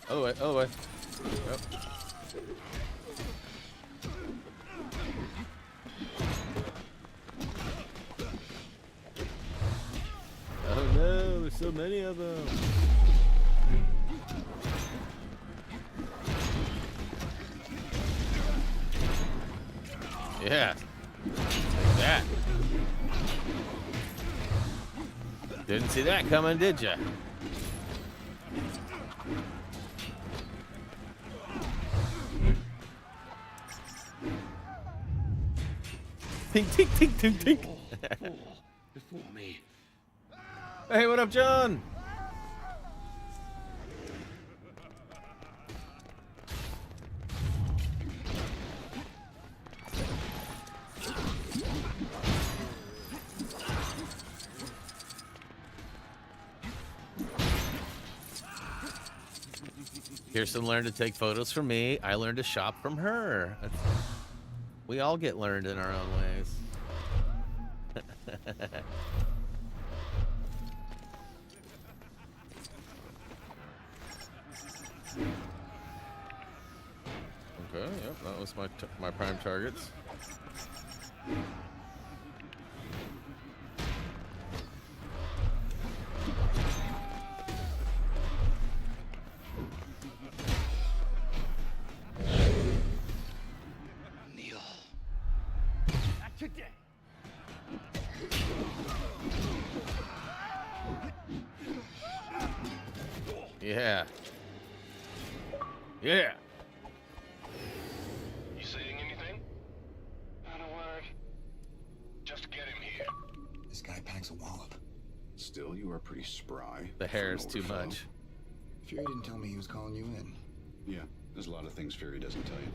Speaker 1: Other way, other way. Yep. Oh no, there's so many of them. Yeah. Like that. Didn't see that coming, did ya? Tink, tink, tink, tink, tink.
Speaker 4: Before me.
Speaker 1: Hey, what up, John? Kirsten learned to take photos from me. I learned to shop from her. We all get learned in our own ways. Okay, yep, that was my prime targets. Yeah. Yeah.
Speaker 7: You saying anything? Not a word. Just get him here.
Speaker 13: This guy packs a wallop. Still, you are pretty spry.
Speaker 1: The hair is too much.
Speaker 13: Fury didn't tell me he was calling you in. Yeah, there's a lot of things Fury doesn't tell you.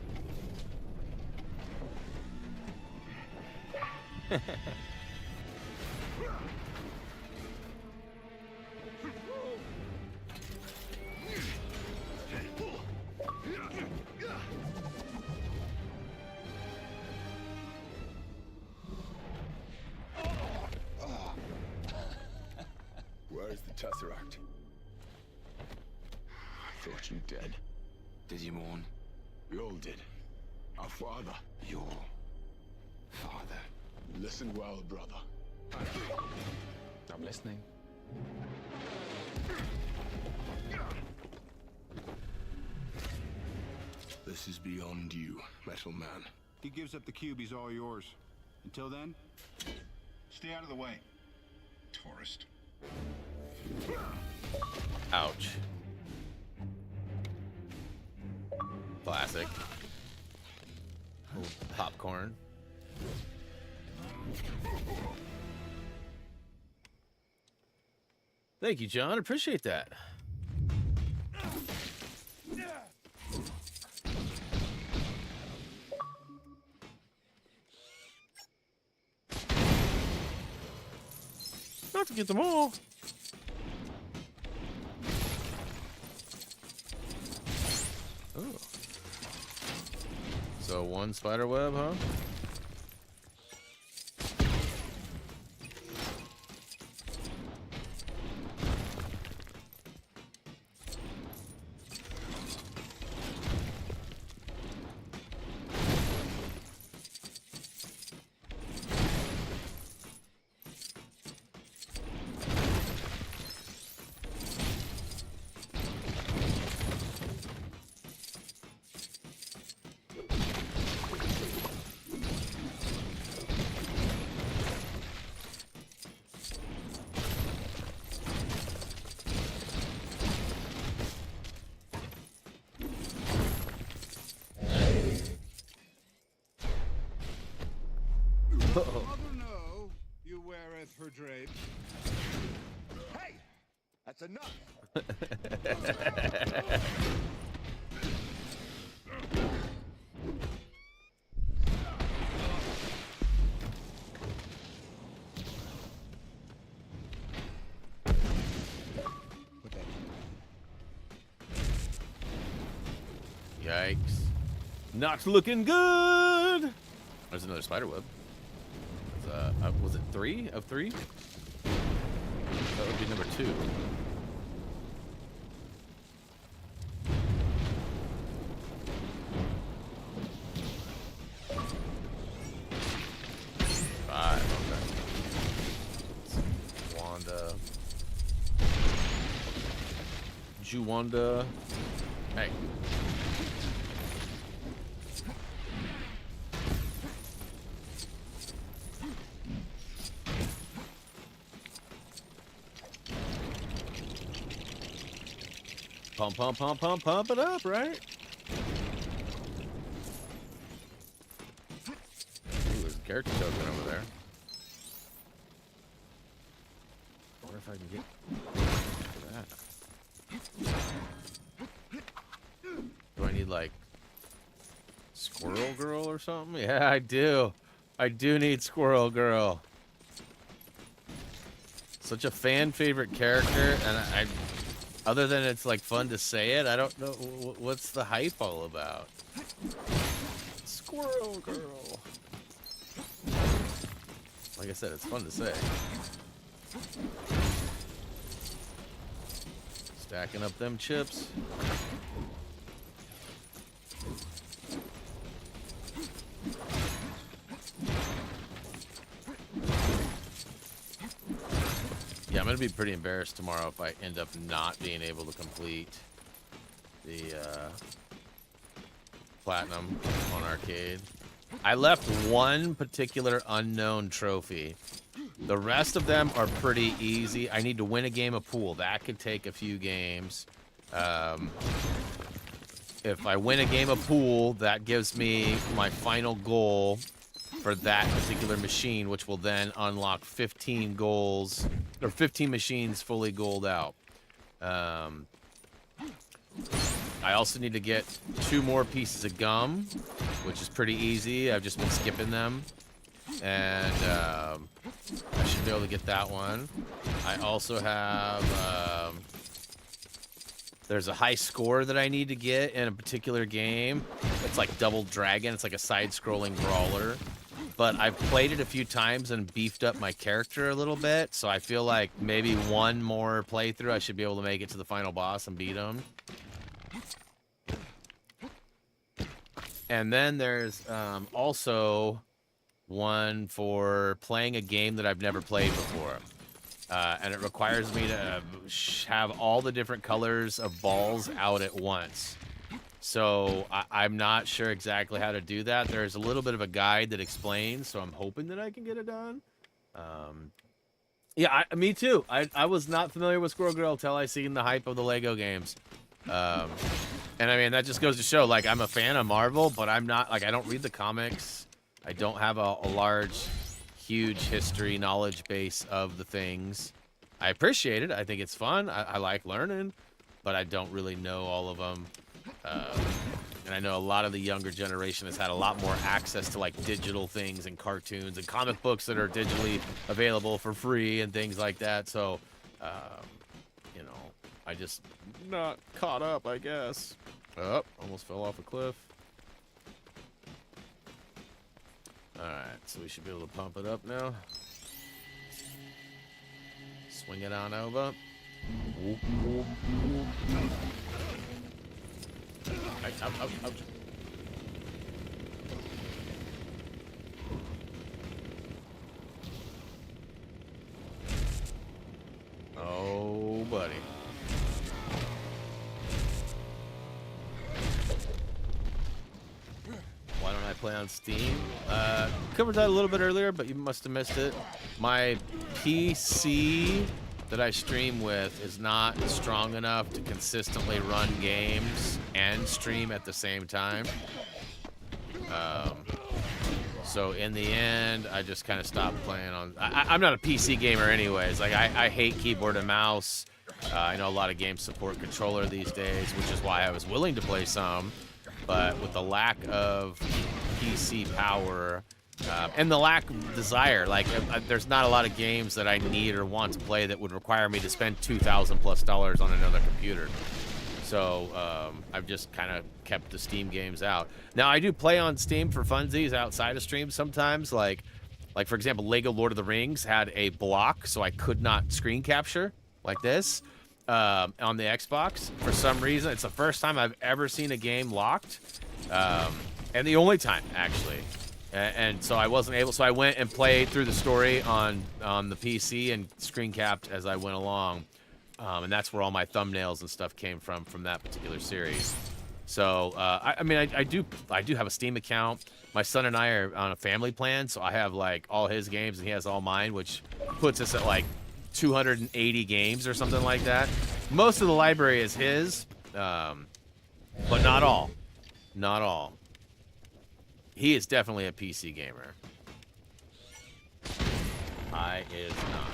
Speaker 4: Where's the Tesseract? I thought you dead. Did you mourn? We all did. Our father. Your father. Listen well, brother. I'm listening. This is beyond you, Metal Man.
Speaker 13: He gives up the cube, he's all yours. Until then, stay out of the way, tourist.
Speaker 1: Ouch. Classic. Little popcorn. Thank you, John. Appreciate that. Not to get them all. Oh. So one spider web, huh?
Speaker 17: Mother know you weareth her drapes. Hey! That's enough!
Speaker 1: Yikes. Not looking good. There's another spider web. Was it 3 of 3? That would be number 2. Juwanda. Hey. Pump, pump, pump, pump, pump it up, right? Ooh, there's a character token over there. I wonder if I can get that. Do I need, like, Squirrel Girl or something? Yeah, I do. I do need Squirrel Girl. Such a fan favorite character, and I other than it's like fun to say it, I don't know what's the hype all about. Squirrel Girl. Like I said, it's fun to say. Stacking up them chips. Yeah, I'm gonna be pretty embarrassed tomorrow if I end up not being able to complete the platinum on arcade. I left one particular unknown trophy. The rest of them are pretty easy. I need to win a game of pool. That could take a few games. If I win a game of pool, that gives me my final goal for that particular machine, which will then unlock 15 goals, or 15 machines fully gold out. I also need to get 2 more pieces of gum, which is pretty easy. I've just been skipping them. And I should be able to get that one. I also have... there's a high score that I need to get in a particular game. It's like Double Dragon. It's like a side-scrolling brawler. But I've played it a few times and beefed up my character a little bit, so I feel like maybe one more playthrough I should be able to make it to the final boss and beat him. And then there's also one for playing a game that I've never played before. And it requires me to have all the different colors of balls out at once. So I'm not sure exactly how to do that. There's a little bit of a guide that explains, so I'm hoping that I can get it done. Yeah, me too. I was not familiar with Squirrel Girl until I seen the hype of the Lego games. And I mean, that just goes to show, like, I'm a fan of Marvel, but I'm not, like, I don't read the comics. I don't have a large, huge history knowledge base of the things. I appreciate it. I think it's fun. I like learning, but I don't really know all of them. And I know a lot of the younger generation has had a lot more access to, like, digital things and cartoons and comic books that are digitally available for free and things like that. So, you know, I just not caught up, I guess. Oh, almost fell off a cliff. Alright, so we should be able to pump it up now. Swing it on over. Whoop, whoop, whoop. Ouch. Oh, buddy. Why don't I play on Steam? Covered that a little bit earlier, but you must have missed it. My PC that I stream with is not strong enough to consistently run games and stream at the same time. So in the end, I just kind of stopped playing on... I'm not a PC gamer anyways. Like, I hate keyboard and mouse. I know a lot of games support controller these days, which is why I was willing to play some. But with the lack of PC power and the lack of desire, like, there's not a lot of games that I need or want to play that would require me to spend $2,000+ on another computer. So I've just kind of kept the Steam games out. Now, I do play on Steam for funsies outside of stream sometimes. Like for example, Lego Lord of the Rings had a block, so I could not screen capture like this on the Xbox. For some reason, it's the first time I've ever seen a game locked, and the only time, actually. And so I wasn't able, so I went and played through the story on the PC and screen capped as I went along. and that's where all my thumbnails and stuff came from that particular series. So I mean, I do have a Steam account. My son and I are on a family plan, so I have like all his games and he has all mine, which puts us at like 280 games or something like that. Most of the library is his, but not all. Not all. He is definitely a PC gamer. I is not.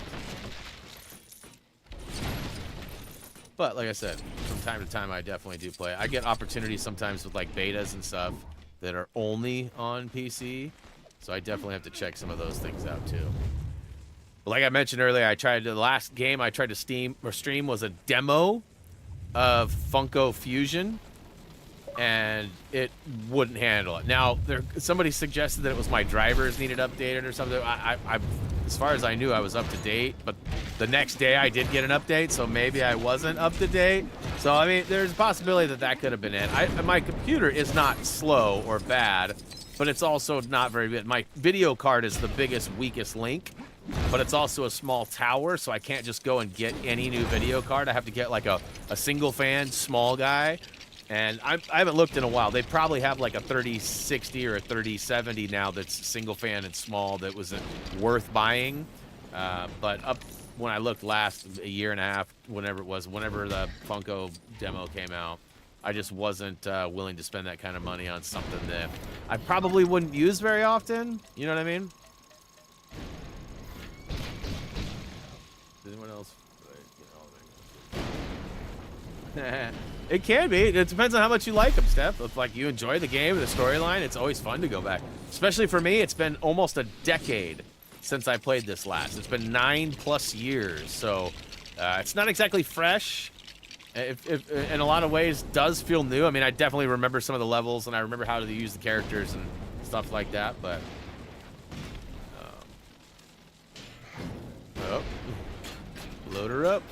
Speaker 1: But like I said, from time to time, I definitely do play. I get opportunities sometimes with like betas and stuff that are only on PC, so I definitely have to check some of those things out too. But like I mentioned earlier, the last game I tried to stream was a demo of Funko Fusion, and it wouldn't handle it. Now, somebody suggested that it was my drivers needed updated or something. As far as I knew, I was up to date, but the next day I did get an update, so maybe I wasn't up to date. So, I mean, there's a possibility that that could have been it. My computer is not slow or bad, but it's also not very good. My video card is the biggest, weakest link, but it's also a small tower, so I can't just go and get any new video card. I have to get like a single fan, small guy. And I haven't looked in a while. They probably have like a 3060 or a 3070 now that's single fan and small that was worth buying. But up when I looked last, a year and a half, whenever the Funko demo came out, I just wasn't willing to spend that kind of money on something that I probably wouldn't use very often. You know what I mean? Does anyone else? It can be. It depends on how much you like them, Steph. If like you enjoy the game, the storyline, it's always fun to go back. Especially for me, it's been almost a decade since I played this last. It's been 9+ years, so it's not exactly fresh. If in a lot of ways, does feel new. I mean, I definitely remember some of the levels, and I remember how to use the characters and stuff like that. But oh, load her up.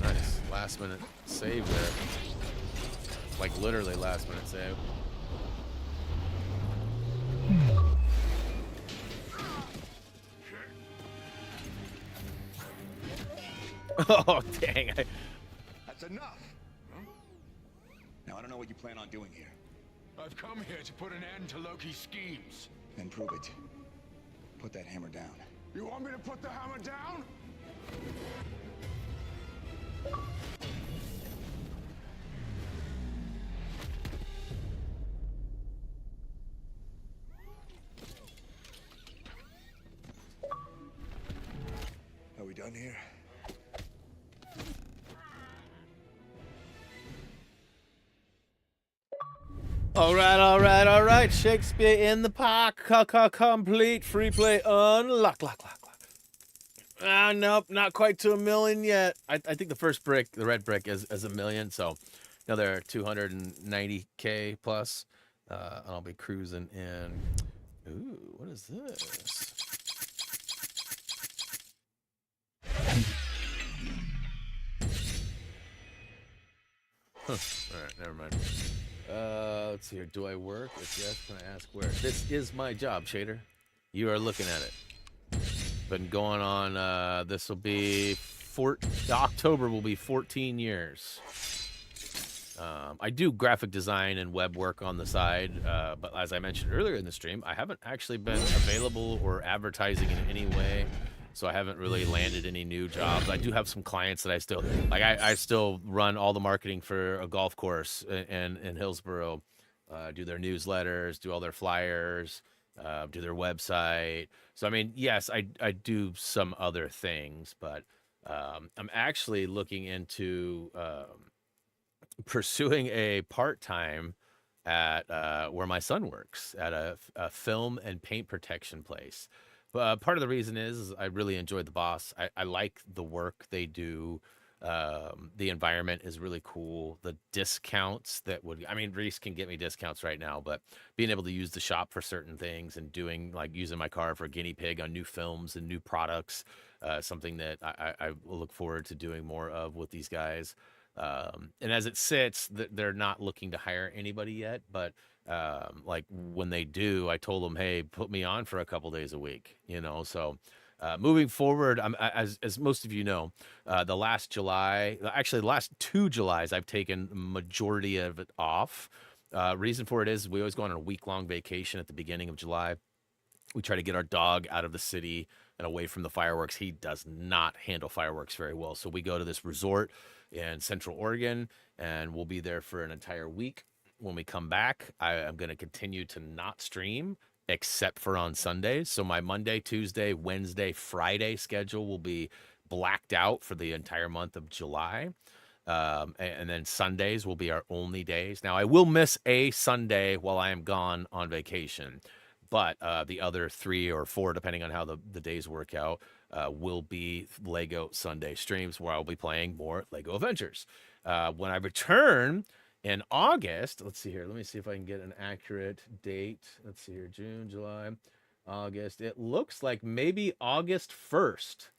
Speaker 1: Nice. Last minute save there. Like literally last minute save. Oh, dang.
Speaker 4: That's enough. Huh? Now, I don't know what you plan on doing here.
Speaker 13: I've come here to put an end to Loki's schemes.
Speaker 4: Then prove it. Put that hammer down.
Speaker 13: You want me to put the hammer down?
Speaker 4: Are we done here?
Speaker 1: All right. Shakespeare in the park. Complete. Free play unlock. Nope, not quite to 1 million yet. I think the first brick, the red brick, is 1 million. So another 290K plus. I'll be cruising in. Ooh, what is this? Huh. All right, never mind. Let's see here. Do I work? If yes, can I ask where? This is my job, Shader. You are looking at it. Been going on, this will be, October will be 14 years. I do graphic design and web work on the side, but as I mentioned earlier in the stream, I haven't actually been available or advertising in any way. So I haven't really landed any new jobs. I do have some clients that I still, like I still run all the marketing for a golf course in Hillsborough, do their newsletters, do all their flyers, do their website. So, I mean, yes, I do some other things, but I'm actually looking into pursuing a part-time at where my son works, at a film and paint protection place. Part of the reason is I really enjoyed the boss. I like the work they do. The environment is really cool. The discounts Reese can get me discounts right now, but being able to use the shop for certain things and using my car for a guinea pig on new films and new products, something that I will look forward to doing more of with these guys. And as it sits, they're not looking to hire anybody yet, but like when they do, I told them, hey, put me on for a couple days a week, you know. So moving forward, as most of you know, the last July, actually the last 2 Julys, I've taken the majority of it off. Reason for it is we always go on a week-long vacation at the beginning of July. We try to get our dog out of the city and away from the fireworks. He does not handle fireworks very well. So we go to this resort in Central Oregon, and we'll be there for an entire week. When we come back, I'm going to continue to not stream except for on Sundays. So my Monday, Tuesday, Wednesday, Friday schedule will be blacked out for the entire month of July. And then Sundays will be our only days. Now, I will miss a Sunday while I am gone on vacation. But the other 3 or 4, depending on how the days work out, will be Lego Sunday streams where I'll be playing more Lego Avengers. When I return in August, let's see here. Let me see if I can get an accurate date. Let's see here. June, July, August. It looks like maybe August 1st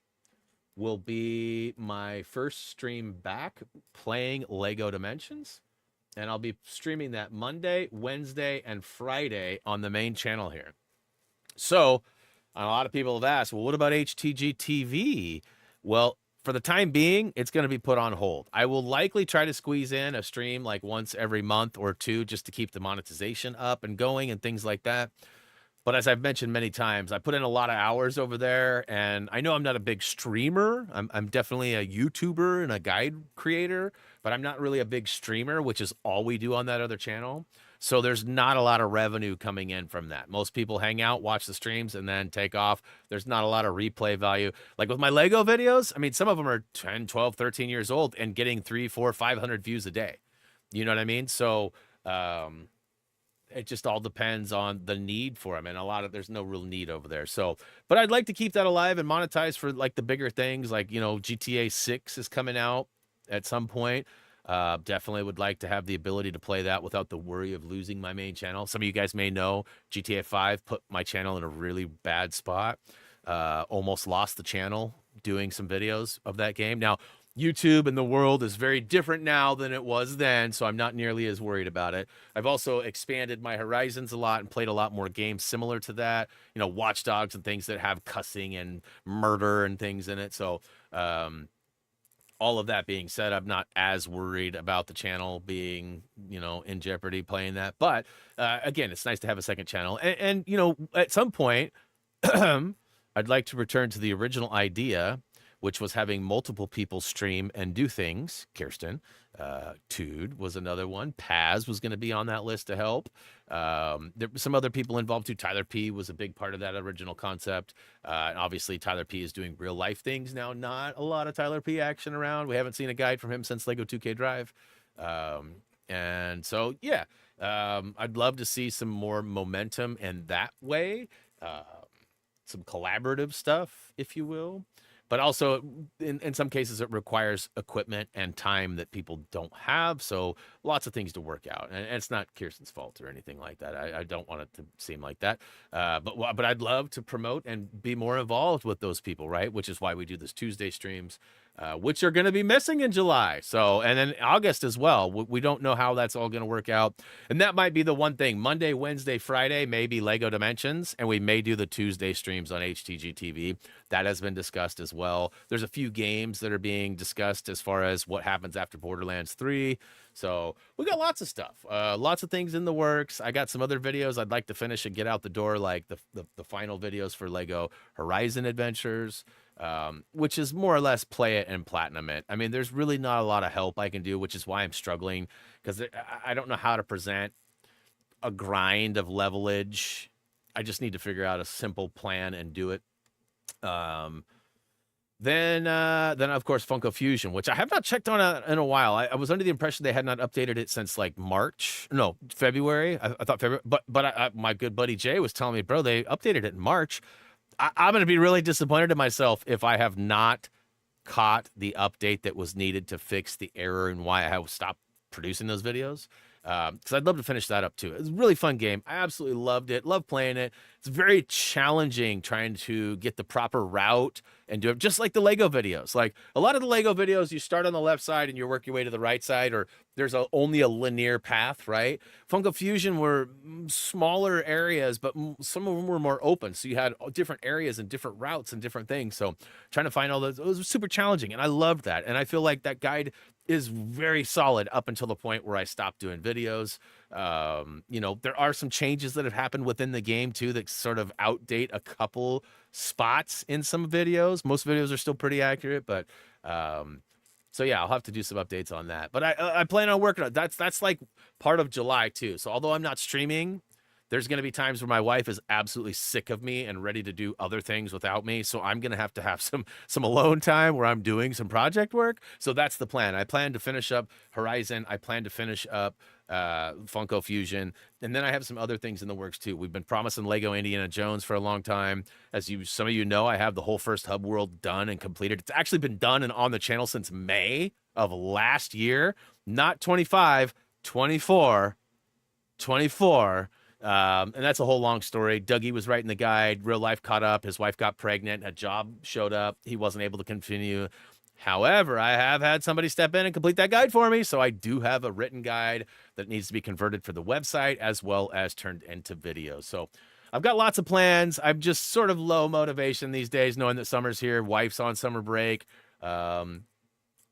Speaker 1: will be my first stream back playing Lego Dimensions. And I'll be streaming that Monday, Wednesday, and Friday on the main channel here. So a lot of people have asked, well, what about HTG TV? Well, for the time being, it's going to be put on hold. I will likely try to squeeze in a stream like once every month or 2 just to keep the monetization up and going and things like that. But as I've mentioned many times, I put in a lot of hours over there, and I know I'm not a big streamer. I'm definitely a YouTuber and a guide creator, but I'm not really a big streamer, which is all we do on that other channel. So there's not a lot of revenue coming in from that. Most people hang out, watch the streams, and then take off. There's not a lot of replay value. Like with my Lego videos, I mean, some of them are 10, 12, 13 years old and getting 300, 400, 500 views a day. You know what I mean? So, it just all depends on the need for them, and there's no real need over there. So, but I'd like to keep that alive and monetize for like the bigger things, like, you know, GTA 6 is coming out at some point. Definitely would like to have the ability to play that without the worry of losing my main channel. Some of you guys may know GTA 5 put my channel in a really bad spot. Almost lost the channel doing some videos of that game. Now, YouTube and the world is very different now than it was then, so I'm not nearly as worried about it. I've also expanded my horizons a lot and played a lot more games similar to that, you know, Watch Dogs and things that have cussing and murder and things in it. So all of that being said, I'm not as worried about the channel being, you know, in jeopardy playing that. But again, it's nice to have a second channel. And you know, at some point, I'd like to return to the original idea, which was having multiple people stream and do things. Kirsten, Tude was another one. Paz was going to be on that list to help. There were some other people involved too. Tyler P was a big part of that original concept. And obviously, Tyler P is doing real life things now. Not a lot of Tyler P action around. We haven't seen a guide from him since Lego 2K Drive. And so, yeah, I'd love to see some more momentum in that way. Some collaborative stuff, if you will. But also, in some cases, it requires equipment and time that people don't have. So lots of things to work out. And it's not Kirsten's fault or anything like that. I don't want it to seem like that. But I'd love to promote and be more involved with those people, right? Which is why we do this Tuesday streams, which are going to be missing in July. So, and then August as well. We don't know how that's all going to work out. And that might be the one thing. Monday, Wednesday, Friday, maybe Lego Dimensions. And we may do the Tuesday streams on HTG TV. That has been discussed as well. There's a few games that are being discussed as far as what happens after Borderlands 3. So we got lots of stuff, lots of things in the works. I got some other videos I'd like to finish and get out the door, like the final videos for Lego Horizon Adventures, which is more or less play it and platinum it. I mean, there's really not a lot of help I can do, which is why I'm struggling, because I don't know how to present a grind of levelage. I just need to figure out a simple plan and do it. Then of course Funko Fusion, which I have not checked on in a while. I was under the impression they had not updated it since like February. I thought February, but my good buddy Jay was telling me, bro, they updated it in March. I'm going to be really disappointed in myself if I have not caught the update that was needed to fix the error and why I have stopped producing those videos. because I'd love to finish that up too. It's a really fun game. I absolutely loved it. Love playing it. It's very challenging trying to get the proper route and do it just like the Lego videos. Like a lot of the Lego videos, you start on the left side and you work your way to the right side, or there's only a linear path, right? Funko Fusion were smaller areas, but some of them were more open. So you had different areas and different routes and different things. So trying to find all those, it was super challenging. And I loved that. And I feel like that guide is very solid up until the point where I stopped doing videos. You know, there are some changes that have happened within the game too that sort of outdate a couple spots in some videos. Most videos are still pretty accurate, but so yeah, I'll have to do some updates on that. But I plan on working on that's like part of July too. So although I'm not streaming, there's going to be times where my wife is absolutely sick of me and ready to do other things without me. So I'm going to have some alone time where I'm doing some project work. So that's the plan. I plan to finish up Horizon. I plan to finish up Funko Fusion. And then I have some other things in the works too. We've been promising Lego Indiana Jones for a long time. As some of you know, I have the whole first hub world done and completed. It's actually been done and on the channel since May of last year. Not 25, 24. And that's a whole long story. Dougie was writing the guide. Real life caught up. His wife got pregnant. A job showed up. He wasn't able to continue. However, I have had somebody step in and complete that guide for me. So I do have a written guide that needs to be converted for the website as well as turned into video. So I've got lots of plans. I'm just sort of low motivation these days, knowing that summer's here. Wife's on summer break.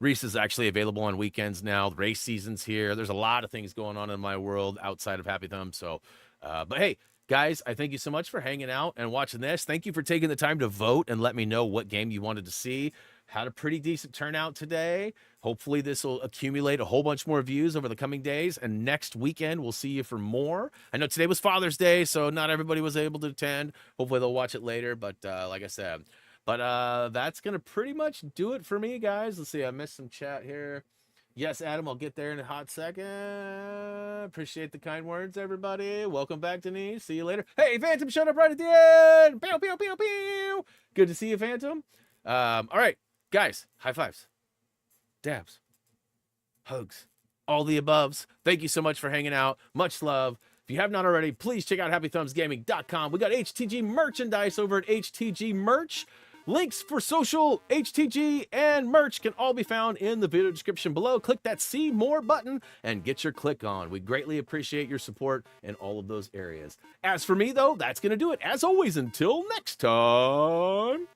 Speaker 1: Reese is actually available on weekends now. The race season's here. There's a lot of things going on in my world outside of Happy Thumb. So, but hey, guys, I thank you so much for hanging out and watching this. Thank you for taking the time to vote and let me know what game you wanted to see. Had a pretty decent turnout today. Hopefully this will accumulate a whole bunch more views over the coming days. And next weekend, we'll see you for more. I know today was Father's Day, so not everybody was able to attend. Hopefully they'll watch it later. But like I said, that's going to pretty much do it for me, guys. Let's see. I missed some chat here. Yes, Adam, I'll get there in a hot second. Appreciate the kind words, everybody. Welcome back, Denise. See you later. Hey, Phantom showed up right at the end. Pew, pew, pew, pew. Good to see you, Phantom. All right, guys, high fives, dabs, hugs, all the aboves. Thank you so much for hanging out. Much love. If you have not already, please check out HappyThumbsGaming.com. We got HTG merchandise over at HTG Merch. Links for social, HTG, and merch can all be found in the video description below. Click that See More button and get your click on. We greatly appreciate your support in all of those areas. As for me, though, that's going to do it. As always, until next time.